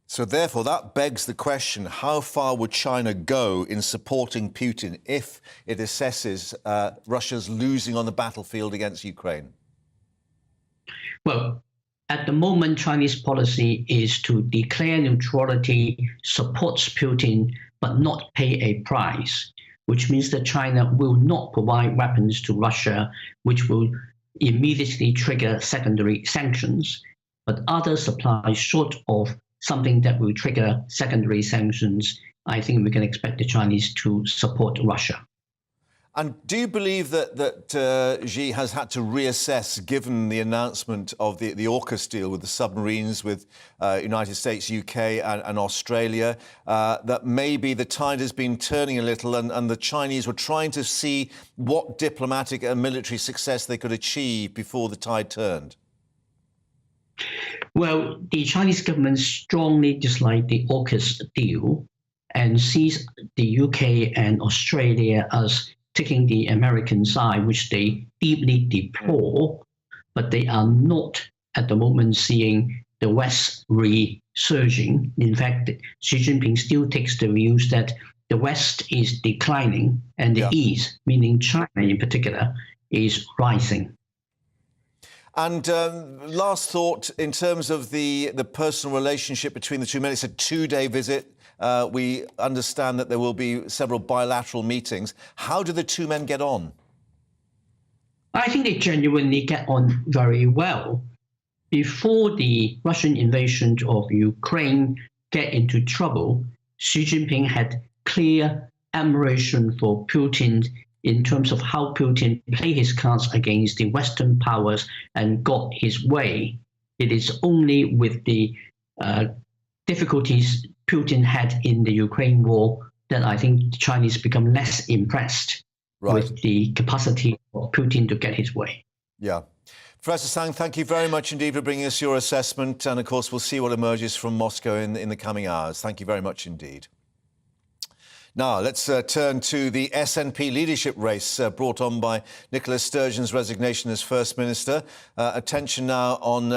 Speaker 11: So therefore, that begs the question, how far would China go in supporting Putin if it assesses Russia's losing on the battlefield against Ukraine?
Speaker 9: Well, at the moment, Chinese policy is to declare neutrality, supports Putin, but not pay a price, which means that China will not provide weapons to Russia, which will immediately trigger secondary sanctions. But other supplies short of something that will trigger secondary sanctions, I think we can expect the Chinese to support Russia.
Speaker 11: And do you believe that Xi has had to reassess, given the announcement of the AUKUS deal with the submarines with United States, UK and Australia, that maybe the tide has been turning a little and the Chinese were trying to see what diplomatic and military success they could achieve before the tide turned?
Speaker 9: Well, the Chinese government strongly dislikes the AUKUS deal and sees the UK and Australia as taking the American side, which they deeply deplore, but they are not at the moment seeing the West resurging. In fact, Xi Jinping still takes the views that the West is declining and the East, meaning China in particular, is rising.
Speaker 11: And last thought, in terms of the personal relationship between the two men, it's a 2-day visit. We understand that there will be several bilateral meetings. How do the two men get on?
Speaker 9: I think they genuinely get on very well. Before the Russian invasion of Ukraine get into trouble, Xi Jinping had clear admiration for Putin in terms of how Putin played his cards against the Western powers and got his way. It is only with the difficulties Putin had in the Ukraine war that I think the Chinese become less impressed with the capacity of Putin to get his way.
Speaker 11: Yeah. Professor Sang, thank you very much indeed for bringing us your assessment. And of course, we'll see what emerges from Moscow in the coming hours. Thank you very much indeed. Now, let's turn to the SNP leadership race brought on by Nicola Sturgeon's resignation as First Minister. Attention now on,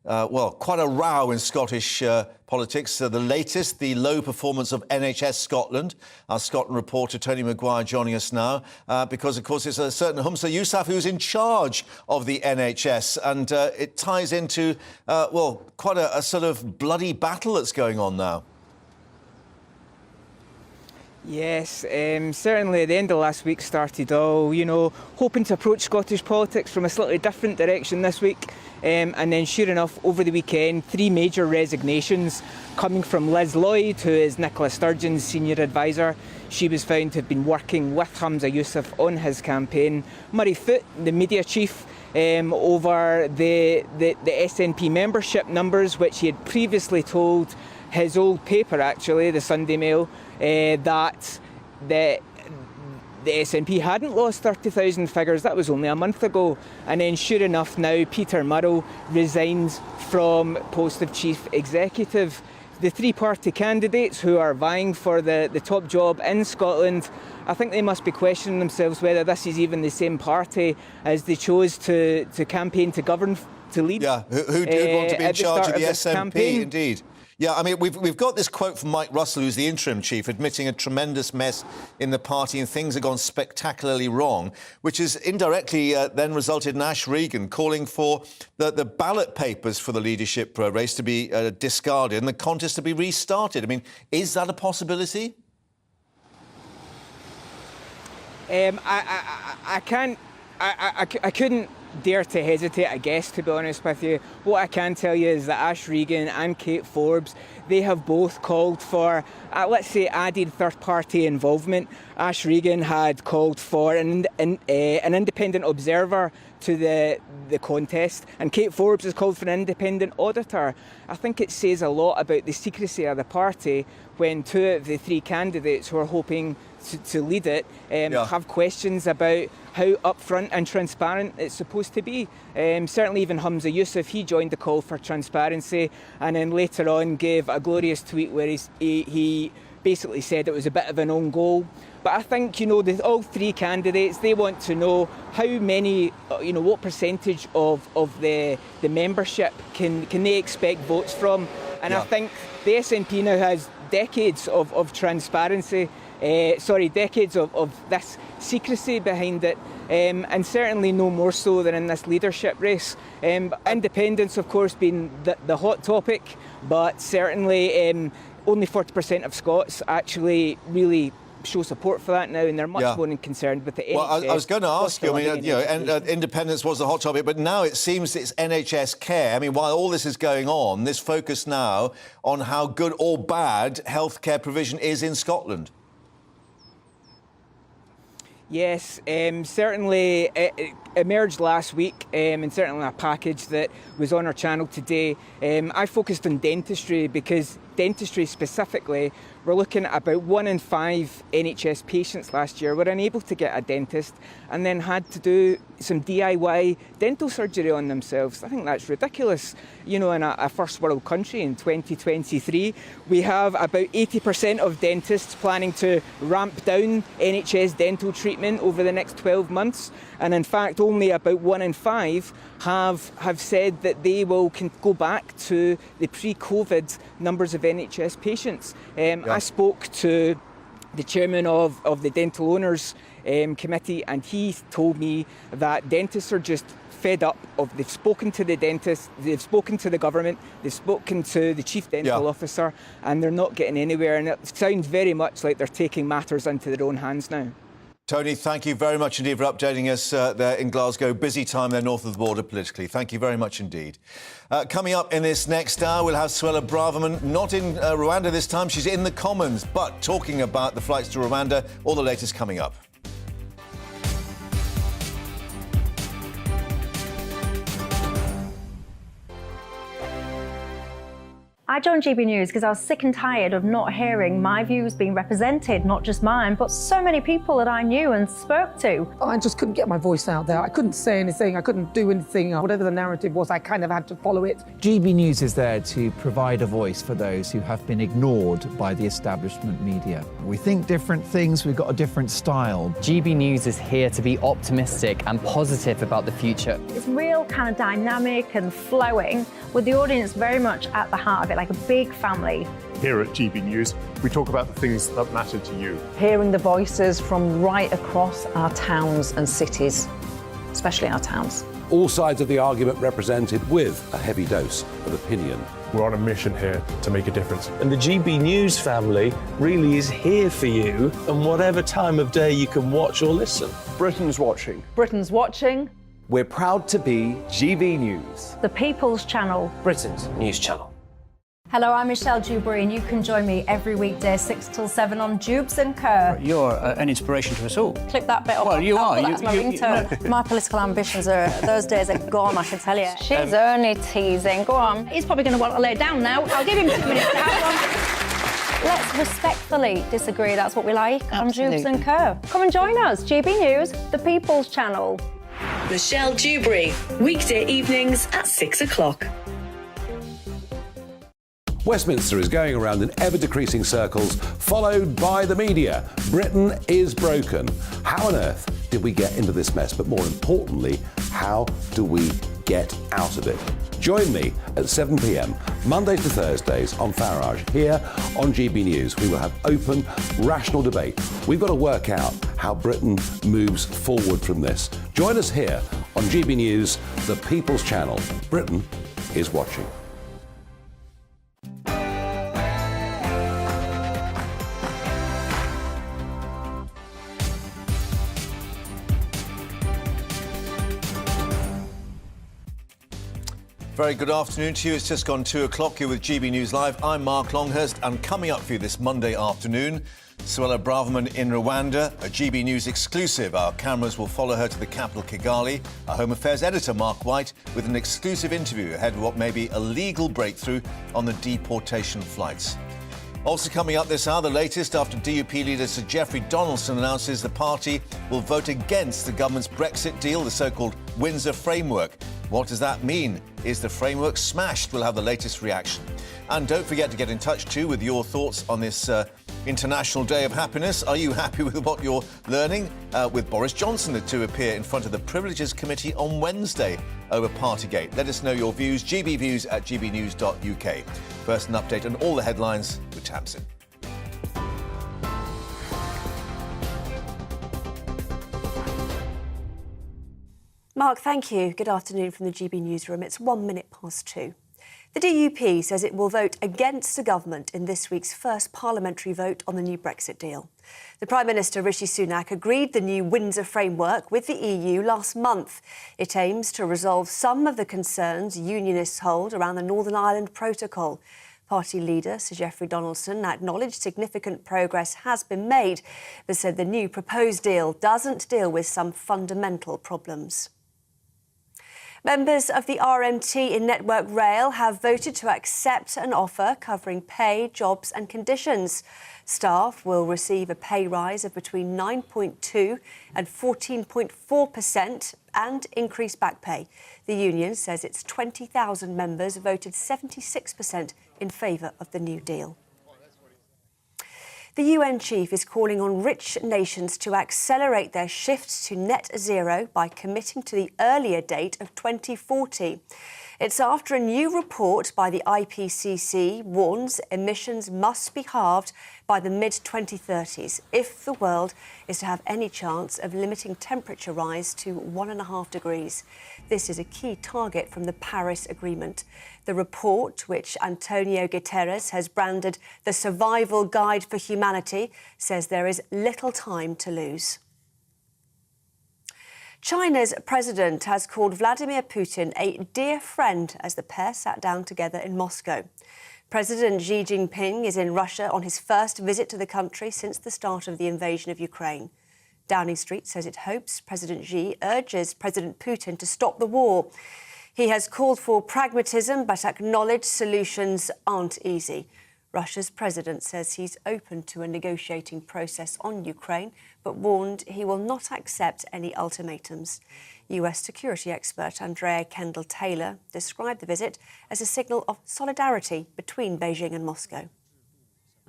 Speaker 11: well, quite a row in Scottish politics. The latest, the low performance of NHS Scotland. Our Scotland reporter, Tony Maguire, joining us now, because, of course, it's a certain Humza Yousaf who's in charge of the NHS. And it ties into, well, quite a sort of bloody battle that's going on now.
Speaker 14: Yes, certainly at the end of last week started all, you know, hoping to approach Scottish politics from a slightly different direction this week. And then sure enough, over the weekend, 3 major resignations coming from Liz Lloyd, who is Nicola Sturgeon's senior advisor. She was found to have been working with Humza Yousaf on his campaign. Murray Foote, the media chief, over the SNP membership numbers, which he had previously told his old paper, actually, the Sunday Mail, that the SNP hadn't lost 30,000 figures. That was only a month ago. And then sure enough now Peter Murrow resigns from post of chief executive. The 3 party candidates who are vying for the top job in Scotland, I think they must be questioning themselves whether this is even the same party as they chose to campaign to govern, to lead.
Speaker 11: Yeah, who do want to be in charge of the SNP, indeed. Yeah, I mean, we've got this quote from Mike Russell, who's the interim chief, admitting a tremendous mess in the party and things have gone spectacularly wrong, which has indirectly then resulted in Ash Regan calling for the ballot papers for the leadership race to be discarded and the contest to be restarted. I mean, is that a possibility?
Speaker 14: I couldn't dare to hesitate, I guess, to be honest with you. What I can tell you is that Ash Regan and Kate Forbes, they have both called for, let's say, added third-party involvement. Ash Regan had called for an independent observer to the contest, and Kate Forbes has called for an independent auditor. I think it says a lot about the secrecy of the party when 2 of the 3 candidates who are hoping to lead it have questions about how upfront and transparent it's supposed to be. Certainly even Humza Yousaf, he joined the call for transparency and then later on gave a glorious tweet where he basically said it was a bit of an own goal. But I think, you know, all 3 candidates, they want to know how many, you know, what percentage of the membership can they expect votes from. And I think the SNP now has decades of transparency, decades of this secrecy behind it, and certainly no more so than in this leadership race. Independence, of course, being the hot topic, but certainly only 40% of Scots actually really show support for that now, and they're much more concerned with the NHS.
Speaker 11: Well, I was going to ask you, I mean, independence was the hot topic, but now it seems it's NHS care. I mean, while all this is going on, this focus now on how good or bad healthcare provision is in Scotland.
Speaker 14: Yes, certainly it emerged last week, and certainly a package that was on our channel today. I focused on dentistry because dentistry specifically we're looking at about 1 in 5 NHS patients last year were unable to get a dentist and then had to do some DIY dental surgery on themselves. I think that's ridiculous. You know, in a first world country in 2023, we have about 80% of dentists planning to ramp down NHS dental treatment over the next 12 months. And in fact, only about 1 in 5 have said that they will go back to the pre-COVID numbers of NHS patients. I spoke to the chairman of the Dental Owners Committee, and he told me that dentists are just fed up of, they've spoken to the dentist, they've spoken to the government, they've spoken to the chief dental officer, and they're not getting anywhere. And it sounds very much like they're taking matters into their own hands now.
Speaker 11: Tony, thank you very much indeed for updating us there in Glasgow. Busy time there north of the border politically. Thank you very much indeed. Coming up in this next hour, we'll have Suella Braverman, not in Rwanda this time. She's in the Commons, but talking about the flights to Rwanda. All the latest coming up.
Speaker 8: I joined GB News because I was sick and tired of not hearing my views being represented, not just mine, but so many people that I knew and spoke to.
Speaker 17: I just couldn't get my voice out there. I couldn't say anything. I couldn't do anything. Whatever the narrative was, I kind of had to follow it.
Speaker 4: GB News is there to provide a voice for those who have been ignored by the establishment media. We think different things, we've got a different style.
Speaker 12: GB News is here to be optimistic and positive about the future.
Speaker 8: It's real kind of dynamic and flowing, with the audience very much at the heart of it, like a big family.
Speaker 25: Here at GB News, we talk about the things that matter to you.
Speaker 19: Hearing the voices from right across our towns and cities, especially our towns.
Speaker 6: All sides of the argument represented with a heavy dose of opinion.
Speaker 25: We're on a mission here to make a difference.
Speaker 24: And the GB News family really is here for you, and whatever time of day you can watch or listen.
Speaker 3: Britain's watching.
Speaker 19: Britain's watching.
Speaker 5: We're proud to be GB News,
Speaker 8: The People's Channel.
Speaker 10: Britain's news channel.
Speaker 8: Hello, I'm Michelle Dewberry, and you can join me every weekday 6 till 7 on Dubes and Kerr.
Speaker 15: You're an inspiration to us all.
Speaker 8: Clip that bit up.
Speaker 15: Well, you are.
Speaker 8: That's my ringtone. My political ambitions those days are gone, I can tell you. She's only teasing. Go on. He's probably going to want to lay down now. I'll give him 2 minutes to have one. Let's respectfully disagree. That's what we like on Dubes and Kerr. Come and join us. GB News, The People's Channel.
Speaker 16: Michelle Dewberry, weekday evenings at 6 o'clock.
Speaker 6: Westminster is going around in ever-decreasing circles, followed by the media. Britain is broken. How on earth did we get into this mess? But more importantly, how do we get out of it? Join me at 7 p.m, Mondays to Thursdays on Farage, here on GB News. We will have open, rational debate. We've got to work out how Britain moves forward from this. Join us here on GB News, the People's Channel. Britain is watching.
Speaker 11: Very good afternoon to you. It's just gone 2 o'clock. You're with GB News Live. I'm Mark Longhurst, and coming up for you this Monday afternoon, Suella Braverman in Rwanda, a GB News exclusive. Our cameras will follow her to the capital, Kigali. Our Home Affairs editor, Mark White, with an exclusive interview ahead of what may be a legal breakthrough on the deportation flights. Also coming up this hour, the latest after DUP leader Sir Geoffrey Donaldson announces the party will vote against the government's Brexit deal, the so-called Windsor Framework. What does that mean? Is the framework smashed? We'll have the latest reaction. And don't forget to get in touch too with your thoughts on this International Day of Happiness. Are you happy with what you're learning? With Boris Johnson to appear in front of the Privileges Committee on Wednesday over partygate. Let us know your views. gbviews at gbnews.uk. First, an update on all the headlines with Tamsin.
Speaker 28: Mark, thank you. Good afternoon from the GB newsroom. It's 1 minute past 2. The DUP says it will vote against the government in this week's first parliamentary vote on the new Brexit deal. The Prime Minister, Rishi Sunak, agreed the new Windsor Framework with the EU last month. It aims to resolve some of the concerns unionists hold around the Northern Ireland Protocol. Party leader Sir Geoffrey Donaldson acknowledged significant progress has been made, but said the new proposed deal doesn't deal with some fundamental problems. Members of the RMT in Network Rail have voted to accept an offer covering pay, jobs and conditions. Staff will receive a pay rise of between 9.2 and 14.4% and increased back pay. The union says its 20,000 members voted 76% in favour of the new deal. The UN chief is calling on rich nations to accelerate their shift to net zero by committing to the earlier date of 2040. It's after a new report by the IPCC warns emissions must be halved by the mid-2030s if the world is to have any chance of limiting temperature rise to 1.5 degrees. This is a key target from the Paris Agreement. The report, which Antonio Guterres has branded the Survival Guide for Humanity, says there is little time to lose. China's president has called Vladimir Putin a dear friend as the pair sat down together in Moscow. President Xi Jinping is in Russia on his first visit to the country since the start of the invasion of Ukraine. Downing Street says it hopes President Xi urges President Putin to stop the war. He has called for pragmatism but acknowledged solutions aren't easy. Russia's president says he's open to a negotiating process on Ukraine, but warned he will not accept any ultimatums. US security expert Andrea Kendall-Taylor described the visit as a signal of solidarity between Beijing and Moscow.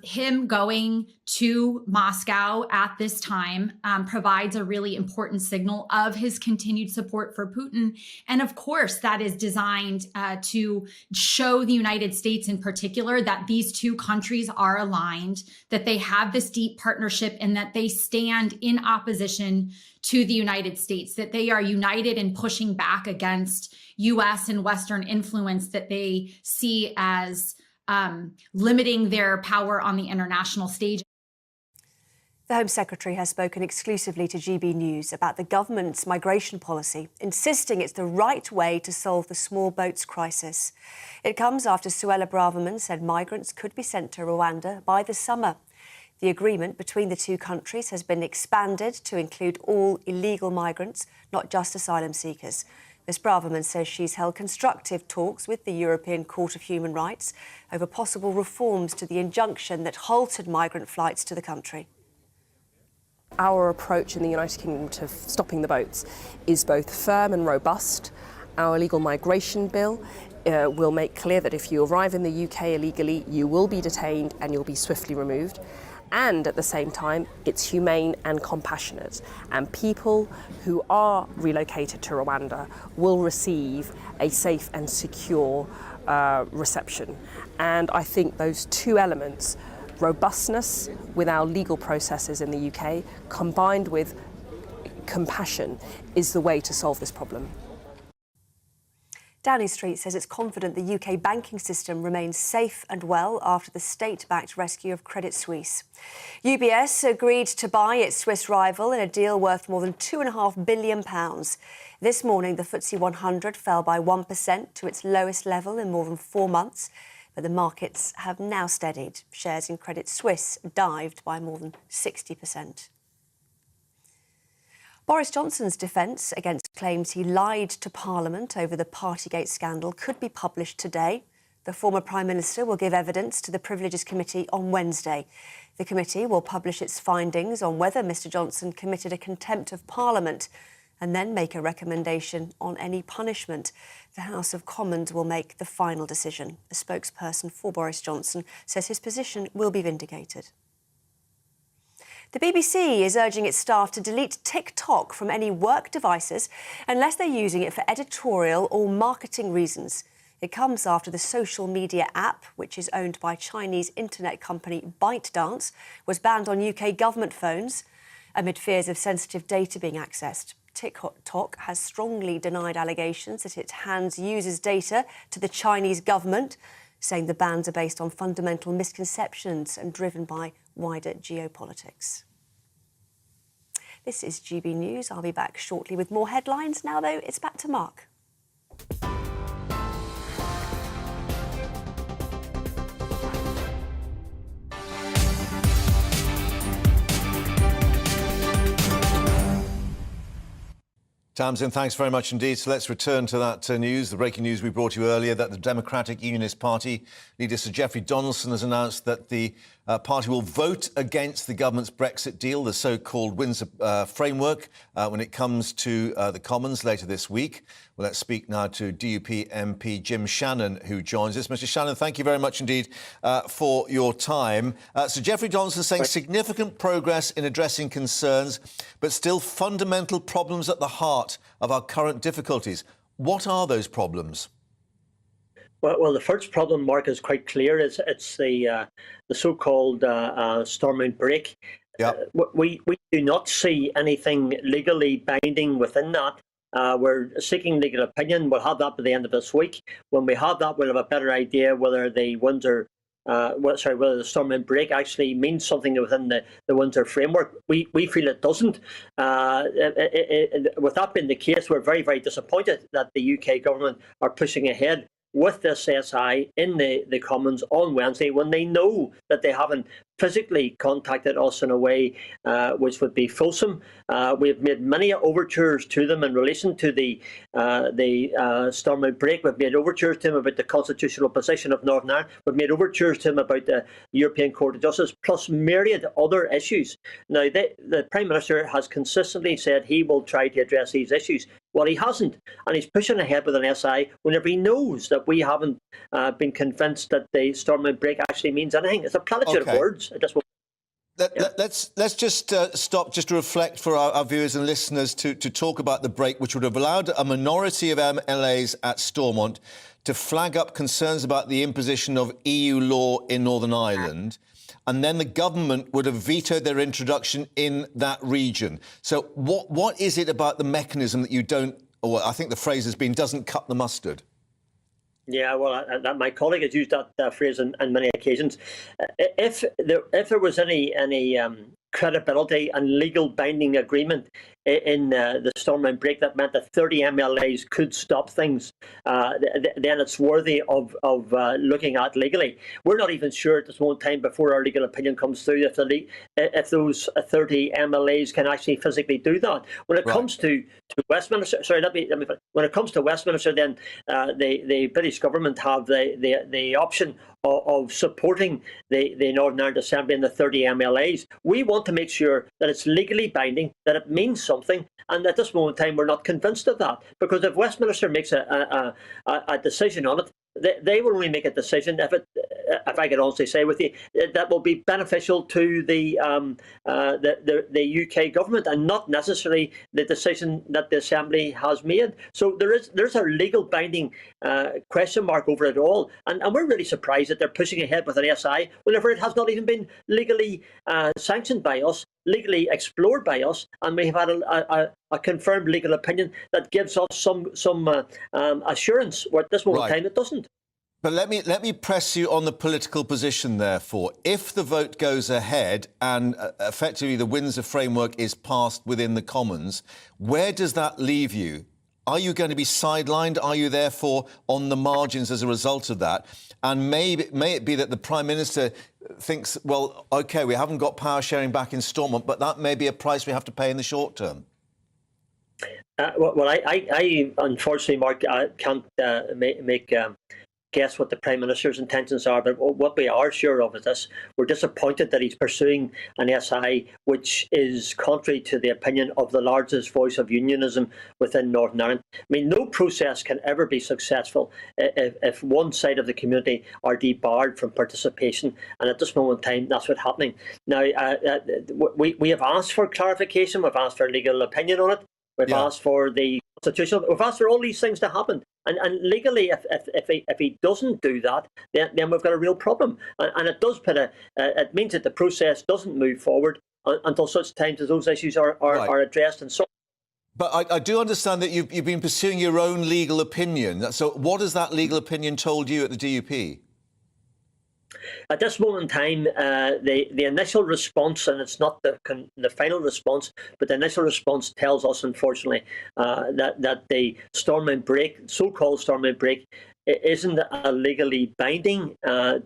Speaker 13: Him going to Moscow at this time provides a really important signal of his continued support for Putin. And of course, that is designed to show the United States in particular that these two countries are aligned, that they have this deep partnership, and that they stand in opposition to the United States, that they are united in pushing back against US and Western influence that they see as limiting their power on the international stage.
Speaker 28: The Home Secretary has spoken exclusively to GB News about the government's migration policy, insisting it's the right way to solve the small boats crisis. It comes after Suella Braverman said migrants could be sent to Rwanda by the summer. The agreement between the two countries has been expanded to include all illegal migrants, not just asylum seekers. Ms Braverman says she's held constructive talks with the European Court of Human Rights over possible reforms to the injunction that halted migrant flights to the country.
Speaker 18: Our approach in the United Kingdom to stopping the boats is both firm and robust. Our illegal migration bill will make clear that if you arrive in the UK illegally, you will be detained and you'll be swiftly removed. And at the same time, it's humane and compassionate. And people who are relocated to Rwanda will receive a safe and secure reception. And I think those two elements, robustness with our legal processes in the UK, combined with compassion, is the way to solve this problem.
Speaker 28: Downing Street says it's confident the UK banking system remains safe and well after the state-backed rescue of Credit Suisse. UBS agreed to buy its Swiss rival in a deal worth more than £2.5 billion. This morning, the FTSE 100 fell by 1% to its lowest level in more than 4 months, but the markets have now steadied. Shares in Credit Suisse dived by more than 60%. Boris Johnson's defence against claims he lied to Parliament over the partygate scandal could be published today. The former Prime Minister will give evidence to the Privileges Committee on Wednesday. The committee will publish its findings on whether Mr Johnson committed a contempt of Parliament and then make a recommendation on any punishment. The House of Commons will make the final decision. A spokesperson for Boris Johnson says his position will be vindicated. The BBC is urging its staff to delete TikTok from any work devices unless they're using it for editorial or marketing reasons. It comes after the social media app, which is owned by Chinese internet company ByteDance, was banned on UK government phones amid fears of sensitive data being accessed. TikTok has strongly denied allegations that it hands users' data to the Chinese government, saying the bans are based on fundamental misconceptions and driven by wider geopolitics. This is GB News. I'll be back shortly with more headlines. Now, though, it's back to Mark.
Speaker 11: Tamsin, thanks very much indeed. So let's return to that news, the breaking news we brought you earlier, that the Democratic Unionist Party leader Sir Geoffrey Donaldson has announced that the party will vote against the government's Brexit deal, the so-called Windsor framework, when it comes to the Commons later this week. Well, let's speak now to DUP MP Jim Shannon, who joins us. Mr Shannon, thank you very much indeed for your time. Sir Geoffrey Donaldson saying significant progress in addressing concerns, but still fundamental problems at the heart of our current difficulties. What are those problems?
Speaker 1: Well, the first problem, Mark, is quite clear. It's the so-called Stormont break.
Speaker 11: Yep.
Speaker 1: We do not see anything legally binding within that. We're seeking legal opinion. We'll have that by the end of this week. When we have that, we'll have a better idea whether the Windsor whether the Stormont break actually means something within the Windsor framework. We feel it doesn't. With that being the case, we're very, very disappointed that the UK government are pushing ahead with this SI in the Commons on Wednesday when they know that they haven't physically contacted us in a way which would be fulsome. We have made many overtures to them in relation to the Stormont break. We've made overtures to them about the constitutional position of Northern Ireland. We've made overtures to them about the European Court of Justice, plus myriad other issues. Now, the Prime Minister has consistently said he will try to address these issues. Well, he hasn't, and he's pushing ahead with an SI whenever he knows that we haven't been convinced that the Stormont break actually means anything. It's a platitude of words.
Speaker 11: Let's just stop just to reflect for our viewers and listeners to talk about the break, which would have allowed a minority of MLAs at Stormont to flag up concerns about the imposition of EU law in Northern Ireland, and then the government would have vetoed their introduction in that region. So what is it about the mechanism that you don't, or I think the phrase has been, doesn't cut the mustard?
Speaker 1: Yeah, well, my colleague has used that phrase on many occasions. If there was any credibility and legal binding agreement in the Stormont break that meant that 30 MLAs could stop things, then it's worthy of looking at legally. We're not even sure at this moment in time, before our legal opinion comes through, if those 30 MLAs can actually physically do that. When it comes to Westminster, when it comes to Westminster, then the British government have the option of supporting the Northern Ireland Assembly and the 30 MLAs. We want to make sure that it's legally binding, that it means something, and at this moment in time we're not convinced of that, because if Westminster makes a decision on it, they will only make a decision if I can honestly say with you, that will be beneficial to the UK government and not necessarily the decision that the Assembly has made. So there's a legal binding question mark over it all, and we're really surprised that they're pushing ahead with an SI whenever it has not even been legally sanctioned by us, legally explored by us, and we have had a confirmed legal opinion that gives us some assurance. Where at this moment in time it doesn't.
Speaker 11: But let me press you on the political position, therefore. If the vote goes ahead and effectively the Windsor framework is passed within the Commons, where does that leave you? Are you going to be sidelined? Are you therefore on the margins as a result of that? And may it be that the Prime Minister thinks, well, OK, we haven't got power sharing back in Stormont, but that may be a price we have to pay in the short term?
Speaker 1: I unfortunately, Mark, can't guess what the Prime Minister's intentions are, but what we are sure of is this: we're disappointed that he's pursuing an SI which is contrary to the opinion of the largest voice of unionism within Northern Ireland. I mean, no process can ever be successful if one side of the community are debarred from participation, and at this moment in time, that's what's happening. Now, we have asked for clarification, we've asked for legal opinion on it, we've asked for the constitutional, we've asked for all these things to happen. And legally, if he doesn't do that, then we've got a real problem. And it does put it means that the process doesn't move forward until such times as those issues are addressed and so.
Speaker 11: But I do understand that you've been pursuing your own legal opinion. So what has that legal opinion told you at the DUP?
Speaker 1: At this moment in time, the initial response, and it's not the final response, but the initial response tells us, unfortunately, that the Stormont break, so-called Stormont break, isn't a legally binding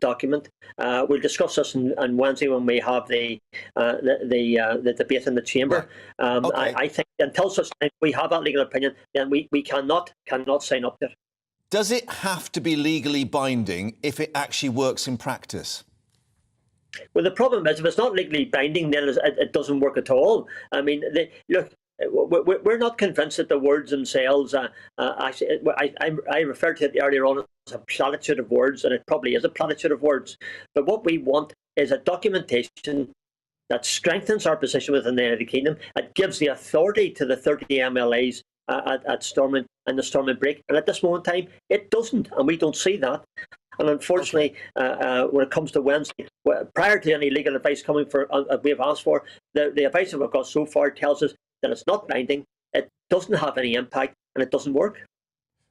Speaker 1: document. We'll discuss this on Wednesday when we have the debate in the chamber. I think until such time we have that legal opinion, then we cannot sign up to it.
Speaker 11: Does it have to be legally binding if it actually works in practice?
Speaker 1: Well, the problem is if it's not legally binding, then it doesn't work at all. I mean, look, we're not convinced that the words themselves. I referred to it earlier on as a platitude of words, and it probably is a platitude of words. But what we want is a documentation that strengthens our position within the United Kingdom. It gives the authority to the 30 MLAs at Stormont and the Stormont break. And at this moment in time, it doesn't, and we don't see that. And unfortunately, when it comes to Wednesday, prior to any legal advice coming for, we have asked for, the advice that we've got so far tells us that it's not binding, it doesn't have any impact, and it doesn't work.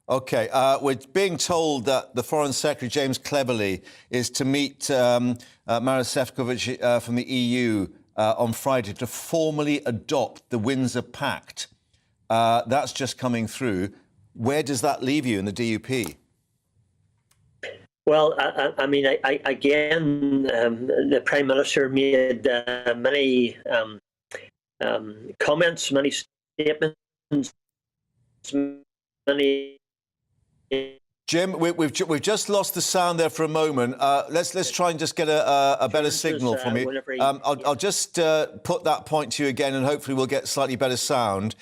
Speaker 11: OK, we're being told that the Foreign Secretary, James Cleverly, is to meet Maroš Šefčovič from the EU on Friday to formally adopt the Windsor Pact. That's just coming through. Where does that leave you in the DUP?
Speaker 1: Well, I mean, again, the Prime Minister made many comments, many statements, many.
Speaker 11: Jim, we've just lost the sound there for a moment. Let's try and just get a better signal from you. I'll just put that point to you again, and hopefully we'll get slightly better sound.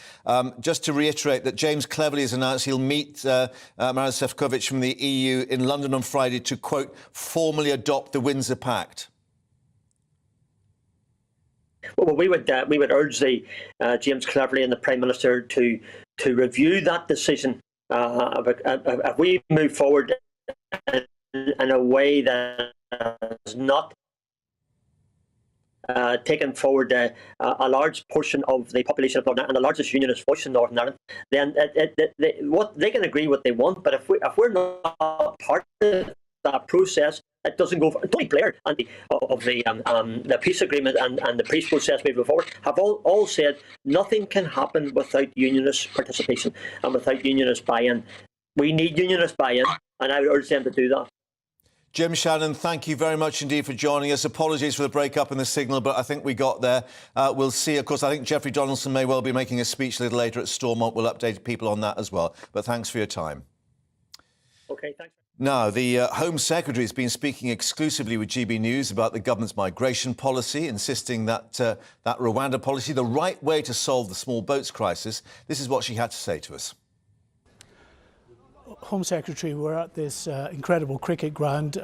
Speaker 11: Just to reiterate that James Cleverly has announced he'll meet Maroš Šefčovič from the EU in London on Friday to, quote, formally adopt the Windsor Pact.
Speaker 1: Well, we would urge the James Cleverly and the Prime Minister to review that decision. If we move forward in a way that is not taken forward a large portion of the population of Northern Ireland and the largest unionist voice in Northern Ireland, then what they can agree what they want. But if we're not part of that process, it doesn't go. Tony Blair and the peace agreement and the peace process moving forward have all said nothing can happen without unionist participation and without unionist buy-in. We need unionist buy-in, and I would urge them to do that.
Speaker 11: Jim Shannon, thank you very much indeed for joining us. Apologies for the break-up in the signal, but I think we got there. We'll see. Of course, I think Jeffrey Donaldson may well be making a speech a little later at Stormont. We'll update people on that as well. But thanks for your time.
Speaker 1: OK, thanks.
Speaker 11: Now, the Home Secretary has been speaking exclusively with GB News about the government's migration policy, insisting that that Rwanda policy, the right way to solve the small boats crisis. This is what she had to say to us.
Speaker 2: Home Secretary, we're at this incredible cricket ground,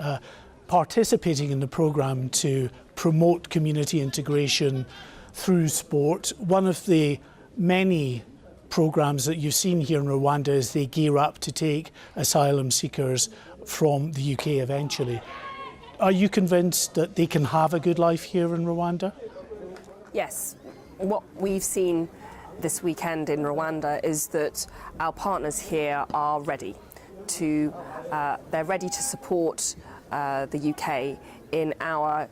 Speaker 2: participating in the programme to promote community integration through sport. One of the many programmes that you've seen here in Rwanda as they gear up to take asylum seekers from the UK eventually. Are you convinced that they can have a good life here in Rwanda?
Speaker 18: Yes. What we've seen this weekend in Rwanda is that our partners here are ready to, they're ready to support the UK in our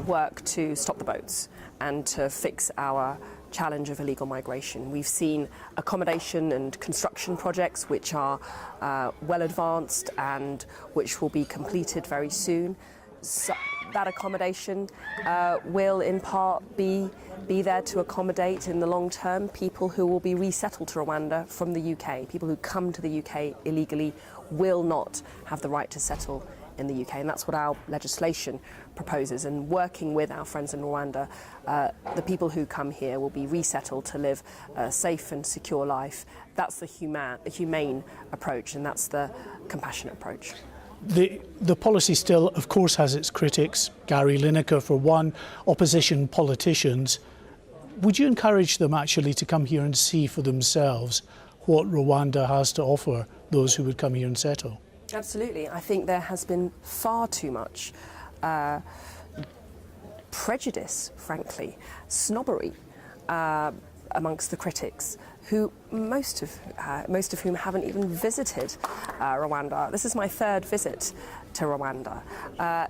Speaker 18: work to stop the boats and to fix our challenge of illegal migration. We've seen accommodation and construction projects which are well advanced and which will be completed very soon. So that accommodation will in part be there to accommodate in the long term people who will be resettled to Rwanda from the UK. People who come to the UK illegally will not have the right to settle in the UK, and that's what our legislation proposes. And working with our friends in Rwanda, the people who come here will be resettled to live a safe and secure life. That's the humane approach, and that's the compassionate approach.
Speaker 2: The policy still, of course, has its critics. Gary Lineker, for one, opposition politicians. Would you encourage them actually to come here and see for themselves what Rwanda has to offer those who would come here and settle?
Speaker 18: Absolutely. I think there has been far too much prejudice, frankly, snobbery amongst the critics, who most of whom haven't even visited Rwanda. This is my third visit to Rwanda.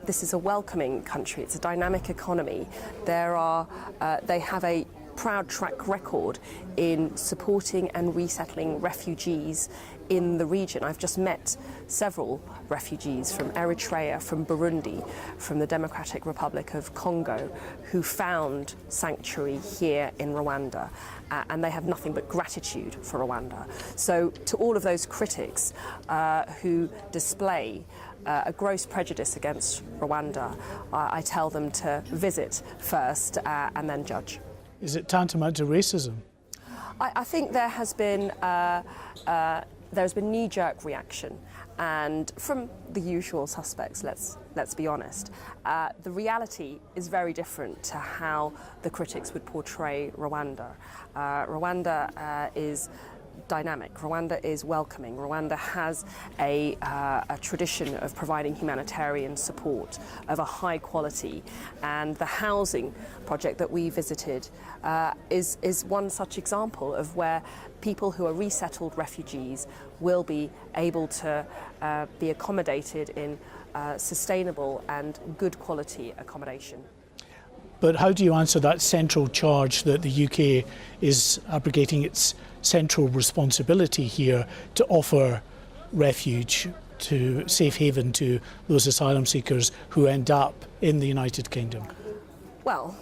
Speaker 18: This is a welcoming country. It's a dynamic economy. They have a proud track record in supporting and resettling refugees in the region. I've just met several refugees from Eritrea, from Burundi, from the Democratic Republic of Congo, who found sanctuary here in Rwanda, and they have nothing but gratitude for Rwanda. So to all of those critics who display a gross prejudice against Rwanda, I tell them to visit first and then judge.
Speaker 2: Is it tantamount to racism?
Speaker 18: I think there has been knee-jerk reaction, and from the usual suspects, let's be honest. The reality is very different to how the critics would portray Rwanda. Rwanda is dynamic. Rwanda is welcoming. Rwanda has a tradition of providing humanitarian support of a high quality, and the housing project that we visited is one such example of where people who are resettled refugees will be able to be accommodated in sustainable and good quality accommodation.
Speaker 2: But how do you answer that central charge that the UK is abrogating its central responsibility here to offer refuge, to safe haven to those asylum seekers who end up in the United Kingdom?
Speaker 18: Well,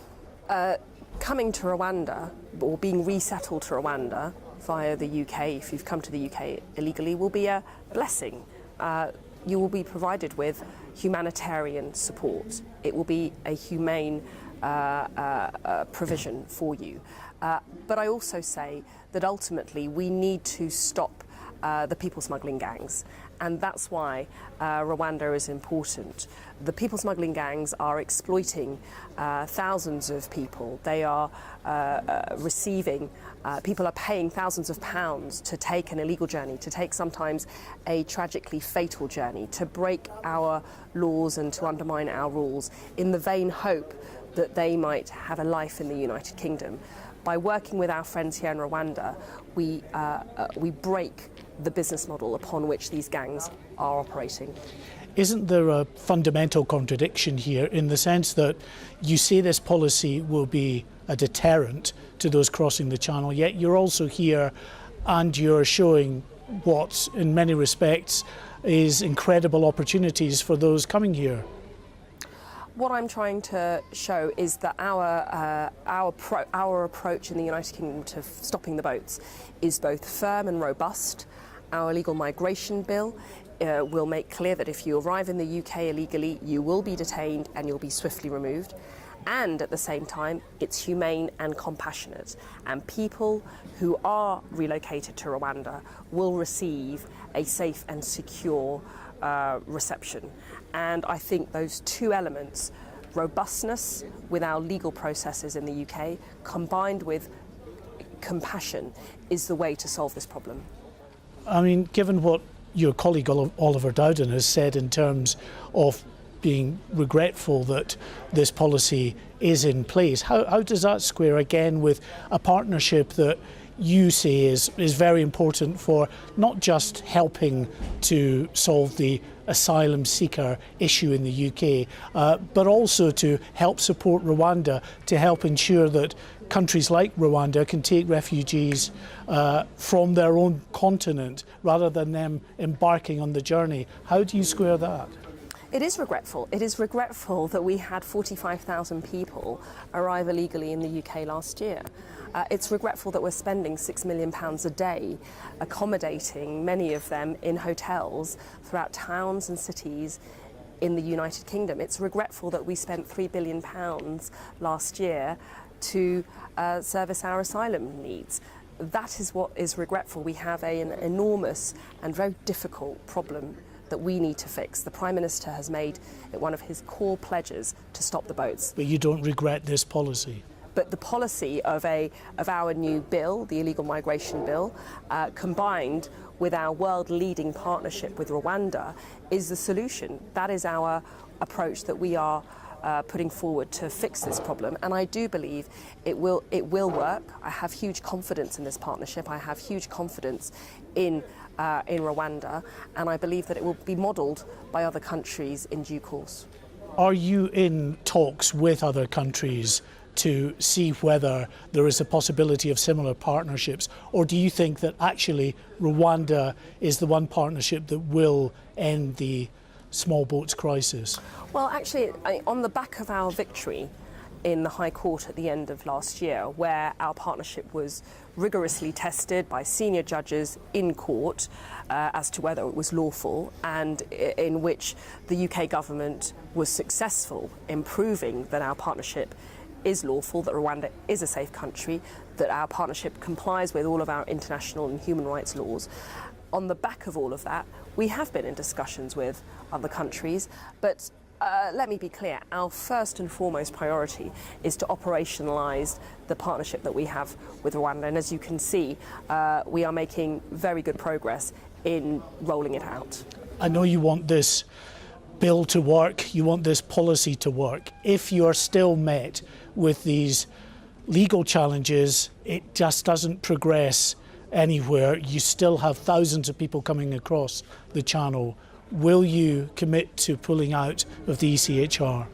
Speaker 18: coming to Rwanda or being resettled to Rwanda via the UK, if you've come to the UK illegally, will be a blessing. You will be provided with humanitarian support. It will be a humane provision for you. But I also say that ultimately we need to stop the people smuggling gangs, and that's why Rwanda is important. The people smuggling gangs are exploiting thousands of people. They are people are paying thousands of pounds to take an illegal journey, to take sometimes a tragically fatal journey, to break our laws and to undermine our rules in the vain hope that they might have a life in the United Kingdom. By working with our friends here in Rwanda, we break the business model upon which these gangs are operating.
Speaker 2: Isn't there a fundamental contradiction here in the sense that you say this policy will be a deterrent to those crossing the channel, yet you're also here and you're showing what, in many respects, is incredible opportunities for those coming here?
Speaker 18: What I'm trying to show is that our approach in the United Kingdom to stopping the boats is both firm and robust. Our illegal migration bill will make clear that if you arrive in the UK illegally, you will be detained and you'll be swiftly removed. And at the same time, it's humane and compassionate. And people who are relocated to Rwanda will receive a safe and secure reception. And I think those two elements, robustness with our legal processes in the UK, combined with compassion, is the way to solve this problem.
Speaker 2: I mean, given what your colleague Oliver Dowden has said in terms of being regretful that this policy is in place, how does that square again with a partnership that you say is very important for not just helping to solve the asylum seeker issue in the UK, but also to help support Rwanda, to help ensure that countries like Rwanda can take refugees from their own continent rather than them embarking on the journey? How do you square that?
Speaker 18: It is regretful. It is regretful that we had 45,000 people arrive illegally in the UK last year. It's regretful that we're spending £6 million a day accommodating many of them in hotels throughout towns and cities in the United Kingdom. It's regretful that we spent £3 billion last year to service our asylum needs. That is what is regretful. We have an enormous and very difficult problem that we need to fix. The Prime Minister has made it one of his core pledges to stop the boats.
Speaker 2: But you don't regret this policy?
Speaker 18: But the policy of our new bill, the illegal migration bill, combined with our world-leading partnership with Rwanda, is the solution. That is our approach that we are putting forward to fix this problem, and I do believe it will work. I have huge confidence in this partnership. I have huge confidence in Rwanda, and I believe that it will be modelled by other countries in due course.
Speaker 2: Are you in talks with other countries to see whether there is a possibility of similar partnerships? Or do you think that actually Rwanda is the one partnership that will end the small boats crisis?
Speaker 18: Well, actually, on the back of our victory in the High Court at the end of last year, where our partnership was rigorously tested by senior judges in court as to whether it was lawful, and in which the UK government was successful in proving that our partnership is lawful, that Rwanda is a safe country, that our partnership complies with all of our international and human rights laws. On the back of all of that, we have been in discussions with other countries, but let me be clear, our first and foremost priority is to operationalise the partnership that we have with Rwanda. And as you can see, we are making very good progress in rolling it out.
Speaker 2: I know you want this bill to work, you want this policy to work. If you are still met with these legal challenges, it just doesn't progress anywhere. You still have thousands of people coming across the channel. Will you commit to pulling out of the ECHR?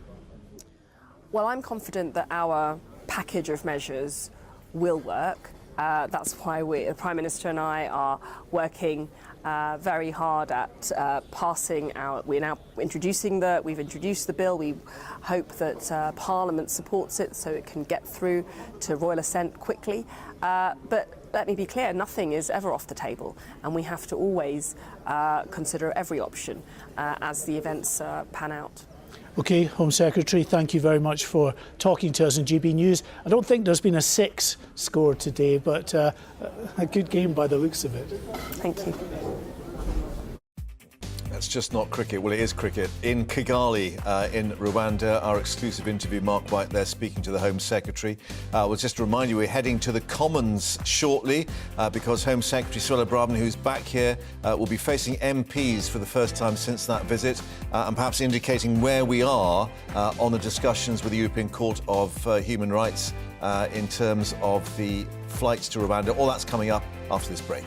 Speaker 18: Well, I'm confident that our package of measures will work. That's why the Prime Minister and I are working very hard at passing our. We've introduced the bill. We hope that Parliament supports it so it can get through to royal assent quickly. But let me be clear, nothing is ever off the table, and we have to always consider every option as the events pan out.
Speaker 2: OK, Home Secretary, thank you very much for talking to us in GB News. I don't think there's been a 6 scored today, but a good game by the looks of it.
Speaker 18: Thank you.
Speaker 11: That's just not cricket. Well, it is cricket. In Kigali, in Rwanda, our exclusive interview, Mark White there speaking to the Home Secretary. We'll just remind you, we're heading to the Commons shortly because Home Secretary Suella Braverman, who's back here, will be facing MPs for the first time since that visit and perhaps indicating where we are on the discussions with the European Court of Human Rights in terms of the flights to Rwanda. All that's coming up after this break.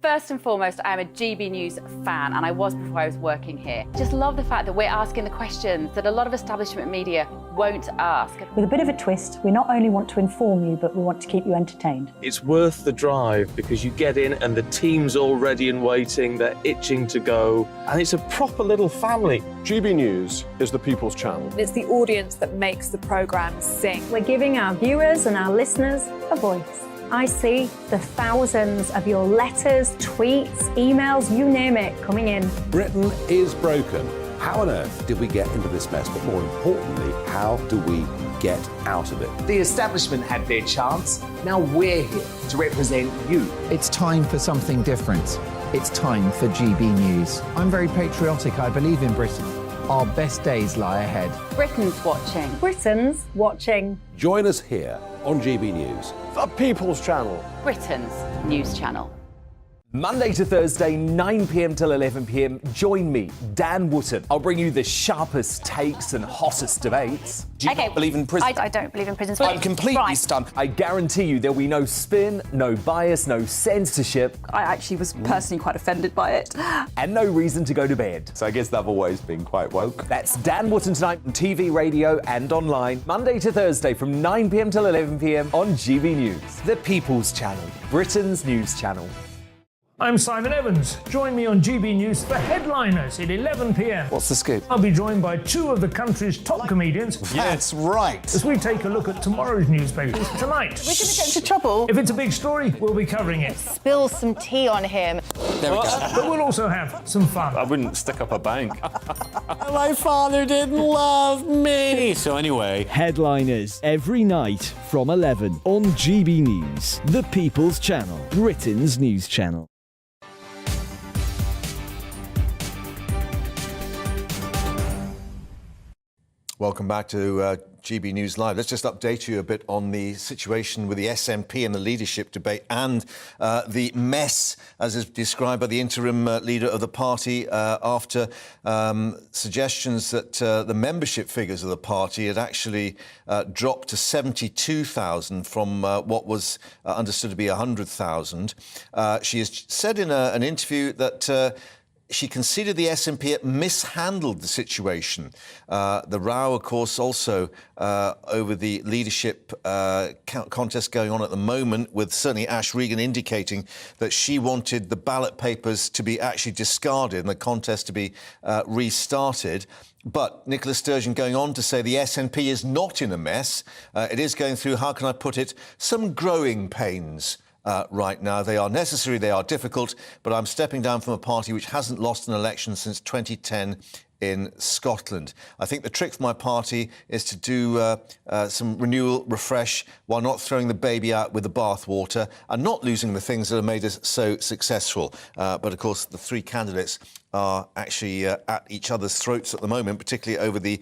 Speaker 7: First and foremost, I'm a GB News fan, and I was before I was working here. Just love the fact that we're asking the questions that a lot of establishment media won't ask.
Speaker 9: With a bit of a twist, we not only want to inform you, but we want to keep you entertained.
Speaker 24: It's worth the drive because you get in and the team's all ready and waiting, they're itching to go, and it's a proper little family.
Speaker 3: GB News is the People's Channel.
Speaker 20: It's the audience that makes the programme sing.
Speaker 9: We're giving our viewers and our listeners a voice. I see the thousands of your letters, tweets, emails, you name it, coming in.
Speaker 6: Britain is broken. How on earth did we get into this mess? But more importantly, how do we get out of it?
Speaker 5: The establishment had their chance. Now we're here to represent you.
Speaker 4: It's time for something different. It's time for GB News. I'm very patriotic. I believe in Britain. Our best days lie ahead.
Speaker 7: Britain's watching.
Speaker 9: Britain's watching.
Speaker 6: Join us here on GB News.
Speaker 3: The People's Channel.
Speaker 7: Britain's news channel.
Speaker 5: Monday to Thursday, 9 p.m. till 11 p.m. Join me, Dan Wootton. I'll bring you the sharpest takes and hottest debates.
Speaker 8: Do you not believe in prison? I don't believe in prisons.
Speaker 5: I'm completely stunned. I guarantee you there'll be no spin, no bias, no censorship.
Speaker 8: I actually was personally quite offended by it.
Speaker 5: And no reason to go to bed.
Speaker 21: So I guess they've always been quite woke.
Speaker 5: That's Dan Wootton tonight on TV, radio and online. Monday to Thursday from 9 p.m. till 11 p.m. on GB News. The People's Channel, Britain's news channel.
Speaker 22: I'm Simon Evans. Join me on GB News for Headliners at 11 p.m.
Speaker 21: What's the scoop?
Speaker 22: I'll be joined by 2 of the country's top comedians.
Speaker 21: That's right.
Speaker 22: As we take a look at tomorrow's newspapers tonight.
Speaker 8: We're going to get into trouble.
Speaker 22: If it's a big story, we'll be covering it.
Speaker 8: Spill some tea on him.
Speaker 21: There we go.
Speaker 22: But we'll also have some fun.
Speaker 24: I wouldn't stick up a bank.
Speaker 21: My father didn't love me.
Speaker 23: So anyway, Headliners every night from 11 on GB News, the People's Channel, Britain's news channel.
Speaker 11: Welcome back to GB News Live. Let's just update you a bit on the situation with the SNP and the leadership debate and the mess, as is described by the interim leader of the party, after suggestions that the membership figures of the party had actually dropped to 72,000 from what was understood to be 100,000. She has said in an interview that she considered the SNP had mishandled the situation. The row, of course, also over the leadership contest going on at the moment, with certainly Ash Regan indicating that she wanted the ballot papers to be actually discarded and the contest to be restarted. But Nicola Sturgeon going on to say the SNP is not in a mess. It is going through, how can I put it, some growing pains. Right now. They are necessary, they are difficult, but I'm stepping down from a party which hasn't lost an election since 2010 in Scotland. I think the trick for my party is to do some renewal, refresh, while not throwing the baby out with the bathwater and not losing the things that have made us so successful. But, of course, the three candidates are actually at each other's throats at the moment, particularly over the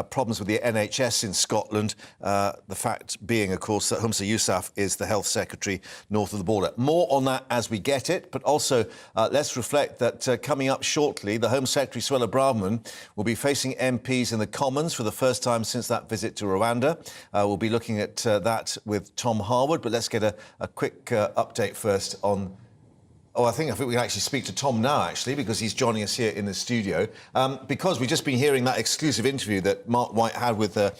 Speaker 11: problems with the NHS in Scotland. The fact being, of course, that Humza Yousaf is the Health Secretary north of the border. More on that as we get it, but also let's reflect that coming up shortly, the Home Secretary, Suella Braverman, will be facing MPs in the Commons for the first time since that visit to Rwanda. We'll be looking at that with Tom Harwood, but let's get a quick update first on... I think we can actually speak to Tom now, actually, because he's joining us here in the studio. Because we've just been hearing that exclusive interview that Mark White had with her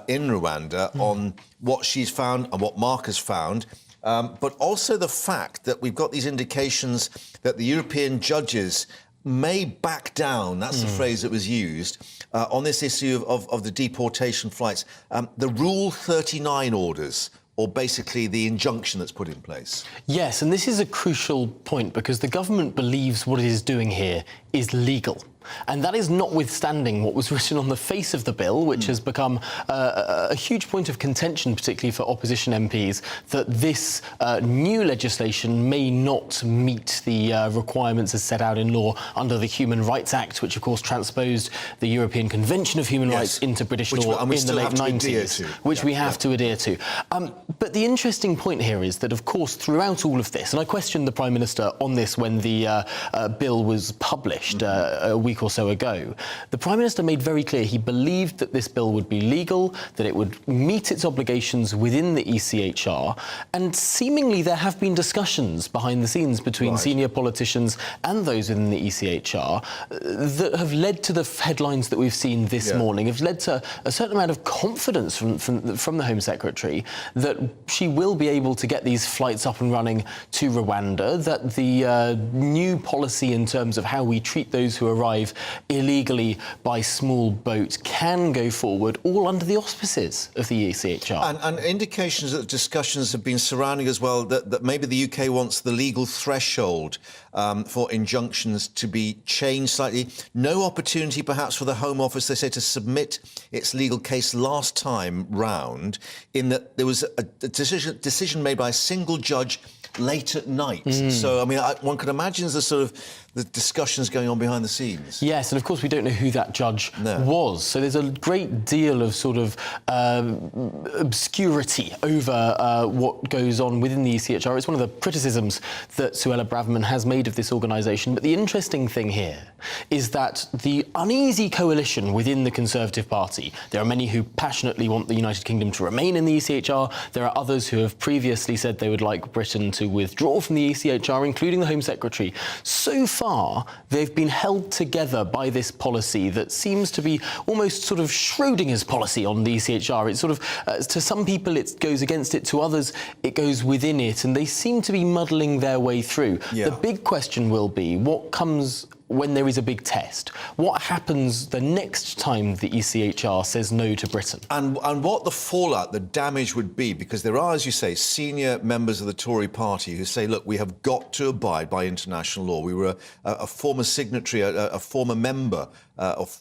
Speaker 11: in Rwanda on what she's found and what Mark has found. But also the fact that we've got these indications that the European judges may back down, that's the phrase that was used, on this issue of the deportation flights. The Rule 39 orders, or basically the injunction that's put in place.
Speaker 10: Yes, and this is a crucial point because the government believes what it is doing here is legal. And that is notwithstanding what was written on the face of the bill, which has become a huge point of contention, particularly for opposition MPs, that this new legislation may not meet the requirements as set out in law under the Human Rights Act, which, of course, transposed the European Convention of Human Rights into British law in the late 90s, which we have to adhere to. But the interesting point here is that, of course, throughout all of this, and I questioned the Prime Minister on this when the bill was published a week or so ago, the Prime Minister made very clear he believed that this bill would be legal, that it would meet its obligations within the ECHR, and seemingly there have been discussions behind the scenes between senior politicians and those within the ECHR that have led to the headlines that we've seen this morning, have led to a certain amount of confidence from the Home Secretary that she will be able to get these flights up and running to Rwanda, that the new policy in terms of how we treat those who arrive illegally by small boat can go forward, all under the auspices of the ECHR.
Speaker 11: And indications that discussions have been surrounding as well that maybe the UK wants the legal threshold for injunctions to be changed slightly. No opportunity perhaps for the Home Office, they say, to submit its legal case last time round, in that there was a decision made by a single judge late at night. So, I mean, one could imagine the sort of the discussions going on behind the scenes.
Speaker 10: Yes, and of course we don't know who that judge was. So there's a great deal of sort of obscurity over what goes on within the ECHR. It's one of the criticisms that Suella Braverman has made of this organisation. But the interesting thing here is that the uneasy coalition within the Conservative Party, there are many who passionately want the United Kingdom to remain in the ECHR. There are others who have previously said they would like Britain to withdraw from the ECHR, including the Home Secretary. So far, they've been held together by this policy that seems to be almost sort of Schrodinger's policy on the ECHR. It's sort of, to some people it goes against it, to others it goes within it, and they seem to be muddling their way through. The big question will be what comes when there is a big test. What happens the next time the ECHR says no to Britain?
Speaker 11: And what the fallout, the damage would be, because there are, as you say, senior members of the Tory party who say, look, we have got to abide by international law. We were a former signatory, a former member of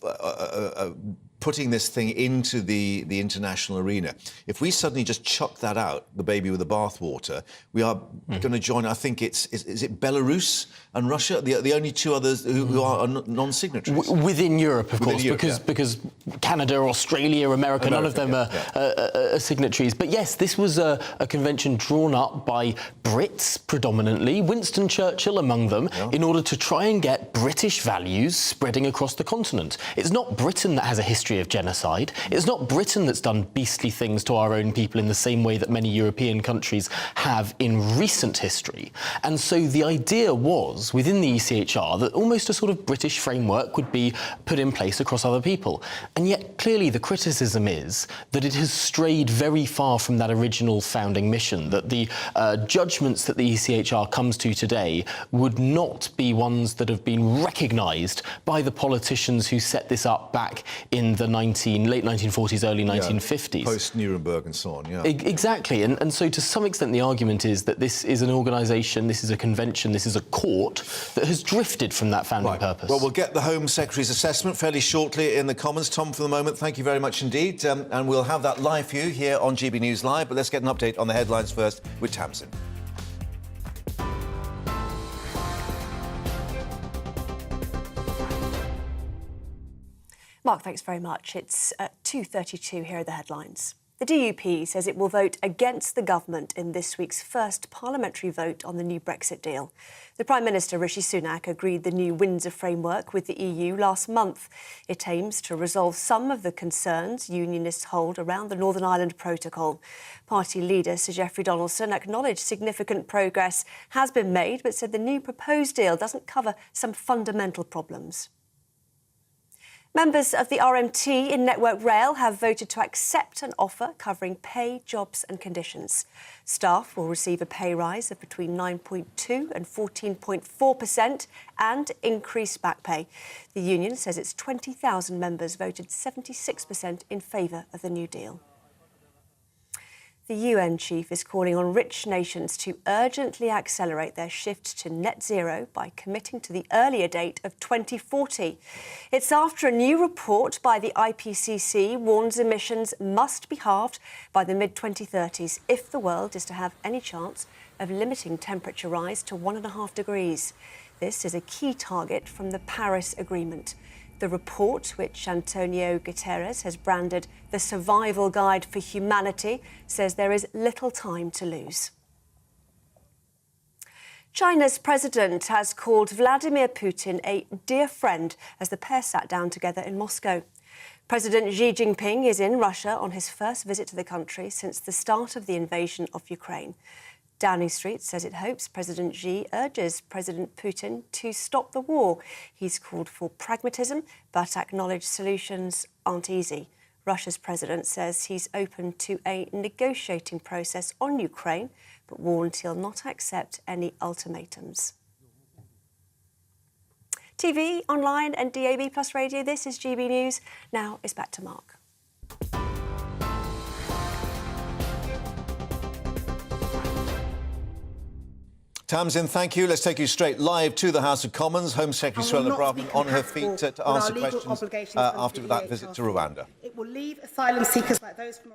Speaker 11: putting this thing into the international arena. If we suddenly just chuck that out, the baby with the bathwater, we are going to join, I think is it Belarus and Russia, the only two others who are non-signatories?
Speaker 10: Within Europe, of course, because Canada, Australia, America, none of them are signatories. But yes, this was a convention drawn up by Brits predominantly, Winston Churchill among them, in order to try and get British values spreading across the continent. It's not Britain that has a history of genocide. It's not Britain that's done beastly things to our own people in the same way that many European countries have in recent history. And so the idea was, within the ECHR, that almost a sort of British framework would be put in place across other people. And yet, clearly, the criticism is that it has strayed very far from that original founding mission, that the judgments that the ECHR comes to today would not be ones that have been recognised by the politicians who set this up back in the late 1940s, early 1950s.
Speaker 11: Post-Nuremberg and so on,
Speaker 10: Exactly. And so to some extent the argument is that this is an organisation, this is a convention, this is a court that has drifted from that founding purpose.
Speaker 11: Well, we'll get the Home Secretary's assessment fairly shortly in the Commons. Tom, for the moment, thank you very much indeed. And we'll have that live for you here on GB News Live. But let's get an update on the headlines first with Tamsin.
Speaker 28: Mark, thanks very much. It's 2:32. Here are the headlines. The DUP says it will vote against the government in this week's first parliamentary vote on the new Brexit deal. The Prime Minister, Rishi Sunak, agreed the new Windsor framework with the EU last month. It aims to resolve some of the concerns unionists hold around the Northern Ireland Protocol. Party leader Sir Geoffrey Donaldson acknowledged significant progress has been made, but said the new proposed deal doesn't cover some fundamental problems. Members of the RMT in Network Rail have voted to accept an offer covering pay, jobs and conditions. Staff will receive a pay rise of between 9.2% and 14.4% and increased back pay. The union says its 20,000 members voted 76% in favour of the new deal. The UN chief is calling on rich nations to urgently accelerate their shift to net zero by committing to the earlier date of 2040. It's after a new report by the IPCC warns emissions must be halved by the mid-2030s if the world is to have any chance of limiting temperature rise to 1.5 degrees. This is a key target from the Paris Agreement. The report, which Antonio Guterres has branded the survival guide for humanity, says there is little time to lose. China's president has called Vladimir Putin a dear friend as the pair sat down together in Moscow. President Xi Jinping is in Russia on his first visit to the country since the start of the invasion of Ukraine. Downing Street says it hopes President Xi urges President Putin to stop the war. He's called for pragmatism, but acknowledged solutions aren't easy. Russia's president says he's open to a negotiating process on Ukraine, but warned he'll not accept any ultimatums. TV, online and DAB Plus radio, this is GB News. Now it's back to Mark.
Speaker 11: Tamsin, thank you. Let's take you straight live to the House of Commons. Home Secretary Suella Braverman on her feet to answer questions after that visit to Rwanda.
Speaker 12: It will leave asylum seekers like those from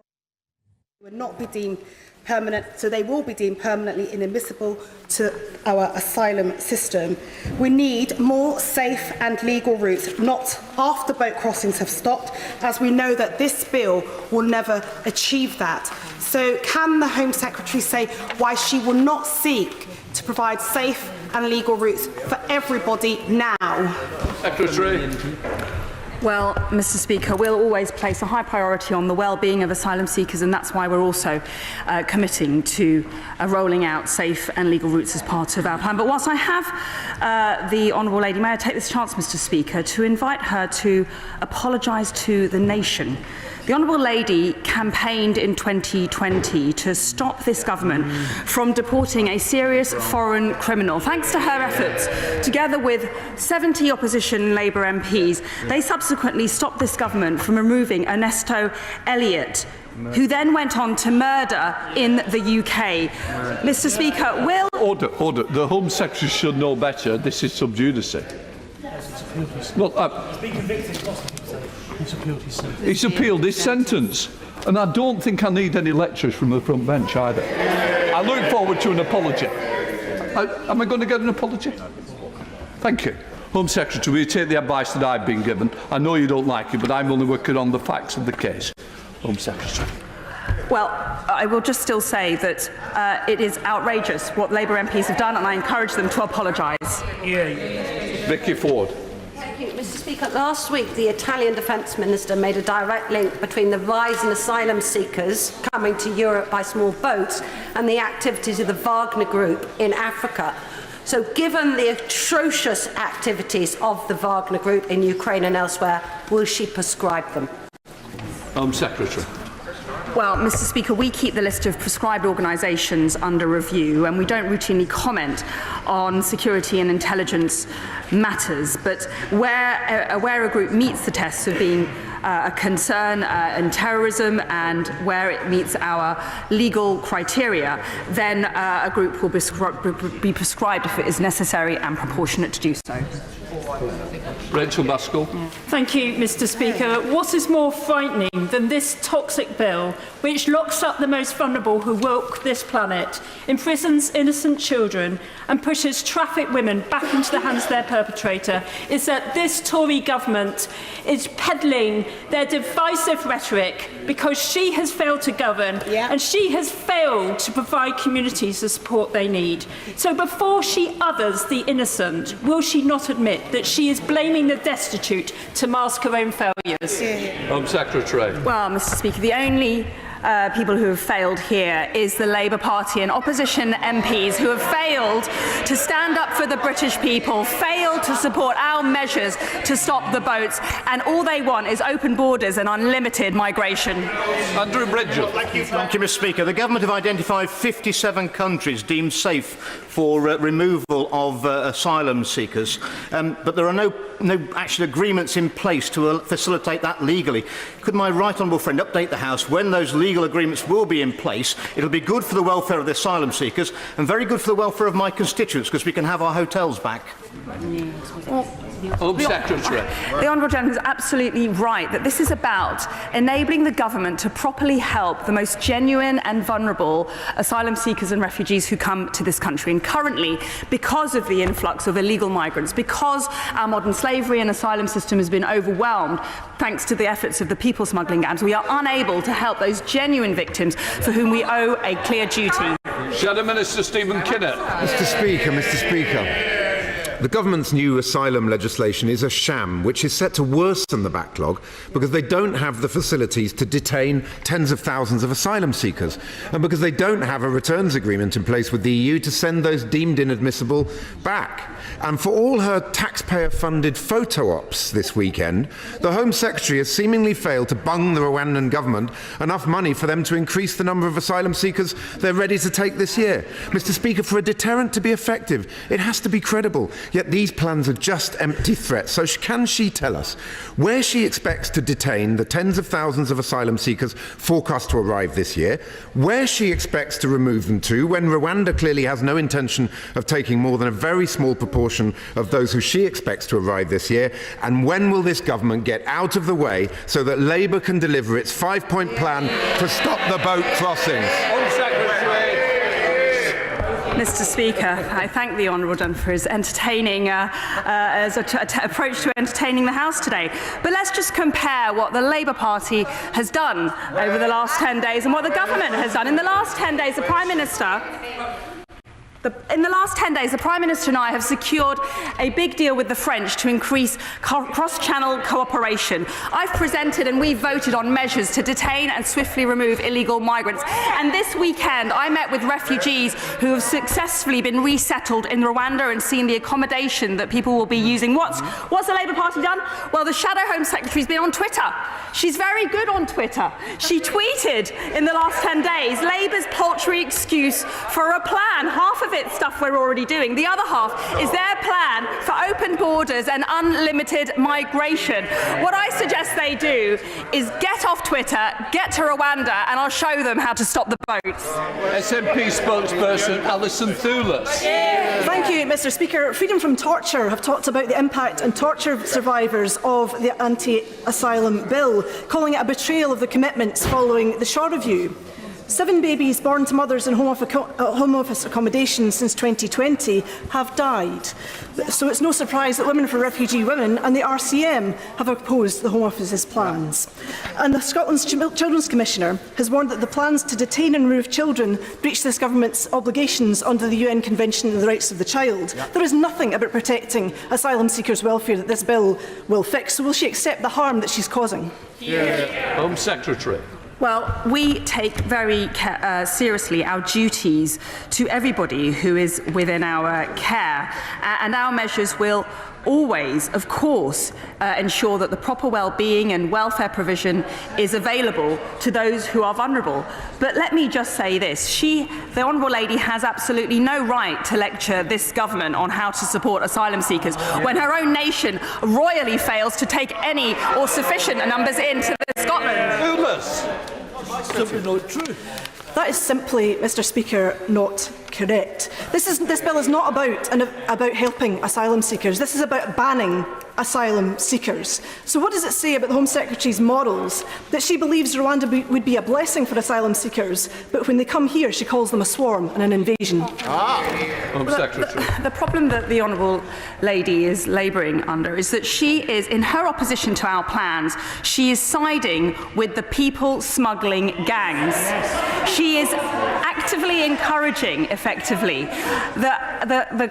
Speaker 12: who will not be deemed permanent, so they will be deemed permanently inadmissible to our asylum system. We need more safe and legal routes, not after boat crossings have stopped, as we know that this bill will never achieve that. So can the Home Secretary say why she will not seek to provide safe and legal routes for everybody now?
Speaker 24: Secretary.
Speaker 14: Well, Mr. Speaker, we'll always place a high priority on the well-being of asylum seekers, and that's why we're also committing to rolling out safe and legal routes as part of our plan. But whilst I have the Honourable Lady, may I take this chance, Mr. Speaker, to invite her to apologise to the nation. The Honourable Lady campaigned in 2020 to stop this government from deporting a serious foreign criminal. Thanks to her efforts, together with 70 opposition Labour MPs, they subsequently stopped this government from removing Ernesto Elliott, who then went on to murder in the UK. Mr. Speaker, will...
Speaker 15: Order. The Home Secretary should know better. This is sub judice.
Speaker 13: Well,
Speaker 2: He's been convicted, he's appealed his sentence.
Speaker 13: he's appealed his sentence, and I don't think I need any lectures from the front bench either. I look forward to an apology. Am I going to get an apology? Thank you. Home Secretary, will you take the advice that I've been given? I know you don't like it, but I'm only working on the facts of the case. Home Secretary.
Speaker 14: Well, I will just still say that it is outrageous what Labour MPs have done, and I encourage them to apologise.
Speaker 13: Vicky Ford.
Speaker 15: Thank you, Mr. Speaker. Last week, the Italian Defence Minister made a direct link between the rise in asylum seekers coming to Europe by small boats and the activities of the Wagner Group in Africa. So, given the atrocious activities of the Wagner Group in Ukraine and elsewhere, will she prescribe them?
Speaker 13: Home Secretary.
Speaker 14: Well, Mr. Speaker, we keep the list of prescribed organisations under review, and we don't routinely comment on security and intelligence matters. But where a group meets the tests of being a concern in terrorism and where it meets our legal criteria, then a group will be prescribed if it is necessary and proportionate to do so.
Speaker 13: Rachel Maskell.
Speaker 16: Thank you, Mr. Speaker. What is more frightening than this toxic bill, which locks up the most vulnerable who walk this planet, imprisons innocent children and pushes trafficked women back into the hands of their perpetrator, is that this Tory government is peddling their divisive rhetoric because she has failed to govern and she has failed to provide communities the support they need. So before she others the innocent, will she not admit that she is blaming the destitute to mask her own failures?
Speaker 13: Home Secretary.
Speaker 14: Well, Mr. Speaker, the only people who have failed here is the Labour Party and opposition MPs who have failed to stand up for the British people, failed to support our measures to stop the boats, and all they want is open borders and unlimited migration.
Speaker 13: Andrew Bridget.
Speaker 17: Thank you, Mr. Speaker. The government have identified 57 countries deemed safe for removal of asylum seekers, but there are no actual agreements in place to facilitate that legally. Could my right honourable friend update the House when those legal agreements will be in place? It'll be good for the welfare of the asylum seekers and very good for the welfare of my constituents because we can have our hotels back.
Speaker 13: Home Secretary.
Speaker 14: The Honourable Gentleman is absolutely right that this is about enabling the government to properly help the most genuine and vulnerable asylum seekers and refugees who come to this country. And currently, because of the influx of illegal migrants, because our modern slavery and asylum system has been overwhelmed thanks to the efforts of the people smuggling gangs, we are unable to help those genuine victims for whom we owe a clear duty.
Speaker 13: Shadow Minister Stephen Kinnock.
Speaker 19: Mr. Speaker. The government's new asylum legislation is a sham, which is set to worsen the backlog because they don't have the facilities to detain tens of thousands of asylum seekers, and because they don't have a returns agreement in place with the EU to send those deemed inadmissible back. And for all her taxpayer-funded photo ops this weekend, the Home Secretary has seemingly failed to bung the Rwandan government enough money for them to increase the number of asylum seekers they're ready to take this year. Mr. Speaker, for a deterrent to be effective, it has to be credible. Yet these plans are just empty threats. So can she tell us where she expects to detain the tens of thousands of asylum seekers forecast to arrive this year, where she expects to remove them to when Rwanda clearly has no intention of taking more than a very small proportion of those who she expects to arrive this year, and when will this government get out of the way so that Labour can deliver its 5-point plan to stop the boat crossings?
Speaker 14: Mr. Speaker, I thank the Honourable Gentleman for his entertaining approach to entertaining the House today. But let's just compare what the Labour Party has done over the last 10 days and what the government has done. In the last 10 days, the Prime Minister... In the last 10 days, the Prime Minister and I have secured a big deal with the French to increase cross-channel cooperation. I've presented and we've voted on measures to detain and swiftly remove illegal migrants. And this weekend, I met with refugees who have successfully been resettled in Rwanda and seen the accommodation that people will be using. What's the Labour Party done? Well, the Shadow Home Secretary's been on Twitter. She's very good on Twitter. She tweeted in the last 10 days Labour's paltry excuse for a plan, half of of it's stuff we're already doing. The other half is their plan for open borders and unlimited migration. What I suggest they do is get off Twitter, get to Rwanda, and I'll show them how to stop the boats.
Speaker 13: SNP spokesperson Alison Thewlis.
Speaker 1: Thank you, Mr. Speaker. Freedom from Torture have talked about the impact on torture survivors of the anti-asylum bill, calling it a betrayal of the commitments following the Shaw Review. 7 babies born to mothers in home office accommodation since 2020 have died. So it's no surprise that Women for Refugee Women and the RCM have opposed the Home Office's plans. And the Scotland's Children's Commissioner has warned that the plans to detain and remove children breach this government's obligations under the UN Convention on the Rights of the Child. There is nothing about protecting asylum seekers' welfare that this bill will fix. So will she accept the harm that she's causing?
Speaker 13: Home Secretary.
Speaker 14: Well, we take very seriously our duties to everybody who is within our care, and our measures will always, of course, ensure that the proper well-being and welfare provision is available to those who are vulnerable. But let me just say this, the Honourable Lady has absolutely no right to lecture this government on how to support asylum seekers when her own nation royally fails to take any or sufficient numbers into Scotland.
Speaker 1: Simply not true. That is simply, Mr. Speaker, not correct. This bill is not about helping asylum seekers. This is about banning asylum seekers. So what does it say about the Home Secretary's morals? That she believes Rwanda would be a blessing for asylum seekers, but when they come here, she calls them a swarm and an invasion.
Speaker 13: Home Secretary.
Speaker 14: The problem that the Honourable Lady is labouring under is that she is, in her opposition to our plans, she is siding with the people smuggling gangs. She is actively encouraging, effectively, the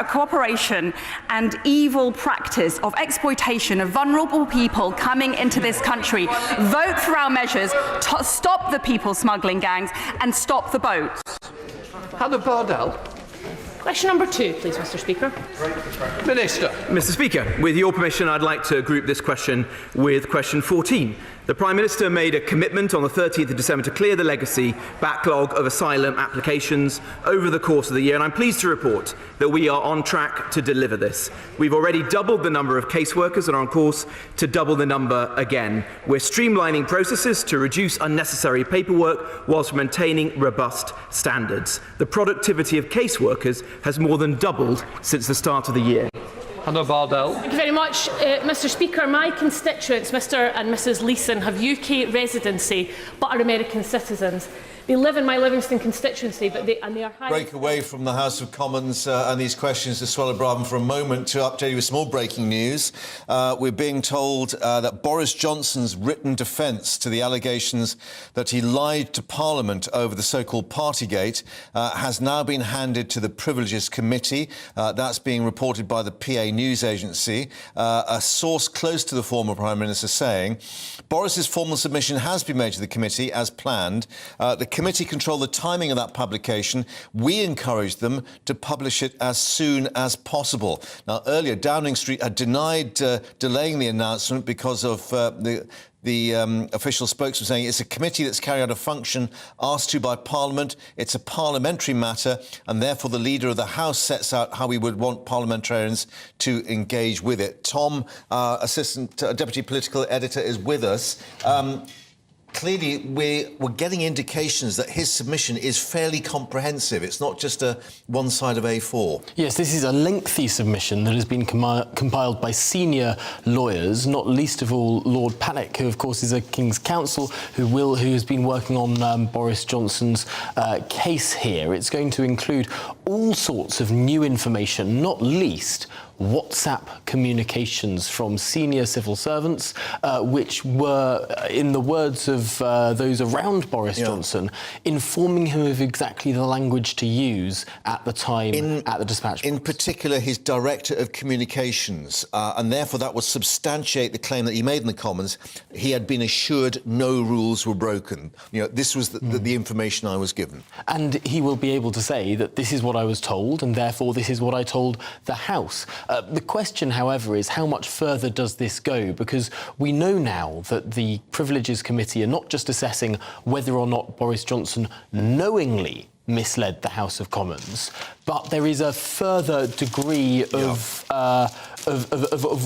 Speaker 14: cooperation and evil practice of exploitation of vulnerable people coming into this country. Vote for our measures to stop the people smuggling gangs and stop the boats.
Speaker 13: Hannah Bardell.
Speaker 4: Question number 2, please, Mr. Speaker.
Speaker 13: Minister.
Speaker 9: Mr. Speaker, with your permission, I'd like to group this question with question 14. The Prime Minister made a commitment on the 30th of December to clear the legacy backlog of asylum applications over the course of the year, and I'm pleased to report that we are on track to deliver this. We've already doubled the number of caseworkers and are on course to double the number again. We're streamlining processes to reduce unnecessary paperwork whilst maintaining robust standards. The productivity of caseworkers has more than doubled since the start of the year.
Speaker 13: Hannah Bardell.
Speaker 4: Thank you very much, Mr. Speaker. My constituents, Mr. and Mrs. Leeson, have UK residency but are American citizens. They live in my Livingston constituency, but they are high.
Speaker 11: Break away from the House of Commons and these questions to Suella Braverman for a moment to update you with some more breaking news. We're being told that Boris Johnson's written defence to the allegations that he lied to Parliament over the so-called partygate has now been handed to the Privileges Committee. That's being reported by the PA news agency. A source close to the former Prime Minister saying Boris's formal submission has been made to the committee as planned. The committee control the timing of that publication. We encouraged them to publish it as soon as possible. Now, earlier, Downing Street had denied delaying the announcement because of the official spokesman saying it's a committee that's carrying out a function asked to by Parliament. It's a parliamentary matter, and therefore the Leader of the House sets out how we would want parliamentarians to engage with it. Tom, Assistant Deputy Political Editor, is with us. Clearly, we're getting indications that his submission is fairly comprehensive. It's not just a one side of A4.
Speaker 10: Yes, this is a lengthy submission that has been compiled by senior lawyers, not least of all Lord Paddock, who, of course, is a King's Counsel, who has been working on Boris Johnson's case here. It's going to include all sorts of new information, not least WhatsApp communications from senior civil servants, which were, in the words of those around Boris Johnson, informing him of exactly the language to use at the time at the dispatch box.
Speaker 11: In particular, his Director of Communications, and therefore that would substantiate the claim that he made in the Commons. He had been assured no rules were broken. You know, this was the information I was given.
Speaker 10: And he will be able to say that this is what I was told, and therefore this is what I told the House. The question, however, is how much further does this go? Because we know now that the Privileges Committee are not just assessing whether or not Boris Johnson knowingly misled the House of Commons, but there is a further degree of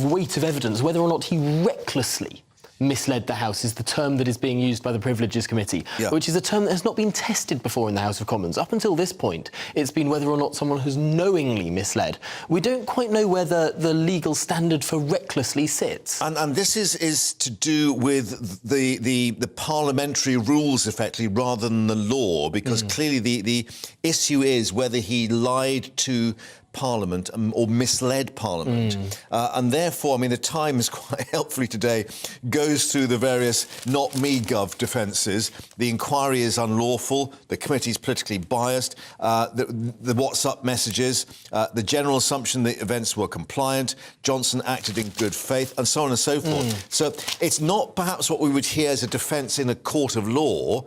Speaker 10: weight of evidence. Whether or not he recklessly misled the House is the term that is being used by the Privileges Committee, which is a term that has not been tested before in the House of Commons. Up until this point, it's been whether or not someone has knowingly misled. We don't quite know whether the legal standard for recklessly sits.
Speaker 11: And this is to do with the parliamentary rules, effectively, rather than the law, because clearly the issue is whether he lied to Parliament or misled Parliament. And therefore, I mean, the Times quite helpfully today goes through the various not me gov defences. The inquiry is unlawful, the committee is politically biased, the WhatsApp messages, the general assumption that events were compliant, Johnson acted in good faith, and so on and so forth. So it's not perhaps what we would hear as a defence in a court of law,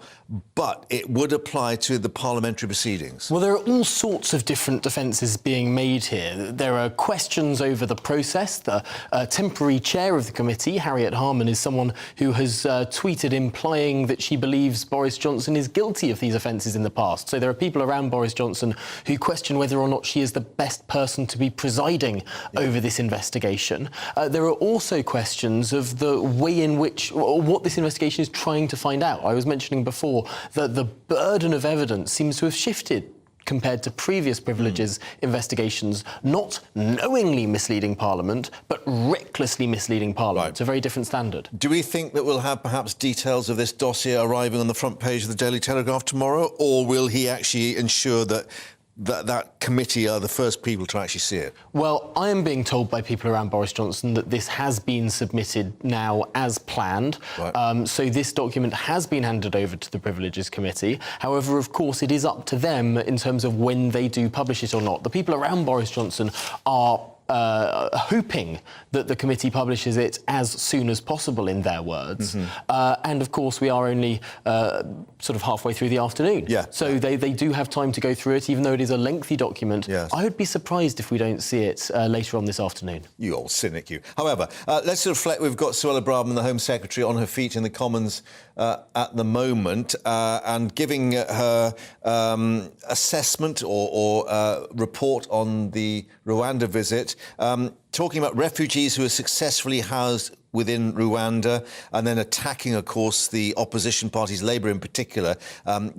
Speaker 11: but it would apply to the parliamentary proceedings.
Speaker 10: Well, there are all sorts of different defences being made here. There are questions over the process. The temporary chair of the committee, Harriet Harman, is someone who has tweeted implying that she believes Boris Johnson is guilty of these offences in the past. So there are people around Boris Johnson who question whether or not she is the best person to be presiding over this investigation. There are also questions of the way in which, or what this investigation is trying to find out. I was mentioning before that the burden of evidence seems to have shifted compared to previous Privileges investigations, not knowingly misleading Parliament, but recklessly misleading Parliament. It's a very different standard.
Speaker 11: Do we think that we'll have perhaps details of this dossier arriving on the front page of the Daily Telegraph tomorrow, or will he actually ensure that that committee are the first people to actually see it?
Speaker 10: Well, I am being told by people around Boris Johnson that this has been submitted now as planned. So this document has been handed over to the Privileges Committee. However, of course, it is up to them in terms of when they do publish it or not. The people around Boris Johnson are hoping that the committee publishes it as soon as possible, in their words. And of course, we are only sort of halfway through the afternoon. So they do have time to go through it, even though it is a lengthy document. I would be surprised if we don't see it later on this afternoon.
Speaker 11: You old cynic, you. However, let's reflect. We've got Suella Braverman, the Home Secretary, on her feet in the Commons at the moment, and giving her assessment or report on the Rwanda visit. Talking about refugees who are successfully housed within Rwanda, and then attacking, of course, the opposition parties, Labour in particular,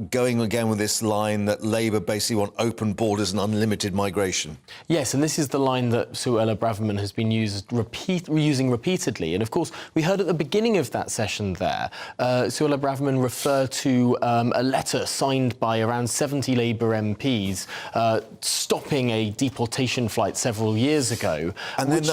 Speaker 11: going again with this line that Labour basically want open borders and unlimited migration.
Speaker 10: Yes, and this is the line that Suella Braverman has been using repeatedly. And, of course, we heard at the beginning of that session there, Suella Braverman refer to a letter signed by around 70 Labour MPs stopping a deportation flight several years ago.
Speaker 11: And then the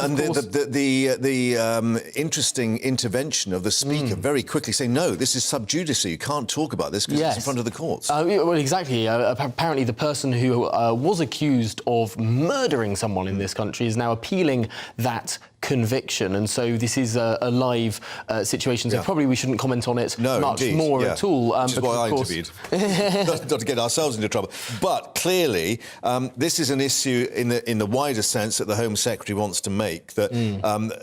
Speaker 11: interesting intervention of the Speaker very quickly saying, no, this is sub judice, you can't talk about this because it's in front of the courts.
Speaker 10: Well, exactly. Apparently the person who was accused of murdering someone in this country is now appealing that conviction, and so this is a live situation, so probably we shouldn't comment on it much more at all.
Speaker 11: Which is why I interviewed. not to get ourselves into trouble. But clearly, this is an issue in the wider sense that the Home Secretary wants to make, that,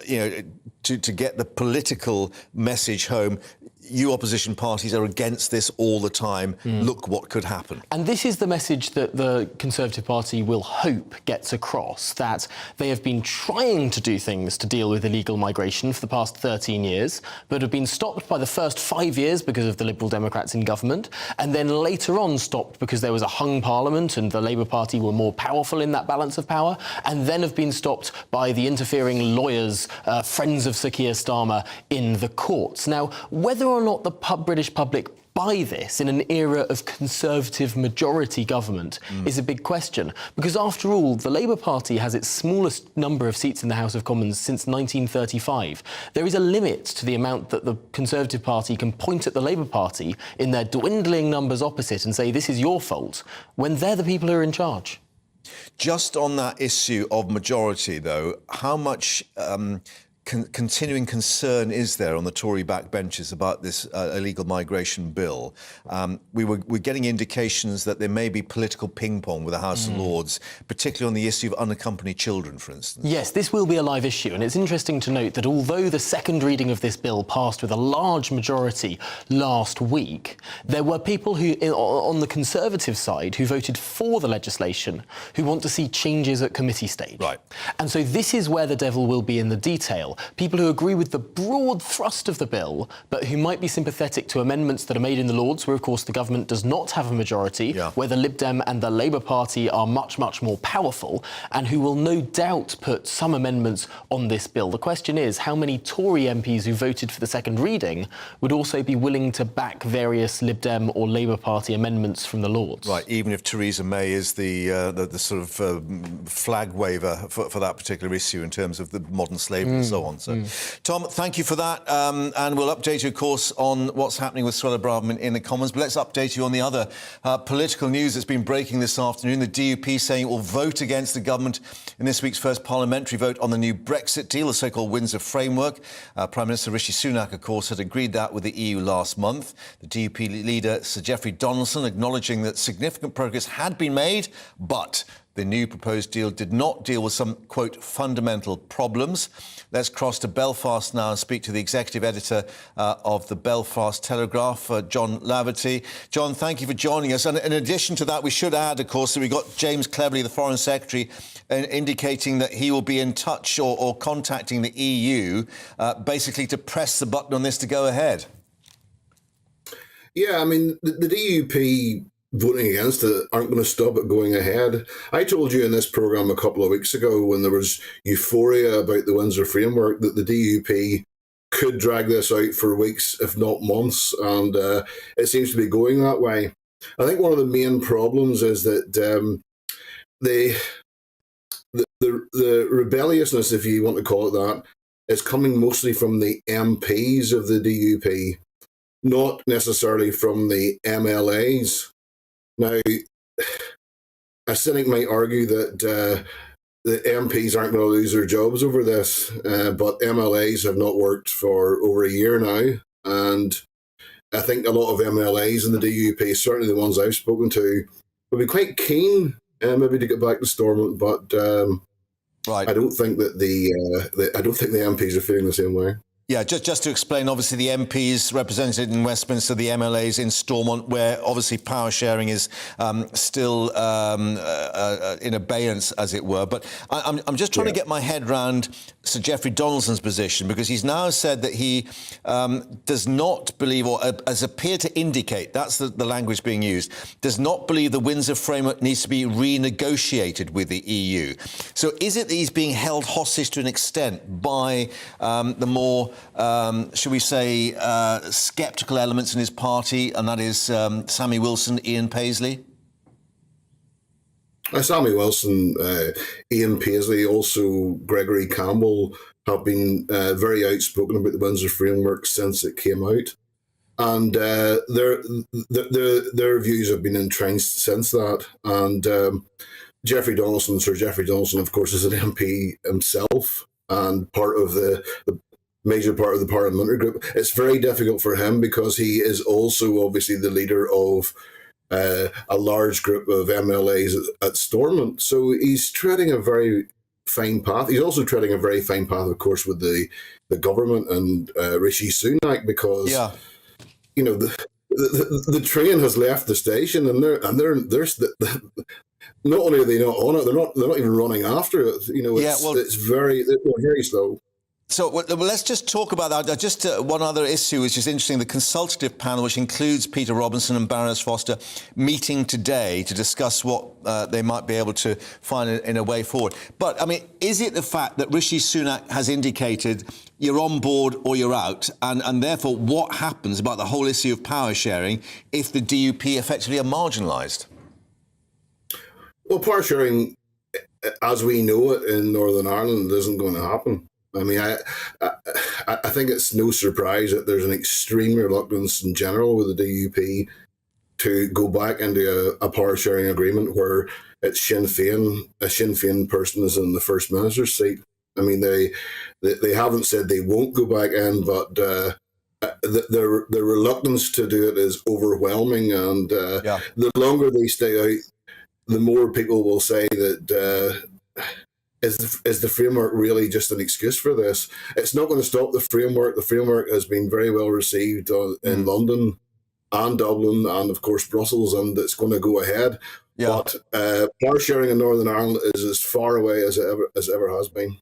Speaker 11: you know, to get the political message home, you opposition parties are against this all the time. Look what could happen.
Speaker 10: And this is the message that the Conservative Party will hope gets across, that they have been trying to do things to deal with illegal migration for the past 13 years, but have been stopped by the first 5 years because of the Liberal Democrats in government, and then later on stopped because there was a hung parliament and the Labour Party were more powerful in that balance of power, and then have been stopped by the interfering lawyers, friends of Sir Keir Starmer, in the courts. Now, whether or not the British public buy this in an era of Conservative majority government is a big question, because after all, the Labour Party has its smallest number of seats in the House of Commons since 1935. There is a limit to the amount that the Conservative Party can point at the Labour Party in their dwindling numbers opposite and say, this is your fault, when they're the people who are in charge.
Speaker 11: Just on that issue of majority, though, how much continuing concern is there on the Tory backbenches about this illegal migration bill? We're getting indications that there may be political ping-pong with the House of Lords, particularly on the issue of unaccompanied children, for instance.
Speaker 10: Yes, this will be a live issue, and it's interesting to note that although the second reading of this bill passed with a large majority last week, there were people who, on the Conservative side, who voted for the legislation, who want to see changes at committee stage.
Speaker 11: Right.
Speaker 10: And so this is where the devil will be in the detail. People who agree with the broad thrust of the bill, but who might be sympathetic to amendments that are made in the Lords, where, of course, the government does not have a majority, where the Lib Dem and the Labour Party are much, much more powerful, and who will no doubt put some amendments on this bill. The question is, how many Tory MPs who voted for the second reading would also be willing to back various Lib Dem or Labour Party amendments from the Lords?
Speaker 11: Right, even if Theresa May is the sort of flag waver for that particular issue in terms of the modern slavery and so on. So, Tom, thank you for that, and we'll update you, of course, on what's happening with Suella Braverman in the Commons. But let's update you on the other political news that's been breaking this afternoon. The DUP saying it will vote against the government in this week's first parliamentary vote on the new Brexit deal, the so-called Windsor Framework. Prime Minister Rishi Sunak, of course, had agreed that with the EU last month. The DUP leader, Sir Geoffrey Donaldson, acknowledging that significant progress had been made, but the new proposed deal did not deal with some, quote, fundamental problems. Let's cross to Belfast now and speak to the executive editor of the Belfast Telegraph, John Laverty. John, thank you for joining us. And in addition to that, we should add, of course, that we got James Cleverly, the Foreign Secretary, indicating that he will be in touch or contacting the EU, basically to press the button on this to go ahead.
Speaker 3: Yeah, I mean, the DUP voting against it aren't going to stop it going ahead. I told you in this programme a couple of weeks ago, when there was euphoria about the Windsor Framework, that the DUP could drag this out for weeks, if not months, and it seems to be going that way. I think one of the main problems is that the rebelliousness, if you want to call it that, is coming mostly from the MPs of the DUP, not necessarily from the MLAs. Now, a cynic might argue that the MPs aren't going to lose their jobs over this, but MLAs have not worked for over a year now, and I think a lot of MLAs in the DUP, certainly the ones I've spoken to, would be quite keen maybe to get back to Stormont, but I don't think that the MPs are feeling the same way.
Speaker 11: Yeah, just to explain, obviously the MPs represented in Westminster, the MLAs in Stormont, where obviously power sharing is still in abeyance, as it were. But I'm just trying to get my head around Sir Geoffrey Donaldson's position, because he's now said that he does not believe, or has appeared to indicate, that's the language being used, does not believe the Windsor Framework needs to be renegotiated with the EU. So is it that he's being held hostage to an extent by the more should we say, sceptical elements in his party, and that is Sammy Wilson, Ian Paisley?
Speaker 3: Sammy Wilson, Ian Paisley, also Gregory Campbell have been very outspoken about the Windsor Framework since it came out. And their views have been entrenched since that. And Sir Geoffrey Donaldson, of course, is an MP himself and part of the major part of the parliamentary group. It's very difficult for him because he is also obviously the leader of a large group of MLAs at Stormont. So he's treading a very fine path. He's also treading a very fine path, of course, with the government and Rishi Sunak, because you know the train has left the station, and they're not only are they not on it, they're not even running after it. You know, it's very slow.
Speaker 11: So let's just talk about that. Just one other issue, which is interesting. The consultative panel, which includes Peter Robinson and Baroness Foster, meeting today to discuss what they might be able to find in a way forward. But, I mean, is it the fact that Rishi Sunak has indicated you're on board or you're out, and therefore what happens about the whole issue of power sharing if the DUP effectively are marginalised?
Speaker 3: Well, power sharing, as we know it in Northern Ireland, isn't going to happen. I mean, I think it's no surprise that there's an extreme reluctance in general with the DUP to go back into a power sharing agreement where it's a Sinn Féin person is in the First Minister's seat. I mean, they haven't said they won't go back in, but their reluctance to do it is overwhelming. And the longer they stay out, the more people will say that is the framework really just an excuse for this? It's not going to stop the framework. The framework has been very well received in London and Dublin and, of course, Brussels, and it's going to go ahead. But power sharing in Northern Ireland is as far away as it ever has been.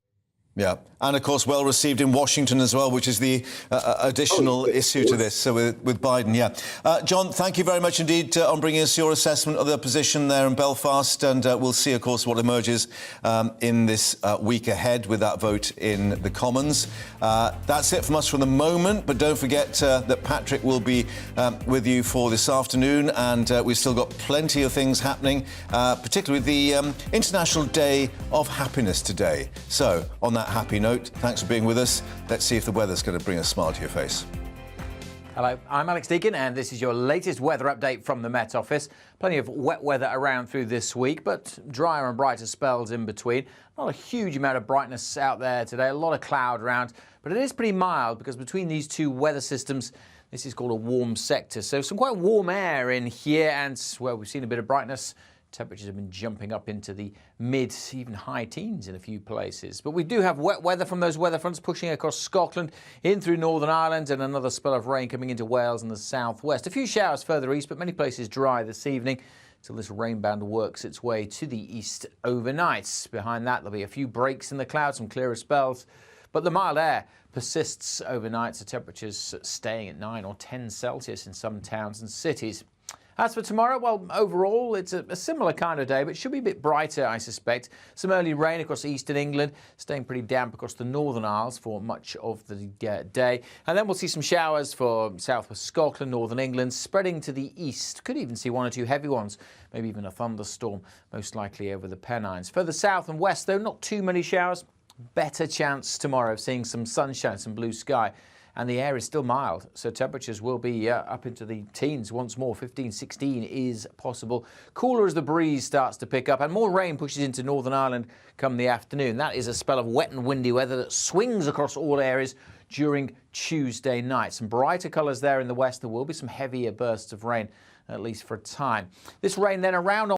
Speaker 11: Yeah, and of course well received in Washington as well, which is the additional issue to this. So with Biden, John, thank you very much indeed on bringing us your assessment of the position there in Belfast, and we'll see, of course, what emerges in this week ahead with that vote in the Commons. That's it from us for the moment, but don't forget that Patrick will be with you for this afternoon, and we've still got plenty of things happening, particularly the International Day of Happiness today. So, on that happy note, thanks for being with us. Let's see if the weather's going to bring a smile to your face.
Speaker 5: Hello, I'm Alex Deakin, and this is your latest weather update from the Met Office. Plenty of wet weather around through this week, but drier and brighter spells in between. Not a huge amount of brightness out there today, a lot of cloud around, but it is pretty mild because between these two weather systems, this is called a warm sector. So some quite warm air in here, and well, we've seen a bit of brightness. Temperatures have been jumping up into the mid, even high teens in a few places. But we do have wet weather from those weather fronts pushing across Scotland, in through Northern Ireland, and another spell of rain coming into Wales and the southwest. A few showers further east, but many places dry this evening till this rain band works its way to the east overnight. Behind that, there'll be a few breaks in the clouds, some clearer spells. But the mild air persists overnight, so temperatures staying at 9 or 10 Celsius in some towns and cities. As for tomorrow, well, overall, it's a similar kind of day, but should be a bit brighter, I suspect. Some early rain across eastern England, staying pretty damp across the Northern Isles for much of the day. And then we'll see some showers for southwest Scotland, Northern England, spreading to the east. Could even see one or two heavy ones, maybe even a thunderstorm, most likely over the Pennines. Further south and west, though, not too many showers. Better chance tomorrow of seeing some sunshine, some blue sky. And the air is still mild, so temperatures will be up into the teens once more. 15, 16 is possible. Cooler as the breeze starts to pick up, and more rain pushes into Northern Ireland come the afternoon. That is a spell of wet and windy weather that swings across all areas during Tuesday night. Some brighter colours there in the west. There will be some heavier bursts of rain, at least for a time. This rain then around